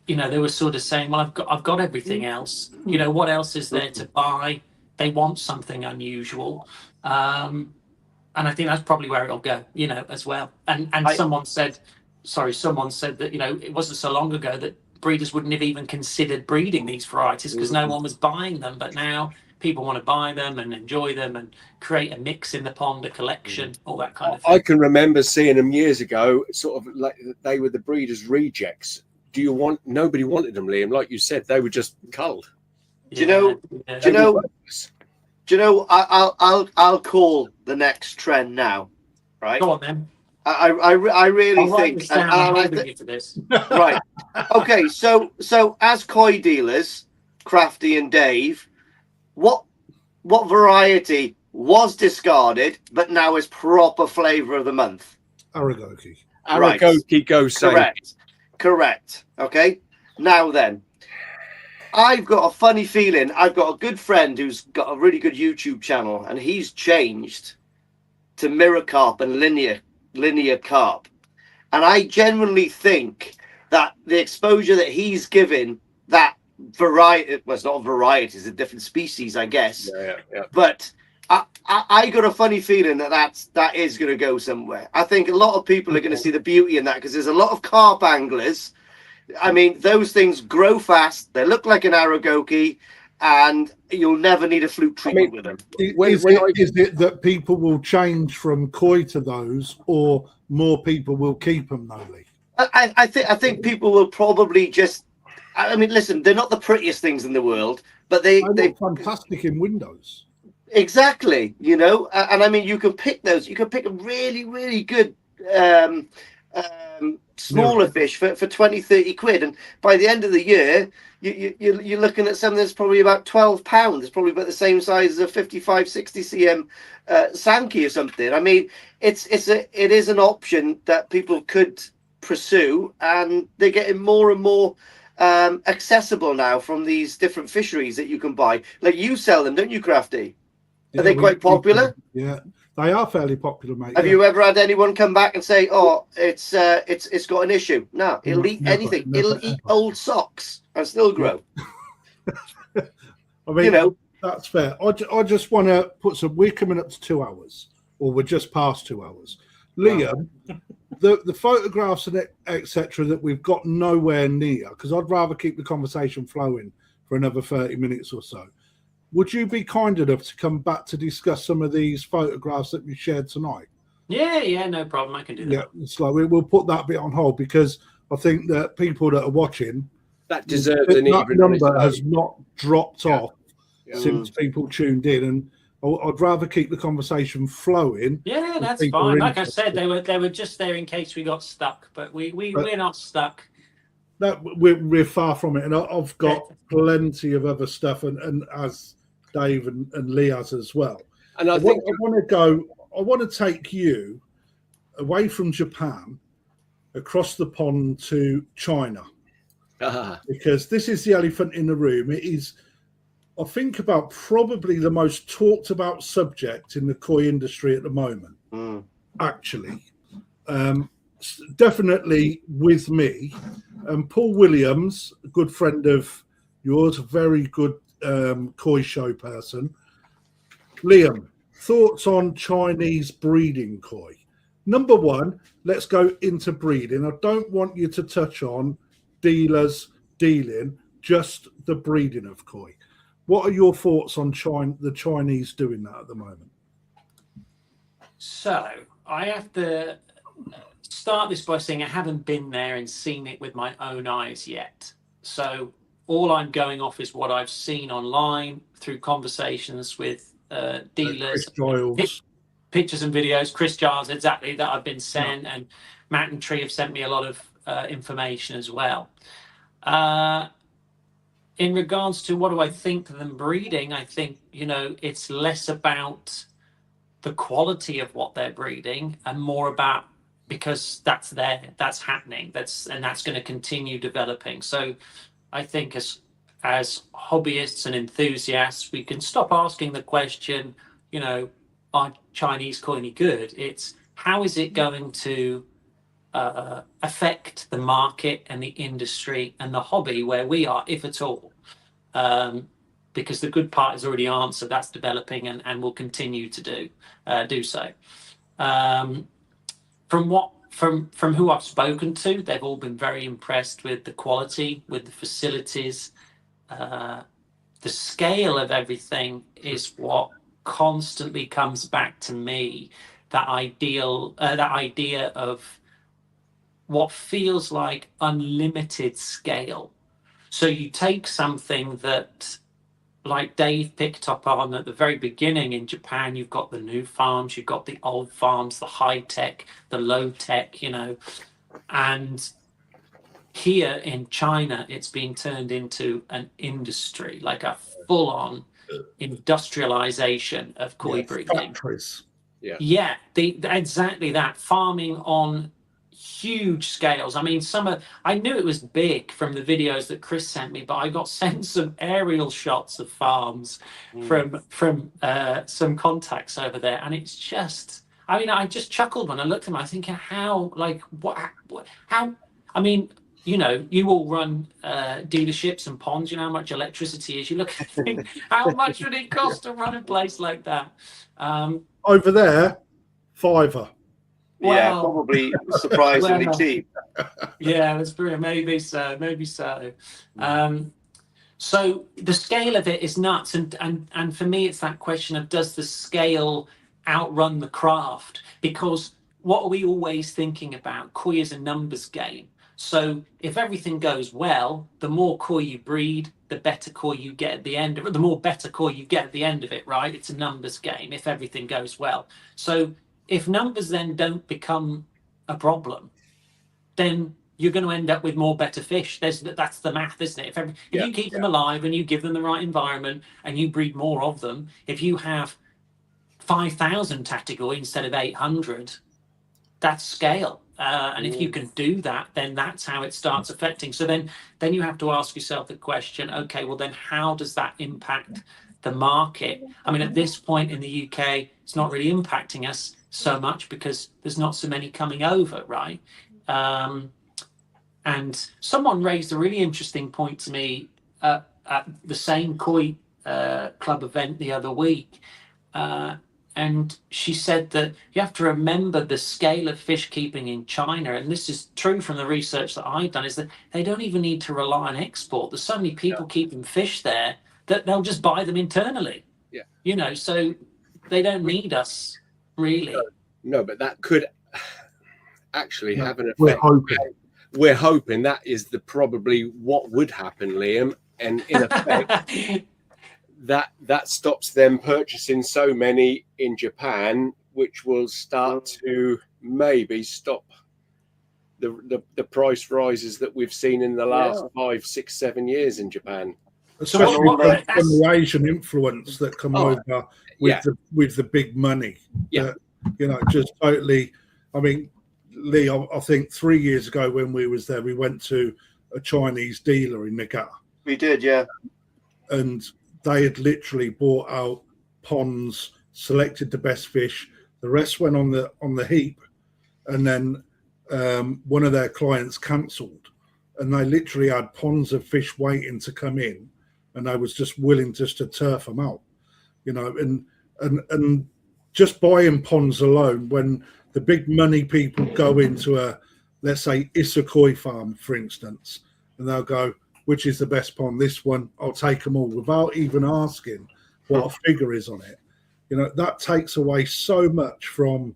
you know, they were sort of saying, well, I've got everything else. You know, what else is there to buy? They want something unusual. And I think that's probably where it'll go, you know, as well. And someone said that, you know, it wasn't so long ago that breeders wouldn't have even considered breeding these varieties because no one was buying them. But now people want to buy them and enjoy them and create a mix in the pond, a collection, all that kind of thing. I can remember seeing them years ago, sort of like they were the breeders' rejects. Nobody wanted them, Liam. Like you said, they were just culled. Do you know? I'll call the next trend now, right? Go on then. I really think. I'm holding you to this. Right. Okay. So as koi dealers, Crafty and Dave, what variety was discarded but now is proper flavour of the month? Aragoki. Aragoki goes Correct. Okay. Now then, I've got a funny feeling. I've got a good friend who's got a really good YouTube channel, and he's changed to mirror carp and linear carp. And I genuinely think that the exposure that he's given that variety, well, it's not a variety, it's a different species, I guess. Yeah. But I got a funny feeling that is going to go somewhere. I think a lot of people are going to see the beauty in that because there's a lot of carp anglers. I mean, those things grow fast. They look like an Aragoki, and you'll never need a flute treatment with them. Is it that people will change from koi to those, or more people will keep them, though, Lee? I think people will probably just. I mean, listen, they're not the prettiest things in the world, but they're fantastic in windows. Exactly, and I mean, you can pick those. You can pick a really, really good smaller fish for 20, 30 quid, and by the end of the year, you're looking at something that's probably about 12 pounds. It's probably about the same size as a 55, 60 cm Sankey or something. I mean, it is an option that people could pursue, and they're getting more and more accessible now from these different fisheries that you can buy. Like, you sell them, don't you, Crafty? Are they quite popular? Yeah, they are fairly popular, mate. Have you ever had anyone come back and say, "Oh, it's got an issue"? No, it'll eat anything. It'll eat old socks and still grow. I mean, that's fair. I just want to put some. We're coming up to 2 hours, or we're just past 2 hours. Liam, the photographs and etc. that we've got nowhere near, because I'd rather keep the conversation flowing for another 30 minutes or so. Would you be kind enough to come back to discuss some of these photographs that we shared tonight? Yeah, no problem. I can do that. Yeah, it's like we'll put that bit on hold, because I think that people that are watching, that deserves an that number has not dropped off since people tuned in, and I'd rather keep the conversation flowing. Yeah, that's fine. Like I said, they were just there in case we got stuck, but we're not stuck. No, we're far from it, and I've got plenty of other stuff, and as Dave and Lee has as well. And I want to take you away from Japan across the pond to China, because this is the elephant in the room. It is, I think, about probably the most talked about subject in the koi industry at the moment. Actually, definitely with me. Paul Williams, a good friend of yours, a very good koi show person. Liam, thoughts on Chinese breeding koi? Number one, let's go into breeding. I don't want you to touch on dealers dealing, just the breeding of koi. What are your thoughts on the Chinese doing that at the moment? So I have to start this by saying I haven't been there and seen it with my own eyes yet. So all I'm going off is what I've seen online through conversations with dealers, pictures and videos. Chris Giles, exactly, that I've been sent, and Matt and Tree have sent me a lot of information as well. In regards to what do I think of them breeding, I think, it's less about the quality of what they're breeding and more about, because that's happening, that's going to continue developing. So I think as hobbyists and enthusiasts, we can stop asking the question, are Chinese koi any good? It's how is it going to affect the market and the industry and the hobby where we are, if at all? Because the good part is already answered. That's developing and will continue to do so. From what from who I've spoken to, they've all been very impressed with the quality, with the facilities. The scale of everything is what constantly comes back to me. That idea of what feels like unlimited scale. So you take something that, like Dave picked up on at the very beginning in Japan, you've got the new farms, you've got the old farms, the high tech, the low tech, and here in China, it's being turned into an industry, like a full-on industrialization of koi breeding. Factories. Yeah, exactly that. Farming on huge scales. I mean, I knew it was big from the videos that Chris sent me, but I got sent some aerial shots of farms from some contacts over there, and it's just. I mean, I just chuckled when I looked at them. I think, how, like, how? I mean, you all run dealerships and ponds. You know how much electricity is. You look at it, think, how much would it cost to run a place like that? Over there, $5. Yeah, Well, probably surprisingly cheap. Yeah, that's brilliant. Maybe so. So the scale of it is nuts, and for me, it's that question of, does the scale outrun the craft? Because what are we always thinking about? Koi is a numbers game. So if everything goes well, the more koi you breed, the better koi you get at the end of it. The more better koi you get at the end of it, right? It's a numbers game if everything goes well. So if numbers then don't become a problem, then you're going to end up with more better fish. That's the math, isn't it? If you keep them alive and you give them the right environment and you breed more of them, if you have 5,000 tatigoi instead of 800, that's scale. And if you can do that, then that's how it starts affecting. So then you have to ask yourself the question, okay, well then how does that impact the market? I mean, at this point in the UK, it's not really impacting us so much because there's not so many coming over, right? And someone raised a really interesting point to me at the same Koi Club event the other week. And she said that you have to remember the scale of fish keeping in China, and this is true from the research that I've done, is that they don't even need to rely on export. There's so many people keeping fish there that they'll just buy them internally. Yeah. So they don't need us, really. No, but that could actually have an effect. We're hoping. We're hoping that is probably what would happen, Liam, and in effect, that stops them purchasing so many in Japan, which will start to maybe stop the price rises that we've seen in the last 5, 6, 7 years in Japan. Especially from the Asian influence that come over with the big money. Yeah. Just totally. I mean, Lee, I think 3 years ago when we was there, we went to a Chinese dealer in Nagata. We did, yeah. And they had literally bought out ponds, selected the best fish. The rest went on the heap, and then one of their clients cancelled, and they literally had ponds of fish waiting to come in, and they was just willing just to turf them out, and just buying ponds alone. When the big money people go into a, let's say, Isakoi farm, for instance, and they'll go, which is the best pond? This one, I'll take them all, without even asking what a figure is on it. That takes away so much from,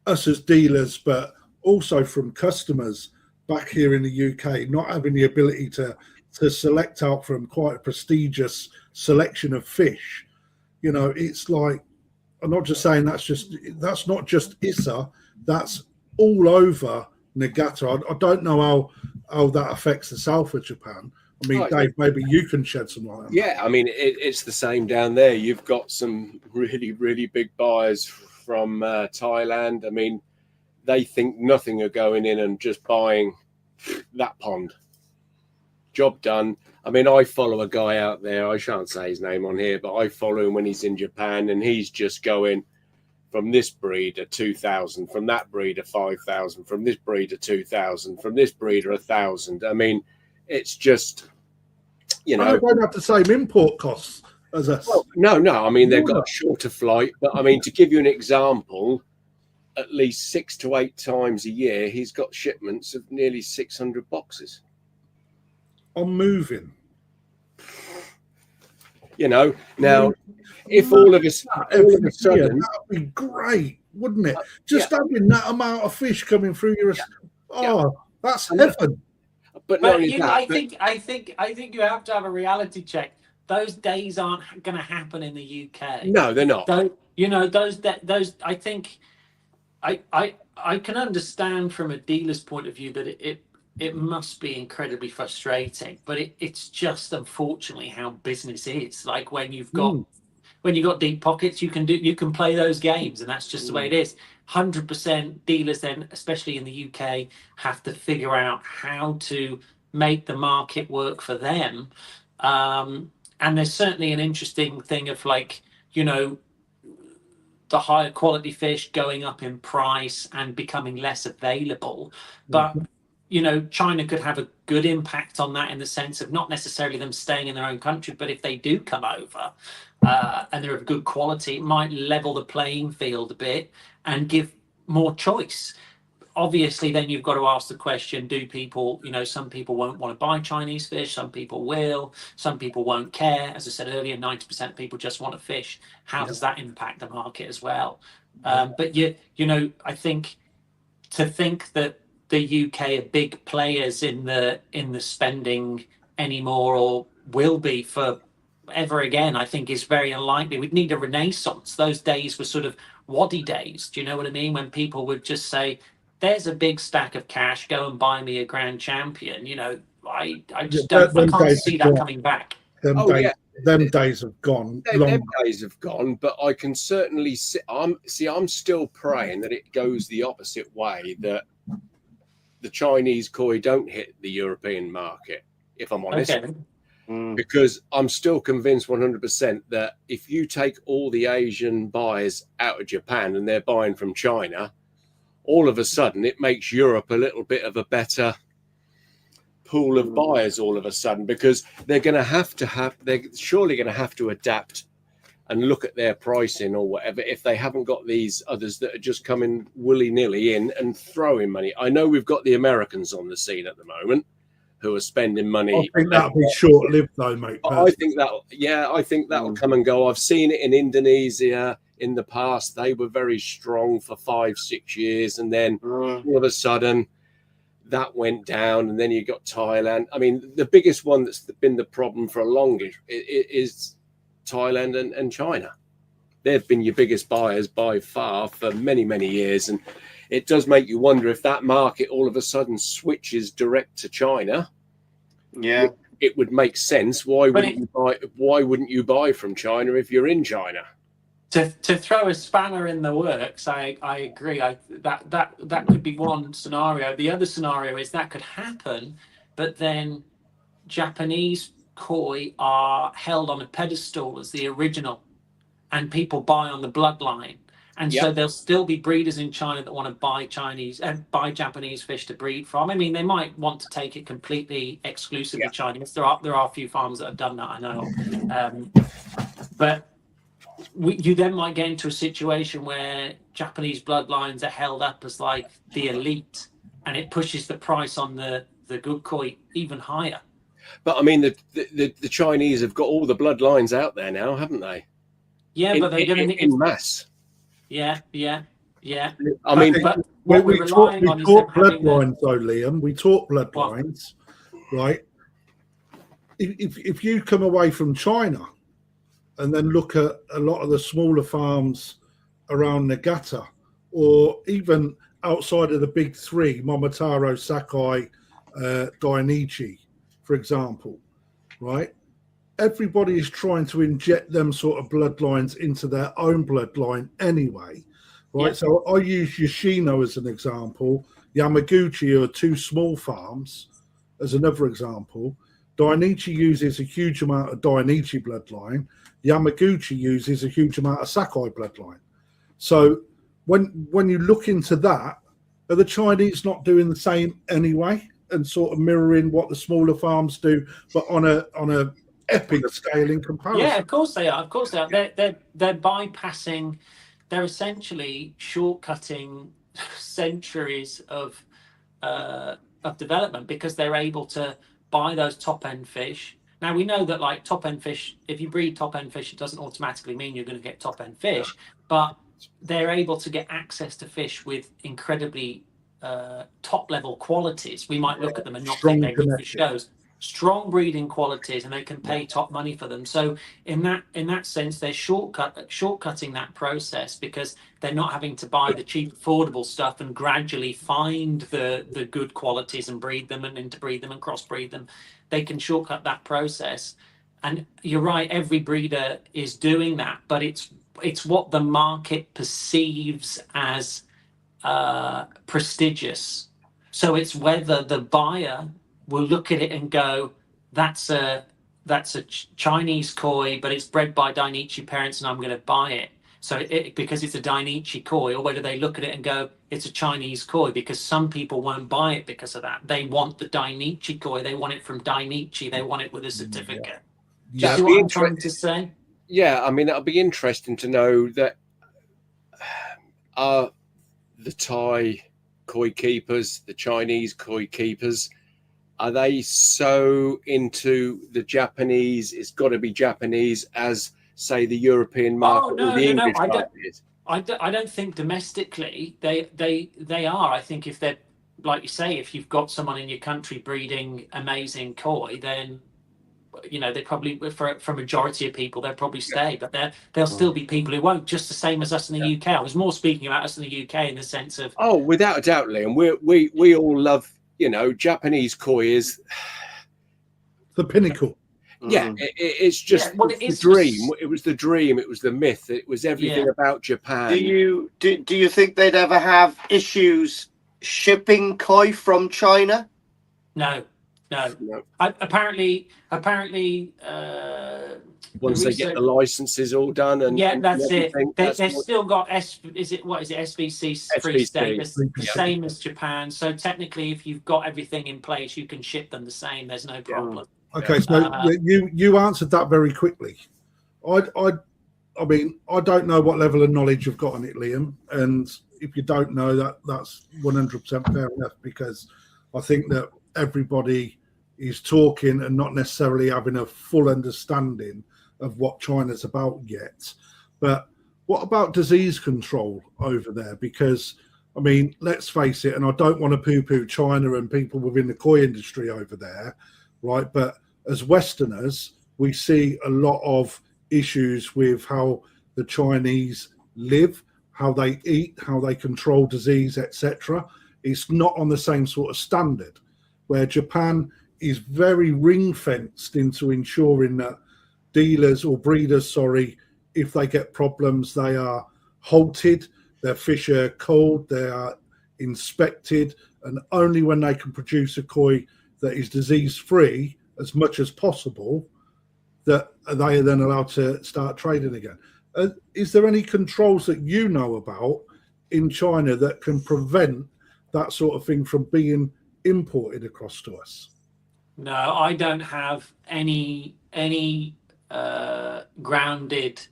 us as dealers, but also from customers back here in the UK, not having the ability to select out from quite a prestigious selection of fish. It's like, I'm not just saying that's not just Issa, that's all over Nagata. I don't know how that affects the south of Japan. I mean, Dave, maybe you can shed some light on that. Yeah, I mean, it's the same down there. You've got some really, really big buyers from Thailand. I mean, they think nothing of going in and just buying that pond. Job done. I mean, I follow a guy out there. I shan't say his name on here, but I follow him when he's in Japan, and he's just going from this breeder 2,000, from that breeder 5,000, from this breeder 2,000, from this breeder 1,000. I mean, it's just, They don't have the same import costs as us. Well, no. I mean, they've got a shorter flight, but I mean, to give you an example, at least 6 to 8 times a year, he's got shipments of nearly 600 boxes. I'm moving. You know, now if all of a sudden, that would be great, wouldn't it? Just having that amount of fish coming through your, that's heaven. But But not I think you have to have a reality check. Those days aren't going to happen in the UK. No, they're not. So, you know, those. I think I can understand from a dealer's point of view that it must be incredibly frustrating, but it's just unfortunately how business is. Like when you've got deep pockets, you can play those games, and that's just the way it is. 100% dealers then, especially in the UK, have to figure out how to make the market work for them. And there's certainly an interesting thing of like, you know, the higher quality fish going up in price and becoming less available. But, you know, China could have a good impact on that in the sense of not necessarily them staying in their own country, but if they do come over and they're of good quality, it might level the playing field a bit and give more choice. Obviously, then you've got to ask the question, do people, you know, some people won't want to buy Chinese fish, some people will, some people won't care. As I said earlier, 90% of people just want to fish. How does that impact the market as well? But you know, I think to think that the UK are big players in the spending anymore or will be for ever again, I think is very unlikely. We'd need a renaissance. Those days were sort of waddy days. Do you know what I mean? When people would just say, there's a big stack of cash, go and buy me a grand champion. You know, I just don't, I can't see that coming back. Them days have gone. Them days have gone, but I can certainly see. I'm still praying that it goes the opposite way, that the Chinese koi don't hit the European market, if I'm honest. Okay. Because I'm still convinced 100% that if you take all the Asian buyers out of Japan and they're buying from China, all of a sudden it makes Europe a little bit of a better pool of buyers all of a sudden, because they're surely going to have to adapt and look at their pricing or whatever if they haven't got these others that are just coming willy-nilly in and throwing money. I know we've got the Americans on the scene at the moment who are spending money. I think that'll be short-lived though, mate. I think that'll come and go. I've seen it in Indonesia in the past. They were very strong for 5-6 years, and then all of a sudden that went down, and then you got Thailand. I mean, the biggest one that's been the problem for a longest is Thailand and China. They've been your biggest buyers by far for many, many years, and it does make you wonder if that market all of a sudden switches direct to China. Yeah, it would make sense. Why wouldn't you buy from China if you're in China? To throw a spanner in the works, I agree. That could be one scenario. The other scenario is that could happen, but then Japanese koi are held on a pedestal as the original, and people buy on the bloodline. And so there'll still be breeders in China that want to buy Japanese fish to breed from. I mean, they might want to take it completely exclusively Chinese. There are a few farms that have done that, I know. But you then might get into a situation where Japanese bloodlines are held up as like the elite, and it pushes the price on the good koi even higher. But I mean, the Chinese have got all the bloodlines out there now, haven't they? Yeah, but they're going to in mass. Yeah. I mean, but we talk bloodlines, though, Liam. We talk bloodlines, right? If you come away from China and then look at a lot of the smaller farms around Nagata, or even outside of the big three, Momotaro, Sakai, Dainichi, for example, right? Everybody is trying to inject them sort of bloodlines into their own bloodline anyway, right? Yeah. So I use Yoshino as an example. Yamaguchi are two small farms as another example. Dainichi uses a huge amount of Dainichi bloodline. Yamaguchi uses a huge amount of Sakai bloodline. So when you look into that, are the Chinese not doing the same anyway and sort of mirroring what the smaller farms do, but on a epic scale in comparison? Yeah, of course they are. They're bypassing they're essentially shortcutting centuries of development, because they're able to buy those top end fish. Now we know that, like, top end fish, if you breed top end fish, it doesn't automatically mean you're going to get top end fish, but they're able to get access to fish with incredibly top level qualities. We might look at them and not think they're good for shows. Strong breeding qualities, and they can pay top money for them. So in that sense, they're shortcutting that process, because they're not having to buy the cheap, affordable stuff and gradually find the good qualities and breed them and interbreed them and crossbreed them. They can shortcut that process. And you're right, every breeder is doing that, but it's what the market perceives as prestigious. So it's whether the buyer will look at it and go, that's a Chinese koi, but it's bred by Dainichi parents, and I'm going to buy it. So because it's a Dainichi koi, or whether they look at it and go, it's a Chinese koi, because some people won't buy it because of that. They want the Dainichi koi. They want it from Dainichi. They want it with a certificate. Do you see what I'm trying to say? Yeah, I mean, it'll be interesting to know that the Thai koi keepers, the Chinese koi keepers, are they so into the Japanese, it's got to be Japanese, as, say, the European market or the English market is? I don't think domestically they are. I think if they're, like you say, if you've got someone in your country breeding amazing koi, then, you know, they probably, for a majority of people, they'll probably stay. But there'll still be people who won't, just the same as us in the UK. I was more speaking about us in the UK in the sense of... Oh, without a doubt, Liam. We all love, you know, Japanese koi is the pinnacle. Yeah, it's just the dream. It was the dream. It was the myth. It was everything about Japan. Do you think they'd ever have issues shipping koi from China? No. Apparently, once they get the licenses all done, and that's it. They've still got SVC free status, the same as Japan. So technically, if you've got everything in place, you can ship them the same. There's no problem. Okay, so you answered that very quickly. I mean, I don't know what level of knowledge you've got on it, Liam, and if you don't know that's 100% fair enough, because I think that everybody is talking and not necessarily having a full understanding of what China's about yet. But what about disease control over there? Because, I mean, let's face it, and I don't want to poo-poo China and people within the koi industry over there, right? But as Westerners, we see a lot of issues with how the Chinese live, how they eat, how they control disease, etc. It's not on the same sort of standard, where Japan is very ring-fenced into ensuring that dealers or breeders, if they get problems, they are halted, their fish are culled, they are inspected, and only when they can produce a koi that is disease-free as much as possible, that they are then allowed to start trading again. Is there any controls that you know about in China that can prevent that sort of thing from being imported across to us? No, I don't have any grounded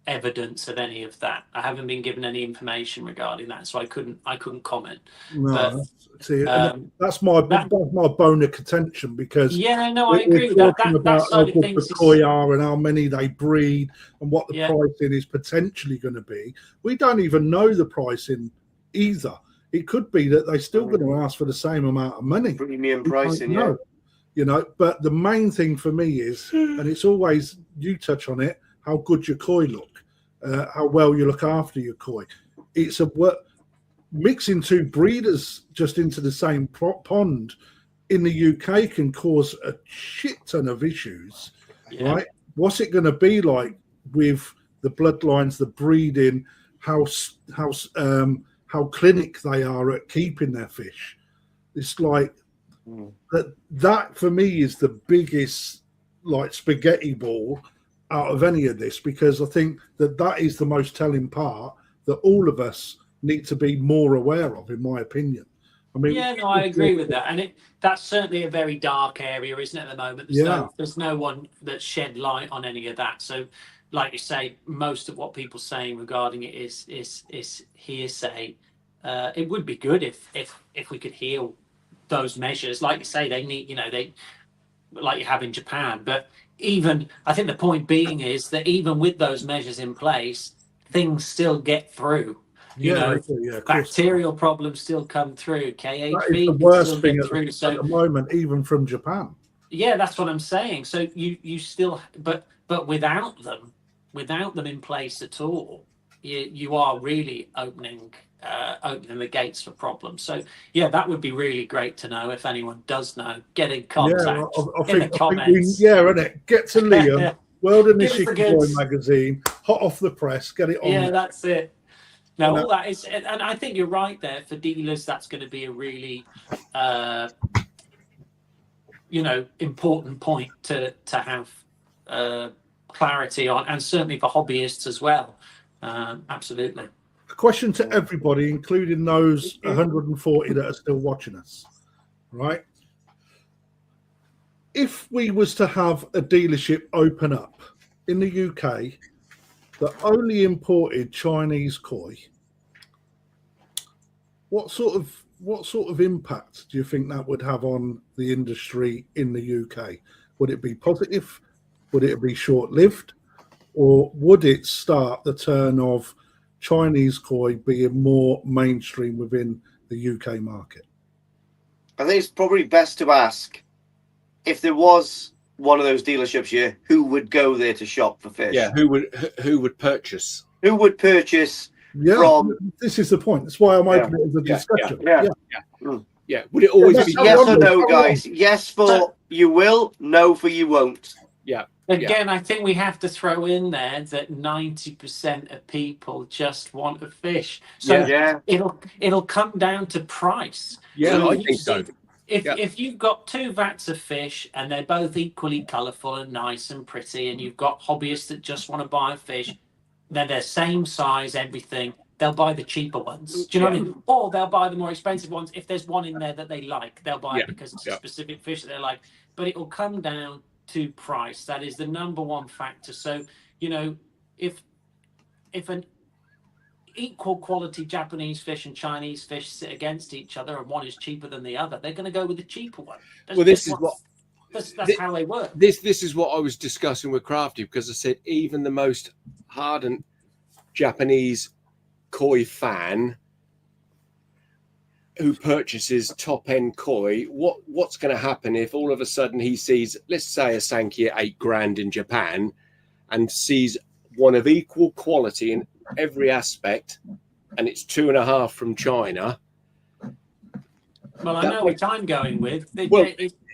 evidence of any of that. I haven't been given any information regarding that, so I couldn't comment. No, that's my bone of contention, because I agree with that. That side of things, the koi are and how many they breed and what the pricing is potentially going to be. We don't even know the pricing either. It could be that they're still going to ask for the same amount of money. Premium pricing, you know. But the main thing for me is, and it's always, you touch on it, how good your koi look, how well you look after your koi. It's mixing two breeders just into the same pond in the UK can cause a shit ton of issues, right? What's it going to be like with the bloodlines, the breeding, how clinic they are at keeping their fish? It's like that for me is the biggest like spaghetti ball out of any of this, because I think that is the most telling part that all of us need to be more aware of, in my opinion. I mean, Yeah, no, I agree with that, and that's certainly a very dark area, isn't it? At the moment, there's no one that's shed light on any of that. So, like you say, most of what people are saying regarding it is hearsay. It would be good if we could heal those measures. Like you say, they need, they like you have in Japan. But even I think the point being is that even with those measures in place, things still get through. They do, of course. Bacterial problems still come through. That is KHV the can worst still thing get at through. the moment, even from Japan. Yeah, that's what I'm saying. So you still, but without them in place at all, you are really opening the gates for problems. So yeah, that would be really great to know. If anyone does know, get in contact in the comments. Innit? Get to Liam, World of Give us the Nishiki Boy goods. magazine, hot off the press, get it on. Yeah, that's it. No, And all that is, and I think you're right there. For dealers, that's going to be a really, important point to have clarity on, and certainly for hobbyists as well. Absolutely. A question to everybody, including those 140 that are still watching us, right? If we was to have a dealership open up in the UK that only imported Chinese koi, what sort of impact do you think that would have on the industry in the UK? Would it be positive? Would it be short-lived? Or would it start the turn of Chinese koi being more mainstream within the UK market? I think it's probably best to ask, if there was one of those dealerships here, who would go there to shop for fish? Yeah, who would purchase? Who would purchase from? This is the point. That's why I'm opening it as a discussion. Yeah. Would it always be Yes or no, guys? Yes for you will, no for you won't. Yeah. Again, I think we have to throw in there that 90% of people just want a fish. So it'll come down to price. Yeah, so I think so. If you've got two vats of fish and they're both equally colourful and nice and pretty, and you've got hobbyists that just want to buy a fish, then they're same size, everything, they'll buy the cheaper ones. Do you know what I mean? Or they'll buy the more expensive ones. If there's one in there that they like, they'll buy it because it's a specific fish that they like. But it will come down to price. That is the number one factor. So, if an equal quality Japanese fish and Chinese fish sit against each other and one is cheaper than the other, they're going to go with the cheaper one. That's how they work. This is what I was discussing with Crafty, because I said even the most hardened Japanese koi fan who purchases top end koi, what's going to happen if all of a sudden he sees, let's say, a Sanki at $8,000 in Japan, and sees one of equal quality in every aspect, and it's 2.5 from China? Well, I know which I'm going with.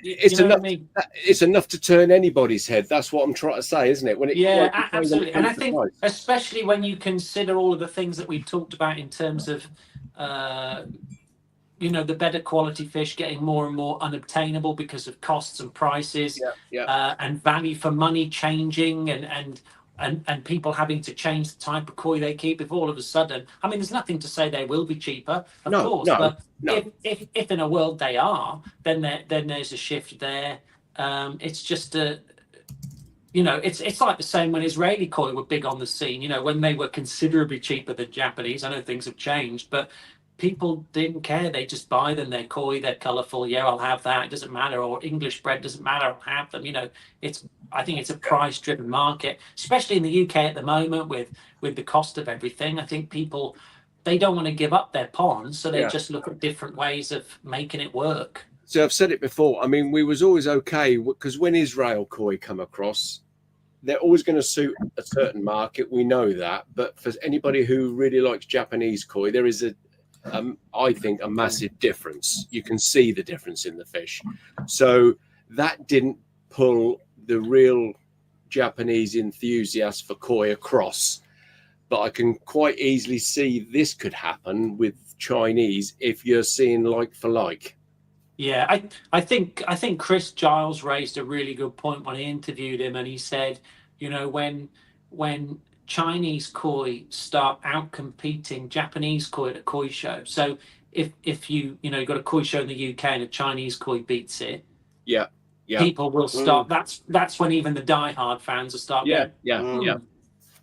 It's enough to turn anybody's head. That's what I'm trying to say, isn't it? Absolutely. And I think, especially when you consider all of the things that we've talked about in terms of, the better quality fish getting more and more unobtainable because of costs and prices, and value for money changing, and people having to change the type of koi they keep. If all of a sudden, I mean, there's nothing to say they will be cheaper, of course. But if in a world they are, then there's a shift there. It's just it's like the same when Israeli koi were big on the scene. When they were considerably cheaper than Japanese. I know things have changed, but people didn't care. They just buy them. They're koi, they're colourful. Yeah, I'll have that. It doesn't matter. Or English bread, doesn't matter. I'll have them. I think it's a price-driven market, especially in the UK at the moment with the cost of everything. I think people, they don't want to give up their ponds, so they just look at different ways of making it work. So I've said it before. I mean, we was always okay because when Israel koi come across, they're always going to suit a certain market. We know that. But for anybody who really likes Japanese koi, there is I think a massive difference. You can see the difference in the fish. So that didn't pull the real Japanese enthusiasts for koi across. But I can quite easily see this could happen with Chinese if you're seeing like for like. Yeah, I think Chris Giles raised a really good point when I interviewed him, and he said, when Chinese koi start out competing Japanese koi at a koi show. So if you you've got a koi show in the UK and a Chinese koi beats it, Yeah. people will start. That's when even the diehard fans will start Yeah. going. Yeah.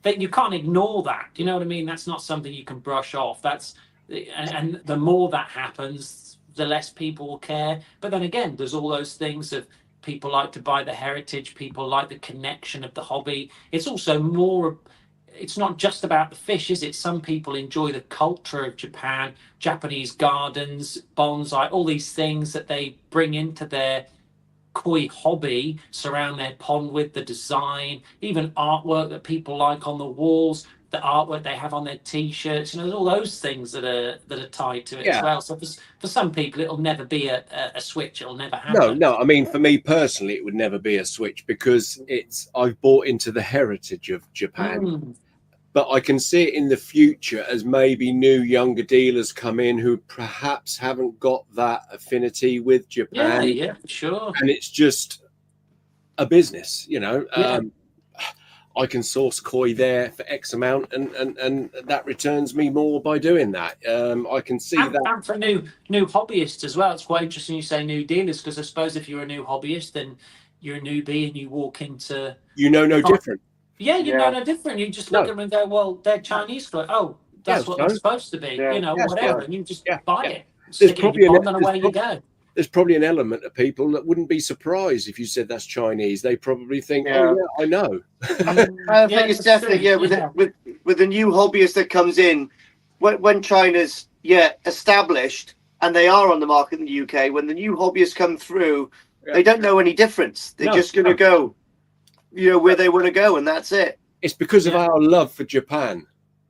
That you can't ignore that. Do you know what I mean? That's not something you can brush off. And the more that happens, the less people will care. But then again, there's all those things of people like to buy the heritage, people like the connection of the hobby. It's also more, it's not just about the fish, is it? Some people enjoy the culture of Japan, Japanese gardens, bonsai, all these things that they bring into their koi hobby, surround their pond with, the design, even artwork that people like on the walls, the artwork they have on their t-shirts, there's all those things that are tied to it as well. So for some people it'll never be a switch, it'll never happen. No, I mean, for me personally it would never be a switch, because I've bought into the heritage of Japan. But I can see it in the future as maybe new younger dealers come in who perhaps haven't got that affinity with Japan. Yeah, sure. And it's just a business, I can source koi there for X amount, and that returns me more by doing that. I can see that. And for new hobbyists as well, it's quite interesting you say new dealers, because I suppose if you're a new hobbyist, then you're a newbie and you walk into... no different. Yeah, know no different. You just look at them and go, well, they're Chinese koi. Oh, that's what they're supposed to be, whatever. And you just buy it, stick it in your pond, and away you go. There's probably an element of people that wouldn't be surprised if you said that's Chinese. They probably think, oh, yeah, I know. I think it's definitely, with the new hobbyist that comes in, when China's, established, and they are on the market in the UK, when the new hobbyists come through, they don't know any difference. They're just going to go, where they want to go, and that's it. It's because of our love for Japan.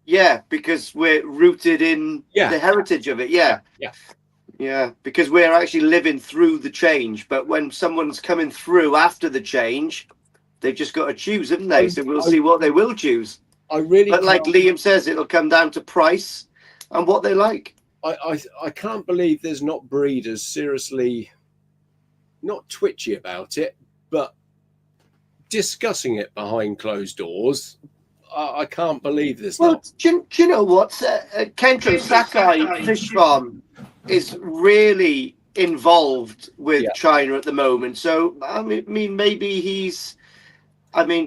Yeah, because we're rooted in the heritage of it. Yeah, because we're actually living through the change. But when someone's coming through after the change, they've just got to choose, haven't they? So we'll see what they will choose. But like Liam says, it'll come down to price and what they like. I can't believe there's not breeders seriously not twitchy about it, but discussing it behind closed doors. I can't believe this. Well, do you know what? Kentro Sakai Fish Farm is really involved with China at the moment. So, I mean, maybe he's,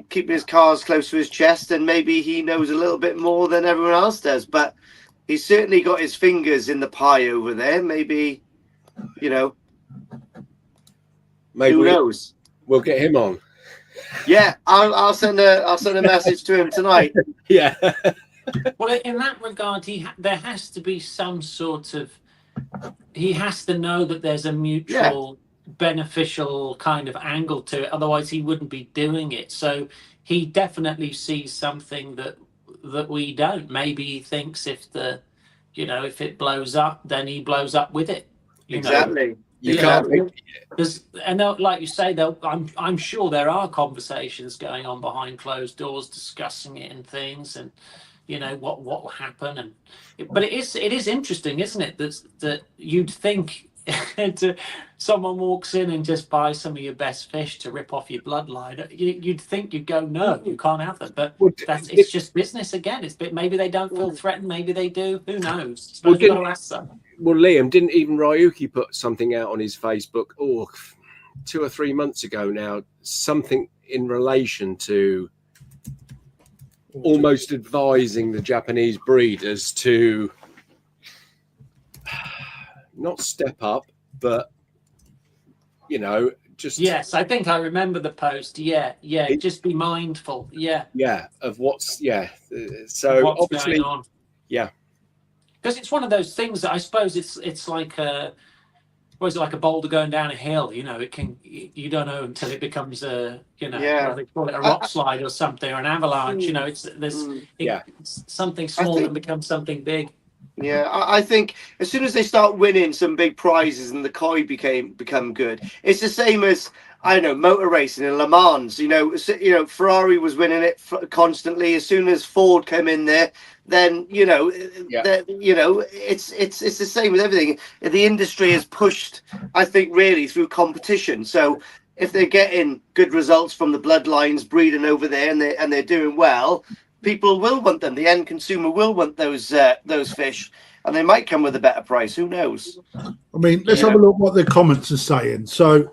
keeping his cards close to his chest, and maybe he knows a little bit more than everyone else does. But he's certainly got his fingers in the pie over there. Maybe, maybe who knows? We'll get him on. Yeah, I'll send a message to him tonight. Yeah. Well, in that regard, there has to be some sort of. He has to know that there's a mutual beneficial kind of angle to it. Otherwise, he wouldn't be doing it. So he definitely sees something that we don't. Maybe he thinks if it blows up, then he blows up with it. Exactly. You can't. And like you say, I'm sure there are conversations going on behind closed doors discussing it and things, and what will happen. But it is interesting, isn't it? That you'd think someone walks in and just buys some of your best fish to rip off your bloodline. You'd think you'd go, no, you can't have them. But it's just business again. Maybe they don't feel threatened. Maybe they do. Who knows? You've got to ask them. Well, Liam, didn't even Ryuki put something out on his Facebook 2 or 3 months ago now, something in relation to almost advising the Japanese breeders to not step up, but just... Yes, I think I remember the post. Just be mindful. Of what's... So what's obviously... going on. Yeah. Because it's one of those things that I suppose it's like like a boulder going down a hill. It can, you don't know until it becomes they call it a rock slide or something, or an avalanche. It's something small and becomes something big. Yeah, I think as soon as they start winning some big prizes and the koi become good, it's the same as, I don't know, motor racing in Le Mans. Ferrari was winning it constantly. As soon as Ford came in there, then it's the same with everything. The industry is pushed, I think, really through competition. So if they're getting good results from the bloodlines breeding over there and they're doing well, people will want them. The end consumer will want those fish. and they might come with a better price. Who knows? I mean, let's have a look what the comments are saying. So,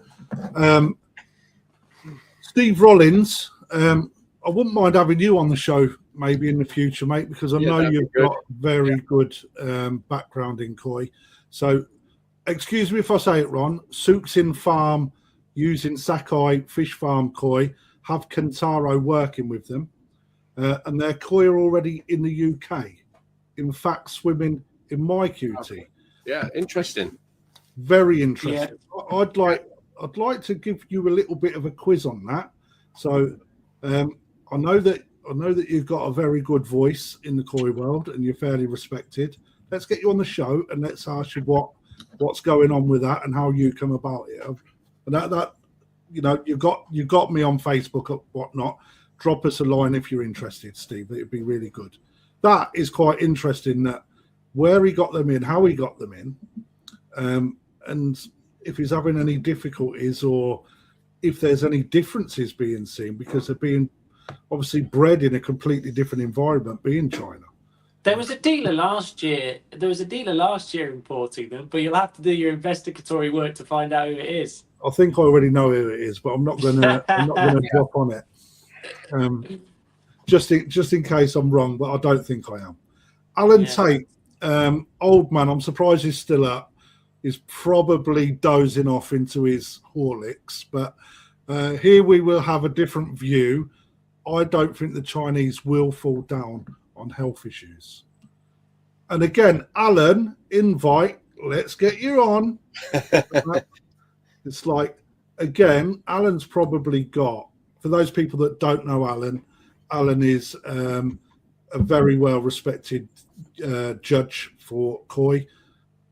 Steve Rollins, I wouldn't mind having you on the show maybe in the future, mate, because I know you've got very good background in koi. So, excuse me if I say it wrong. Sooksin Farm using Sakai Fish Farm koi have Kentaro working with them, and their koi are already in the UK. In fact, swimming in my QT. Yeah, interesting. Very interesting. Yeah. I'd like to give you a little bit of a quiz on that. So I know that you've got a very good voice in the koi world and you're fairly respected. Let's get you on the show and let's ask you what's going on with that and how you come about it. And that you know, you got me on Facebook or whatnot. Drop us a line if you're interested, Steve. It'd be really good. That is quite interesting. That where he got them in, how he got them in, and if he's having any difficulties or if there's any differences being seen because they're being obviously bred in a completely different environment, being China. There was a dealer last year. Importing them, but you'll have to do your investigatory work to find out who it is. I think I already know who it is, but I'm not gonna drop on it. Just in case I'm wrong, but I don't think I am. Alan Tate, old man, I'm surprised he's still up. He's probably dozing off into his Horlicks, but here we will have a different view. I don't think the Chinese will fall down on health issues. And again, Alan, invite, let's get you on. It's like, again, Alan's probably got, for those people that don't know Alan is a very well-respected judge for koi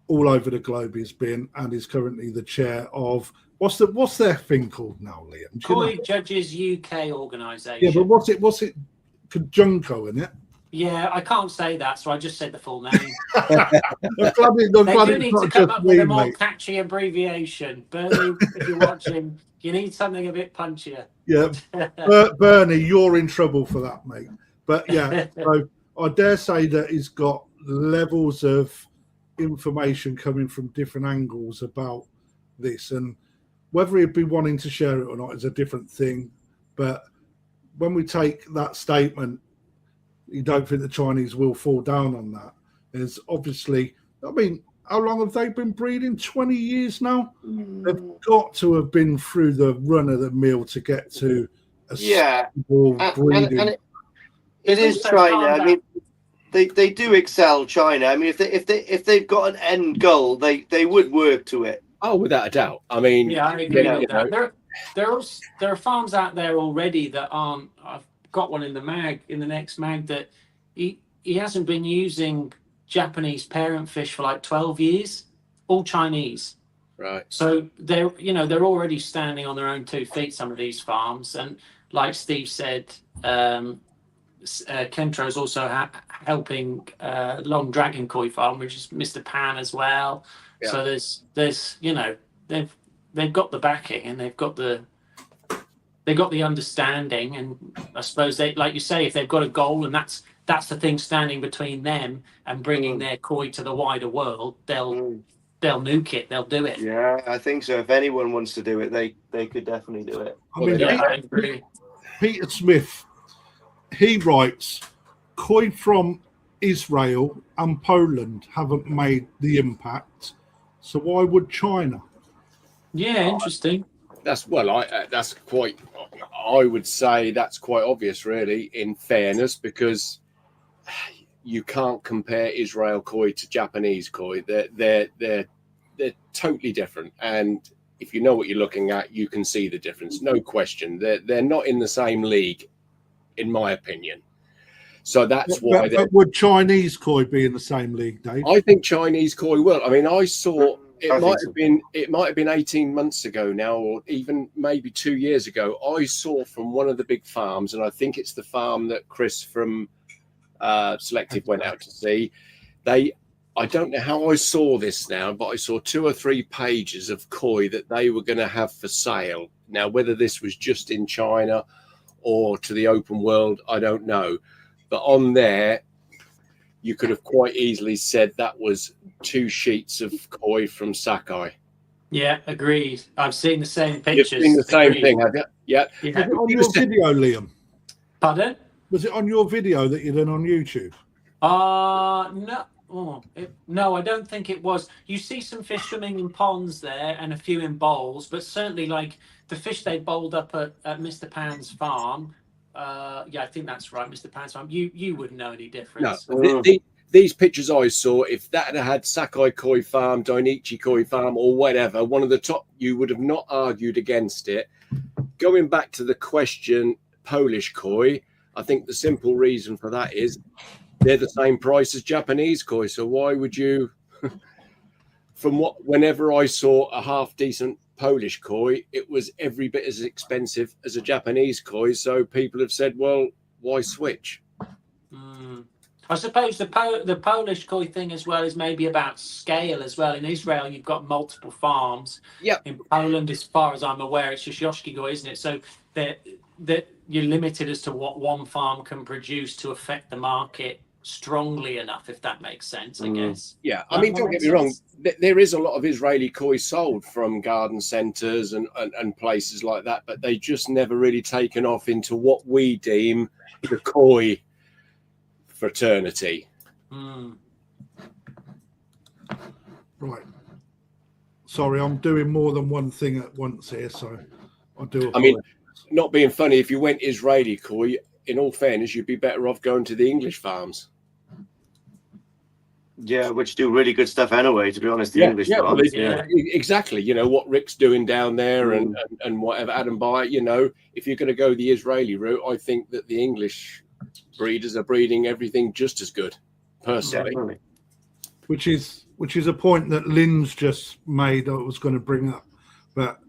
all over the globe. He's been and is currently the chair of what's their thing called now, Liam? Koi Judges UK organisation. Yeah, but what's it? Conjunco, isn't it? Yeah, I can't say that, so I just said the full name. They do need to come up with a more catchy abbreviation. Bernie, if you're watching, you need something a bit punchier. Yeah, Bernie, you're in trouble for that, mate. But yeah, so I dare say that he's got levels of information coming from different angles about this, and whether he'd be wanting to share it or not is a different thing. But when we take that statement, you don't think the Chinese will fall down on that. There's obviously, I mean, how long have they been breeding? 20 years now? They've got to have been through the run of the mill to get to a stable breeding. And it is China. I mean, they do excel China. I mean, if they've got an end goal, they would work to it. Oh, without a doubt. I mean, yeah, I agree with that. There are farms out there already that aren't. I've got one in the next mag that he hasn't been using Japanese parent fish for like 12 years, all Chinese. Right. So they're already standing on their own 2 feet, some of these farms. And like Steve said, Kentro is also helping Long Dragon Koi Farm, which is Mr. Pan as well. Yeah. So there's they've got the backing and they've got the understanding, and I suppose they, like you say, if they've got a goal and that's the thing standing between them and bringing their koi to the wider world, they'll nuke it. They'll do it. Yeah, I think so. If anyone wants to do it, they could definitely do it. I mean, Peter Smith, he writes, koi from Israel and Poland haven't made the impact, so why would China? Yeah, interesting. I would say that's quite obvious, really, in fairness, because you can't compare Israel koi to Japanese koi. They're totally different, and if you know what you're looking at, you can see the difference. No question. They're not in the same league, in my opinion. So that's why. But would Chinese koi be in the same league, Dave? I think Chinese koi will. I mean, I saw. It might have been 18 months ago now, or even maybe 2 years ago. I saw from one of the big farms, and I think it's the farm that Chris from Selective went out to see. I don't know how I saw this now, but I saw 2 or 3 pages of koi that they were going to have for sale. Now, whether this was just in China or to the open world, I don't know. But on there, you could have quite easily said that was 2 sheets of koi from Sakai. Yeah, agreed. I've seen the same You've pictures. seen the same Agreed. thing, have you? Yeah. Was Yeah. it on your video, Liam? Pardon? Was it on your video that you done on YouTube? No. No, I don't think it was. You see some fish swimming in ponds there and a few in bowls, but certainly like the fish they bowled up at Mr. Pan's farm. Yeah, I think that's right, Mr. Pan's farm. You wouldn't know any difference. No, these pictures I saw, if that had Sakai Koi Farm, Dainichi Koi Farm, or whatever, one of the top, you would have not argued against it. Going back to the question, Polish koi, I think the simple reason for that is they're the same price as Japanese koi. So why would you? Whenever I saw a half decent Polish koi, it was every bit as expensive as a Japanese koi. So people have said, well, why switch? I suppose the Polish koi thing as well is maybe about scale as well. In Israel, you've got multiple farms. Yep. In Poland, as far as I'm aware, it's just Yoshki koi, isn't it? So that you're limited as to what one farm can produce to affect the market strongly enough, if that makes sense, I guess. Yeah, I mean, don't get me wrong. There is a lot of Israeli koi sold from garden centres and places like that, but they just never really taken off into what we deem the koi fraternity. Right. Sorry, I'm doing more than one thing at once here, so I do. I mean, not being funny, if you went Israeli koi, in all fairness, you'd be better off going to the English farms. Yeah, which do really good stuff anyway, to be honest, the English farms. Yeah, exactly. You know, what Rick's doing down there and whatever, Adam By, you know, if you're going to go the Israeli route, I think that the English breeders are breeding everything just as good, personally. Definitely. Which is a point that Lynn's just made I was going to bring up. But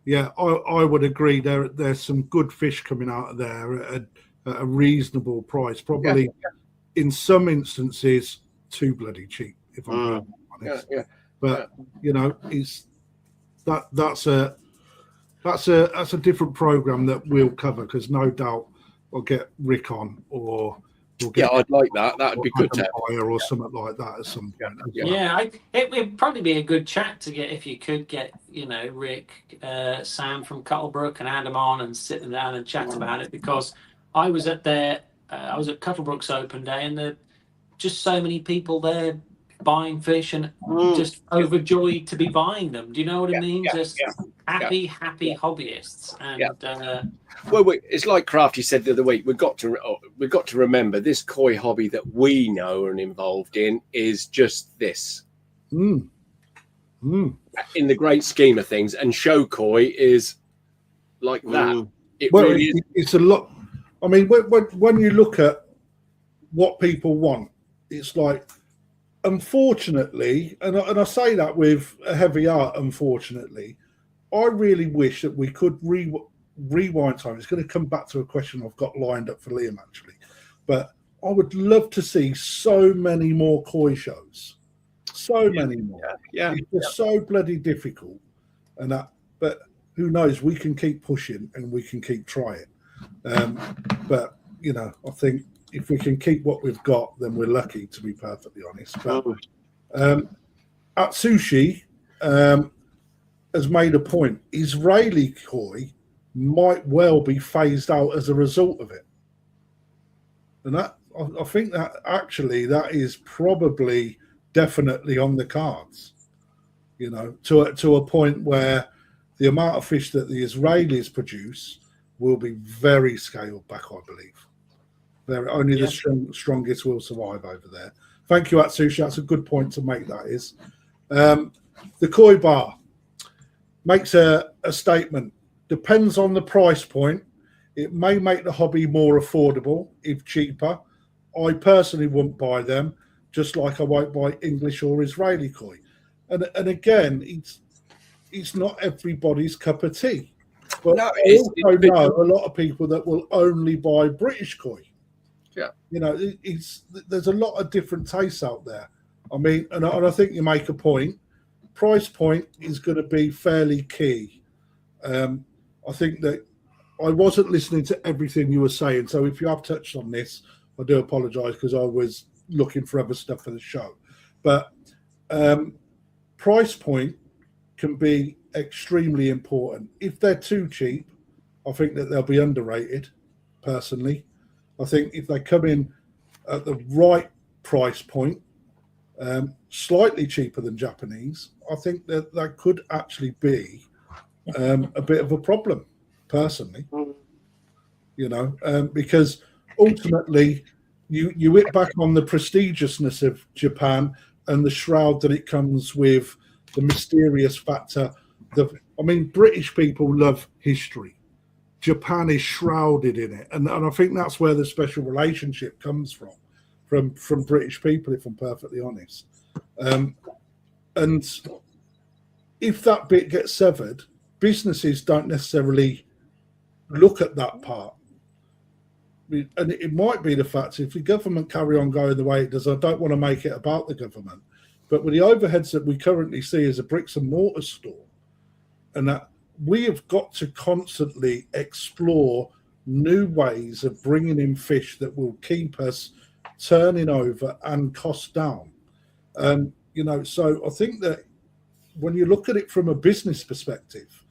yeah, I would agree there's some good fish coming out of there at a reasonable price. Probably in some instances too bloody cheap, if I'm honest. But you know, that's a different program that we'll cover, because no doubt I'll get Rick on, or we'll get I'd like that. That'd be good to or something like that at some point. It would probably be a good chat to get, if you could get, you know, Rick, Sam from Cuttlebrook and Adam on and sit them down and chat about it, because I was at Cuttlebrook's open day, and there just so many people there buying fish and just overjoyed to be buying them. Do you know what I mean? Happy hobbyists. And well, it's like Crafty said the other week. We've got to remember this koi hobby that we know and involved in is just this. In the great scheme of things, and show koi is like that. Really is. It's a lot. I mean, when you look at what people want, it's like, unfortunately, and I say that with a heavy heart, unfortunately, I really wish that we could rewind time. It's going to come back to a question I've got lined up for Liam, actually. But I would love to see so many more koi shows. So many more. It's just so bloody difficult. But who knows? We can keep pushing and we can keep trying. But, you know, I think if we can keep what we've got, then we're lucky, to be perfectly honest. But Atsushi has made a point. Israeli koi might well be phased out as a result of it. And that, I think that actually that is probably definitely on the cards, you know, to a point where the amount of fish that the Israelis produce will be very scaled back, I believe. Only the strongest will survive over there. Thank you, Atsushi. That's a good point to make, that is. The koi bar makes a statement. Depends on the price point. It may make the hobby more affordable, if cheaper. I personally wouldn't buy them, just like I won't buy English or Israeli koi. And again, it's not everybody's cup of tea. But I also know a lot of people that will only buy British koi. Yeah, you know, there's a lot of different tastes out there. I mean, and I think you make a point. Price point is going to be fairly key. I think that I wasn't listening to everything you were saying, so if you have touched on this, I do apologise, because I was looking for other stuff for the show. But price point can be extremely important. If they're too cheap, I think that they'll be underrated, personally. I think if they come in at the right price point, slightly cheaper than Japanese, I think that could actually be a bit of a problem, personally. You know, because ultimately you hit back on the prestigiousness of Japan and the shroud that it comes with, the mysterious factor. British people love history. Japan is shrouded in it, and I think that's where the special relationship comes from British people, if I'm perfectly honest. And if that bit gets severed, businesses don't necessarily look at that part. And it might be the fact, if the government carry on going the way it does, I don't want to make it about the government, but with the overheads that we currently see as a bricks and mortar store, and that we have got to constantly explore new ways of bringing in fish that will keep us turning over and cost down. You know, so I think that when you look at it from a business perspective,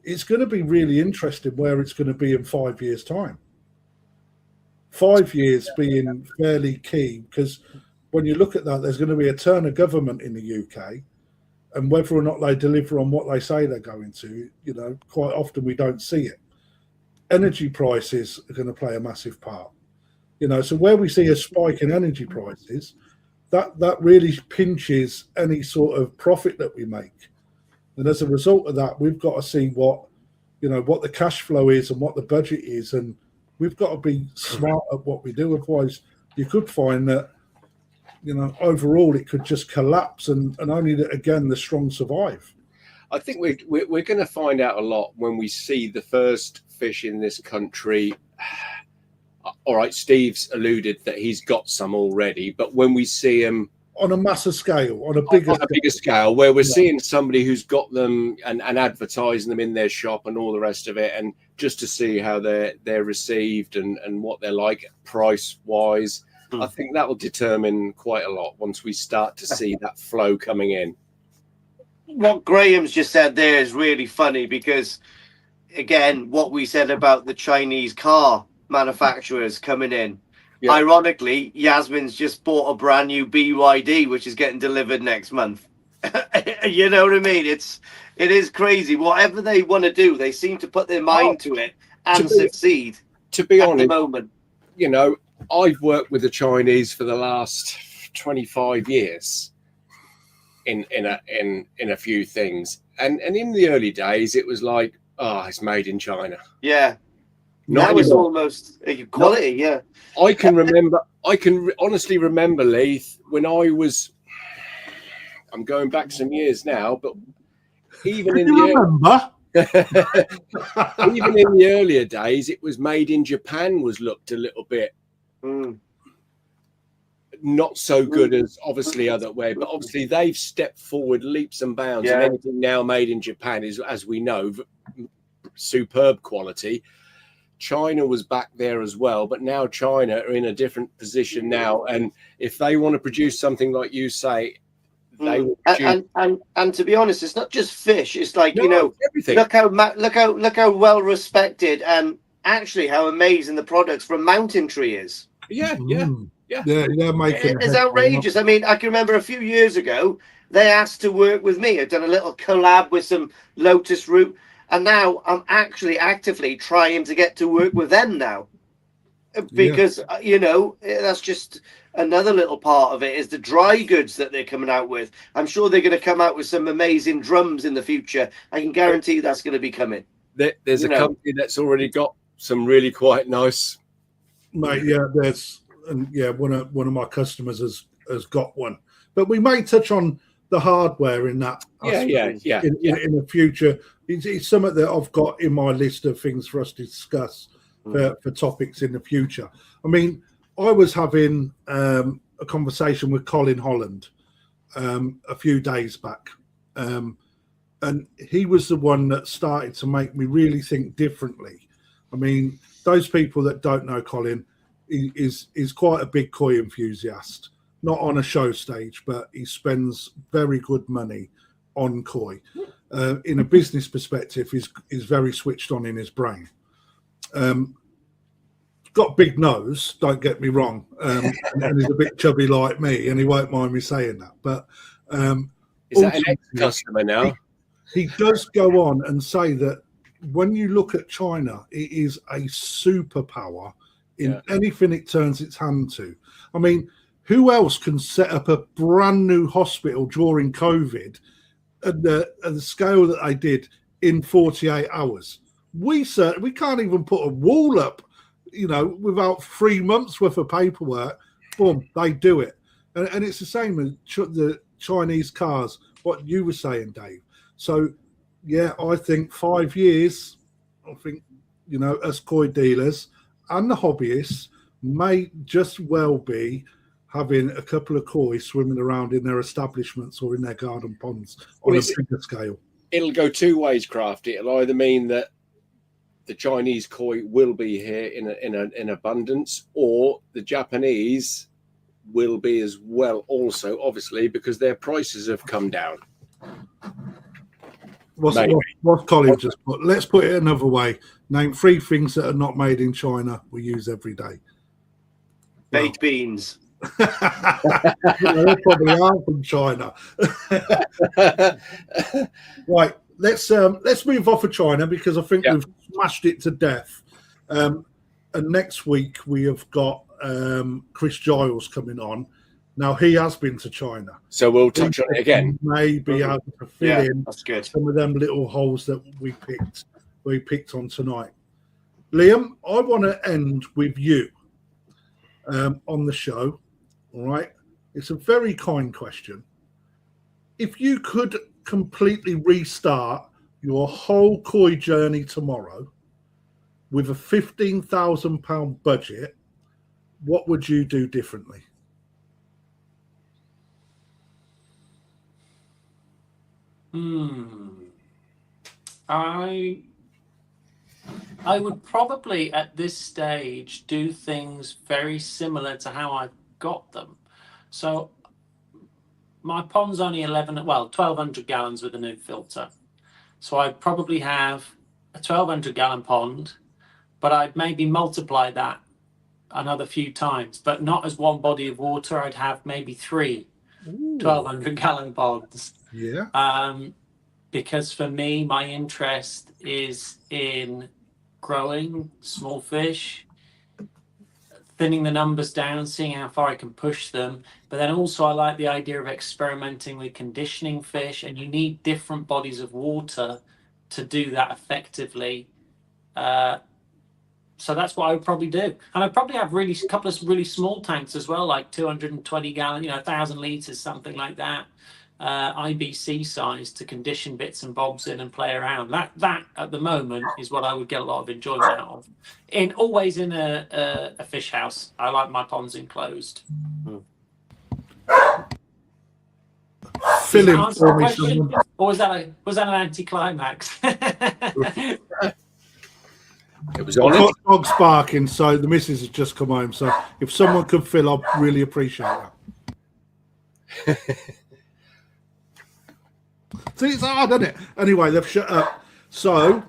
it's going to be really interesting where it's going to be in 5 years' time. 5 years being fairly key, because when you look at that, there's going to be a turn of government in the UK, and whether or not they deliver on what they say they're going to, you know, quite often we don't see it. Energy prices are going to play a massive part. You know, so where we see a spike in energy prices, that really pinches any sort of profit that we make. And as a result of that, we've got to see what the cash flow is and what the budget is, and we've got to be smart at what we do. Otherwise, you could find that, you know, overall it could just collapse, and only that, again, the strong survive. I think we're going to find out a lot when we see the first fish in this country. All right, Steve's alluded that he's got some already, but when we see him on a massive scale, on a bigger scale, where we're seeing somebody who's got them and advertising them in their shop and all the rest of it, and just to see how they're received and what they're like price wise, I think that will determine quite a lot once we start to see that flow coming in. What Graham's just said there is really funny, because again, what we said about the Chinese car manufacturers coming in. Yeah. Ironically, Yasmin's just bought a brand new BYD, which is getting delivered next month. You know what I mean? It is crazy. Whatever they want to do, they seem to put their mind to it and succeed. To be honest, at the moment, you know, I've worked with the Chinese for the last 25 years in a few things, and in the early days, it was like, oh, it's made in China. Yeah. Now it's almost quality, yeah. I can honestly remember, Leith, when I'm going back some years now, but even in the earlier days, it was made in Japan was looked a little bit not so good as obviously other way, but obviously they've stepped forward leaps and bounds, and anything now made in Japan is, as we know, superb quality. China was back there as well, but now China are in a different position now, and if they want to produce something like you say, they will produce. And to be honest, it's not just fish. It's like, you know, everything. Look how well respected and actually how amazing the products from Mountain Tree is. Yeah. They're making it's outrageous. I mean, I can remember a few years ago they asked to work with me. I'd done a little collab with some lotus root. And now I'm actually actively trying to get to work with them now, because, you know, that's just another little part of it, is the dry goods that they're coming out with. I'm sure they're going to come out with some amazing drums in the future. I can guarantee that's going to be coming. There's a company that's already got some really quite nice. Mate, one of my customers has got one. But we may touch on the hardware in that. In the future. It's something that I've got in my list of things for us to discuss for topics in the future. I mean, I was having a conversation with Colin Holland a few days back, and he was the one that started to make me really think differently. I mean, those people that don't know Colin, is quite a big koi enthusiast. Not on a show stage, but he spends very good money on koi. In a business perspective, he's very switched on in his brain. Got a big nose, don't get me wrong, and he's a bit chubby like me, and he won't mind me saying that. But is that an ex-customer now? He does go on and say that when you look at China, it is a superpower in anything it turns its hand to. I mean, who else can set up a brand new hospital during COVID at the scale that they did in 48 hours? We can't even put a wall up, without 3 months worth of paperwork. Boom, they do it. And it's the same as the Chinese cars, what you were saying, Dave. So, yeah, I think 5 years, us koi dealers and the hobbyists may just well be having a couple of koi swimming around in their establishments or in their garden ponds on a bigger scale. It'll go two ways, Crafty. It'll either mean that the Chinese koi will be here in abundance, or the Japanese will be as well also, obviously, because their prices have come down. What Colin just put. Let's put it another way. Name 3 things that are not made in China we use every day. Baked beans. They probably are from China. Right, let's move off of China, because I think we've smashed it to death. And next week we have got Chris Giles coming on. Now, he has been to China, so we'll touch on it again. Maybe able to fill in that's good. some of them little holes that we picked on tonight. Liam, I want to end with you on the show. All right, it's a very kind question. If you could completely restart your whole koi journey tomorrow with a £15,000 budget, what would you do differently? I would probably at this stage do things very similar to how I got them. So my pond's only 1,200 gallons with a new filter. So I'd probably have a 1,200 gallon pond, but I'd maybe multiply that another few times, but not as one body of water. I'd have maybe 3 1,200 gallon ponds. Yeah. Because for me, my interest is in growing small fish, thinning the numbers down, seeing how far I can push them. But then also I like the idea of experimenting with conditioning fish, and you need different bodies of water to do that effectively. So that's what I would probably do. And I'd probably have a couple of really small tanks as well, like 220 gallon, 1,000 litres, something like that. IBC size to condition bits and bobs in and play around. That at the moment is what I would get a lot of enjoyment out of. Always in a fish house. I like my ponds enclosed. Fill in for me, someone. Or was that an anticlimax? It was on it. Dog's barking, so the missus has just come home. So if someone could fill, I'd really appreciate that. See, it's hard, isn't it? Anyway, they've shut up. So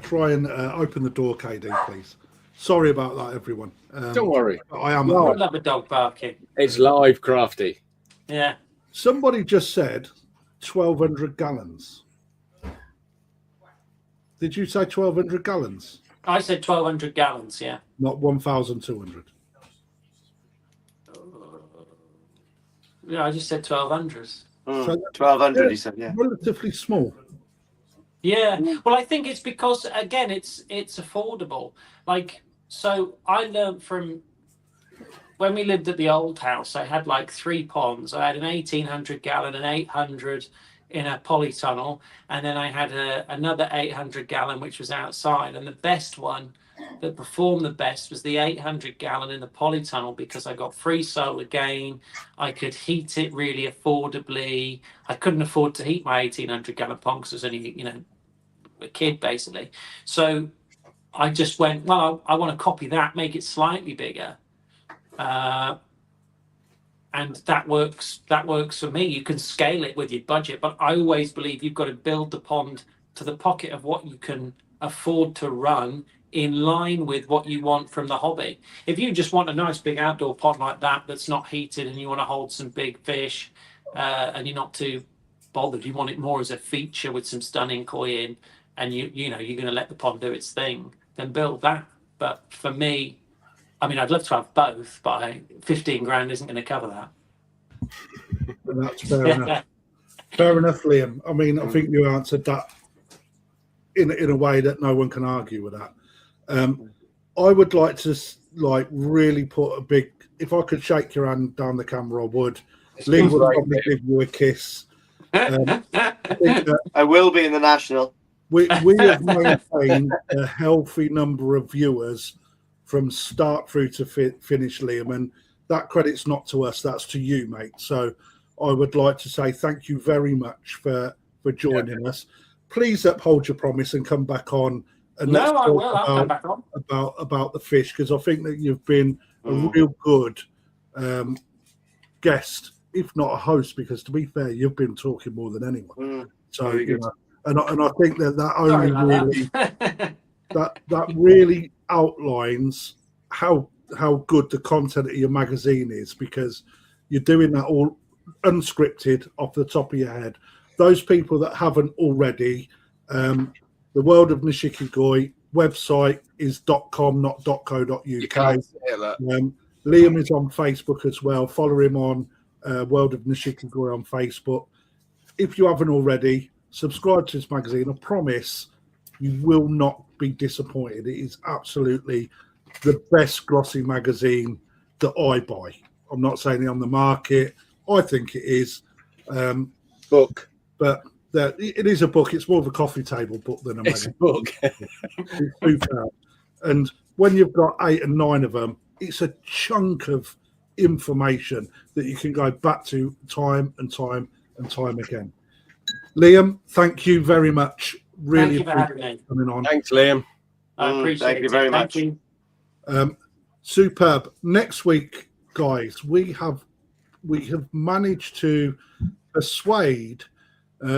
try and open the door, KD, please. Sorry about that, everyone. Don't worry. I am. I love a dog barking. It's live, Crafty. Yeah. Somebody just said 1,200 gallons. Did you say 1,200 gallons? I said 1,200 gallons, yeah. Not 1,200. Yeah, I just said 1,200. So 1,200, he said, yeah. Relatively small. Yeah. Well, I think it's because, again, it's affordable. Like, so I learned from when we lived at the old house, I had like 3 ponds. I had an 1,800 gallon, an 800 in a polytunnel, and then I had another 800 gallon, which was outside. And the best one that performed the best was the 800 gallon in the polytunnel, because I got free solar gain. I could heat it really affordably. I couldn't afford to heat my 1,800 gallon pond because I was only, a kid basically. So I just went, well, I want to copy that, make it slightly bigger. And that works for me. You can scale it with your budget, but I always believe you've got to build the pond to the pocket of what you can afford to run in line with what you want from the hobby. If you just want a nice big outdoor pond like that that's not heated and you want to hold some big fish, and you're not too bothered, you want it more as a feature with some stunning koi in, and you know you're going to let the pond do its thing, then build that. But for me, I mean, I'd love to have both, but 15 grand isn't going to cover that. And that's fair enough. Fair enough, Liam. I mean, I think you answered that in a way that no one can argue with that. I would like to really put a big. If I could shake your hand down the camera, I would. Liam would probably give you a kiss. I will be in the national. We have maintained a healthy number of viewers from start through to finish, Liam, and that credit's not to us, that's to you, mate. So I would like to say thank you very much for joining us. Please uphold your promise and come back on. And no, I will. I'll come back on. About the fish, because I think that you've been a real good guest, if not a host, because to be fair, you've been talking more than anyone. So you know, and I think that only really that really outlines how good the content of your magazine is, because you're doing that all unscripted off the top of your head. Those people that haven't already, the World of Nishikigoi website is .com, not .co.uk. Liam is on Facebook as well. Follow him on World of Nishikigoi on Facebook. If you haven't already, subscribe to this magazine. I promise you will not be disappointed. It is absolutely the best glossy magazine that I buy. I'm not saying it on the market. I think it is. Book. But it is a book. It's more of a coffee table book than a magazine. It's a book. It's super. And when you've got 8 and 9 of them, it's a chunk of information that you can go back to time and time and time again. Liam, thank you very much. Really Thank you for having me. Coming on. Thanks, Liam. I appreciate it. Thank you very much. You. Superb. Next week, guys, we have managed to persuade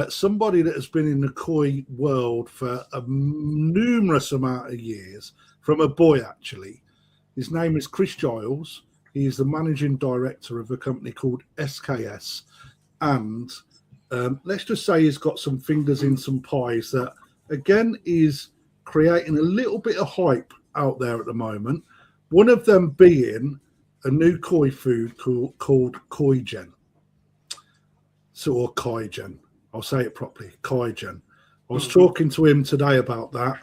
somebody that has been in the koi world for a numerous amount of years, from a boy actually. His name is Chris Giles. He is the managing director of a company called SKS, and let's just say he's got some fingers in some pies that, again, is creating a little bit of hype out there at the moment. One of them being a new koi food called Koigen. Or Kaigen. I'll say it properly, Kaigen. I was talking to him today about that.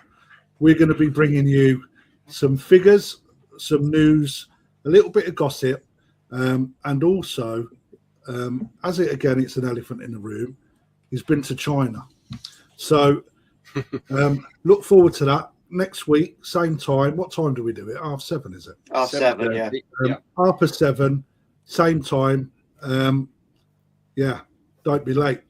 We're going to be bringing you some figures, some news, a little bit of gossip, and also, it's an elephant in the room, he's been to China. So look forward to that. Next week, same time. What time do we do it? 7:30, is it? 7, yeah. 7:30, same time. Don't be late.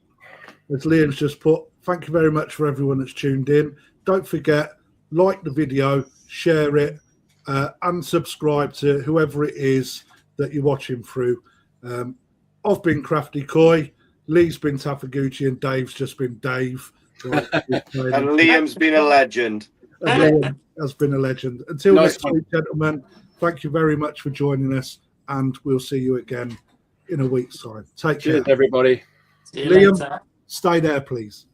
As Liam's just put, thank you very much for everyone that's tuned in. Don't forget, like the video, share it, and subscribe to whoever it is that you're watching through. I've been Crafty Koi, Lee's been Tafaguchi, and Dave's just been Dave. And Liam's been a legend. Liam has been a legend. Until next week, gentlemen, thank you very much for joining us, and we'll see you again in a week's time. Take care. Cheers, everybody. See you Liam, later. stay there, please.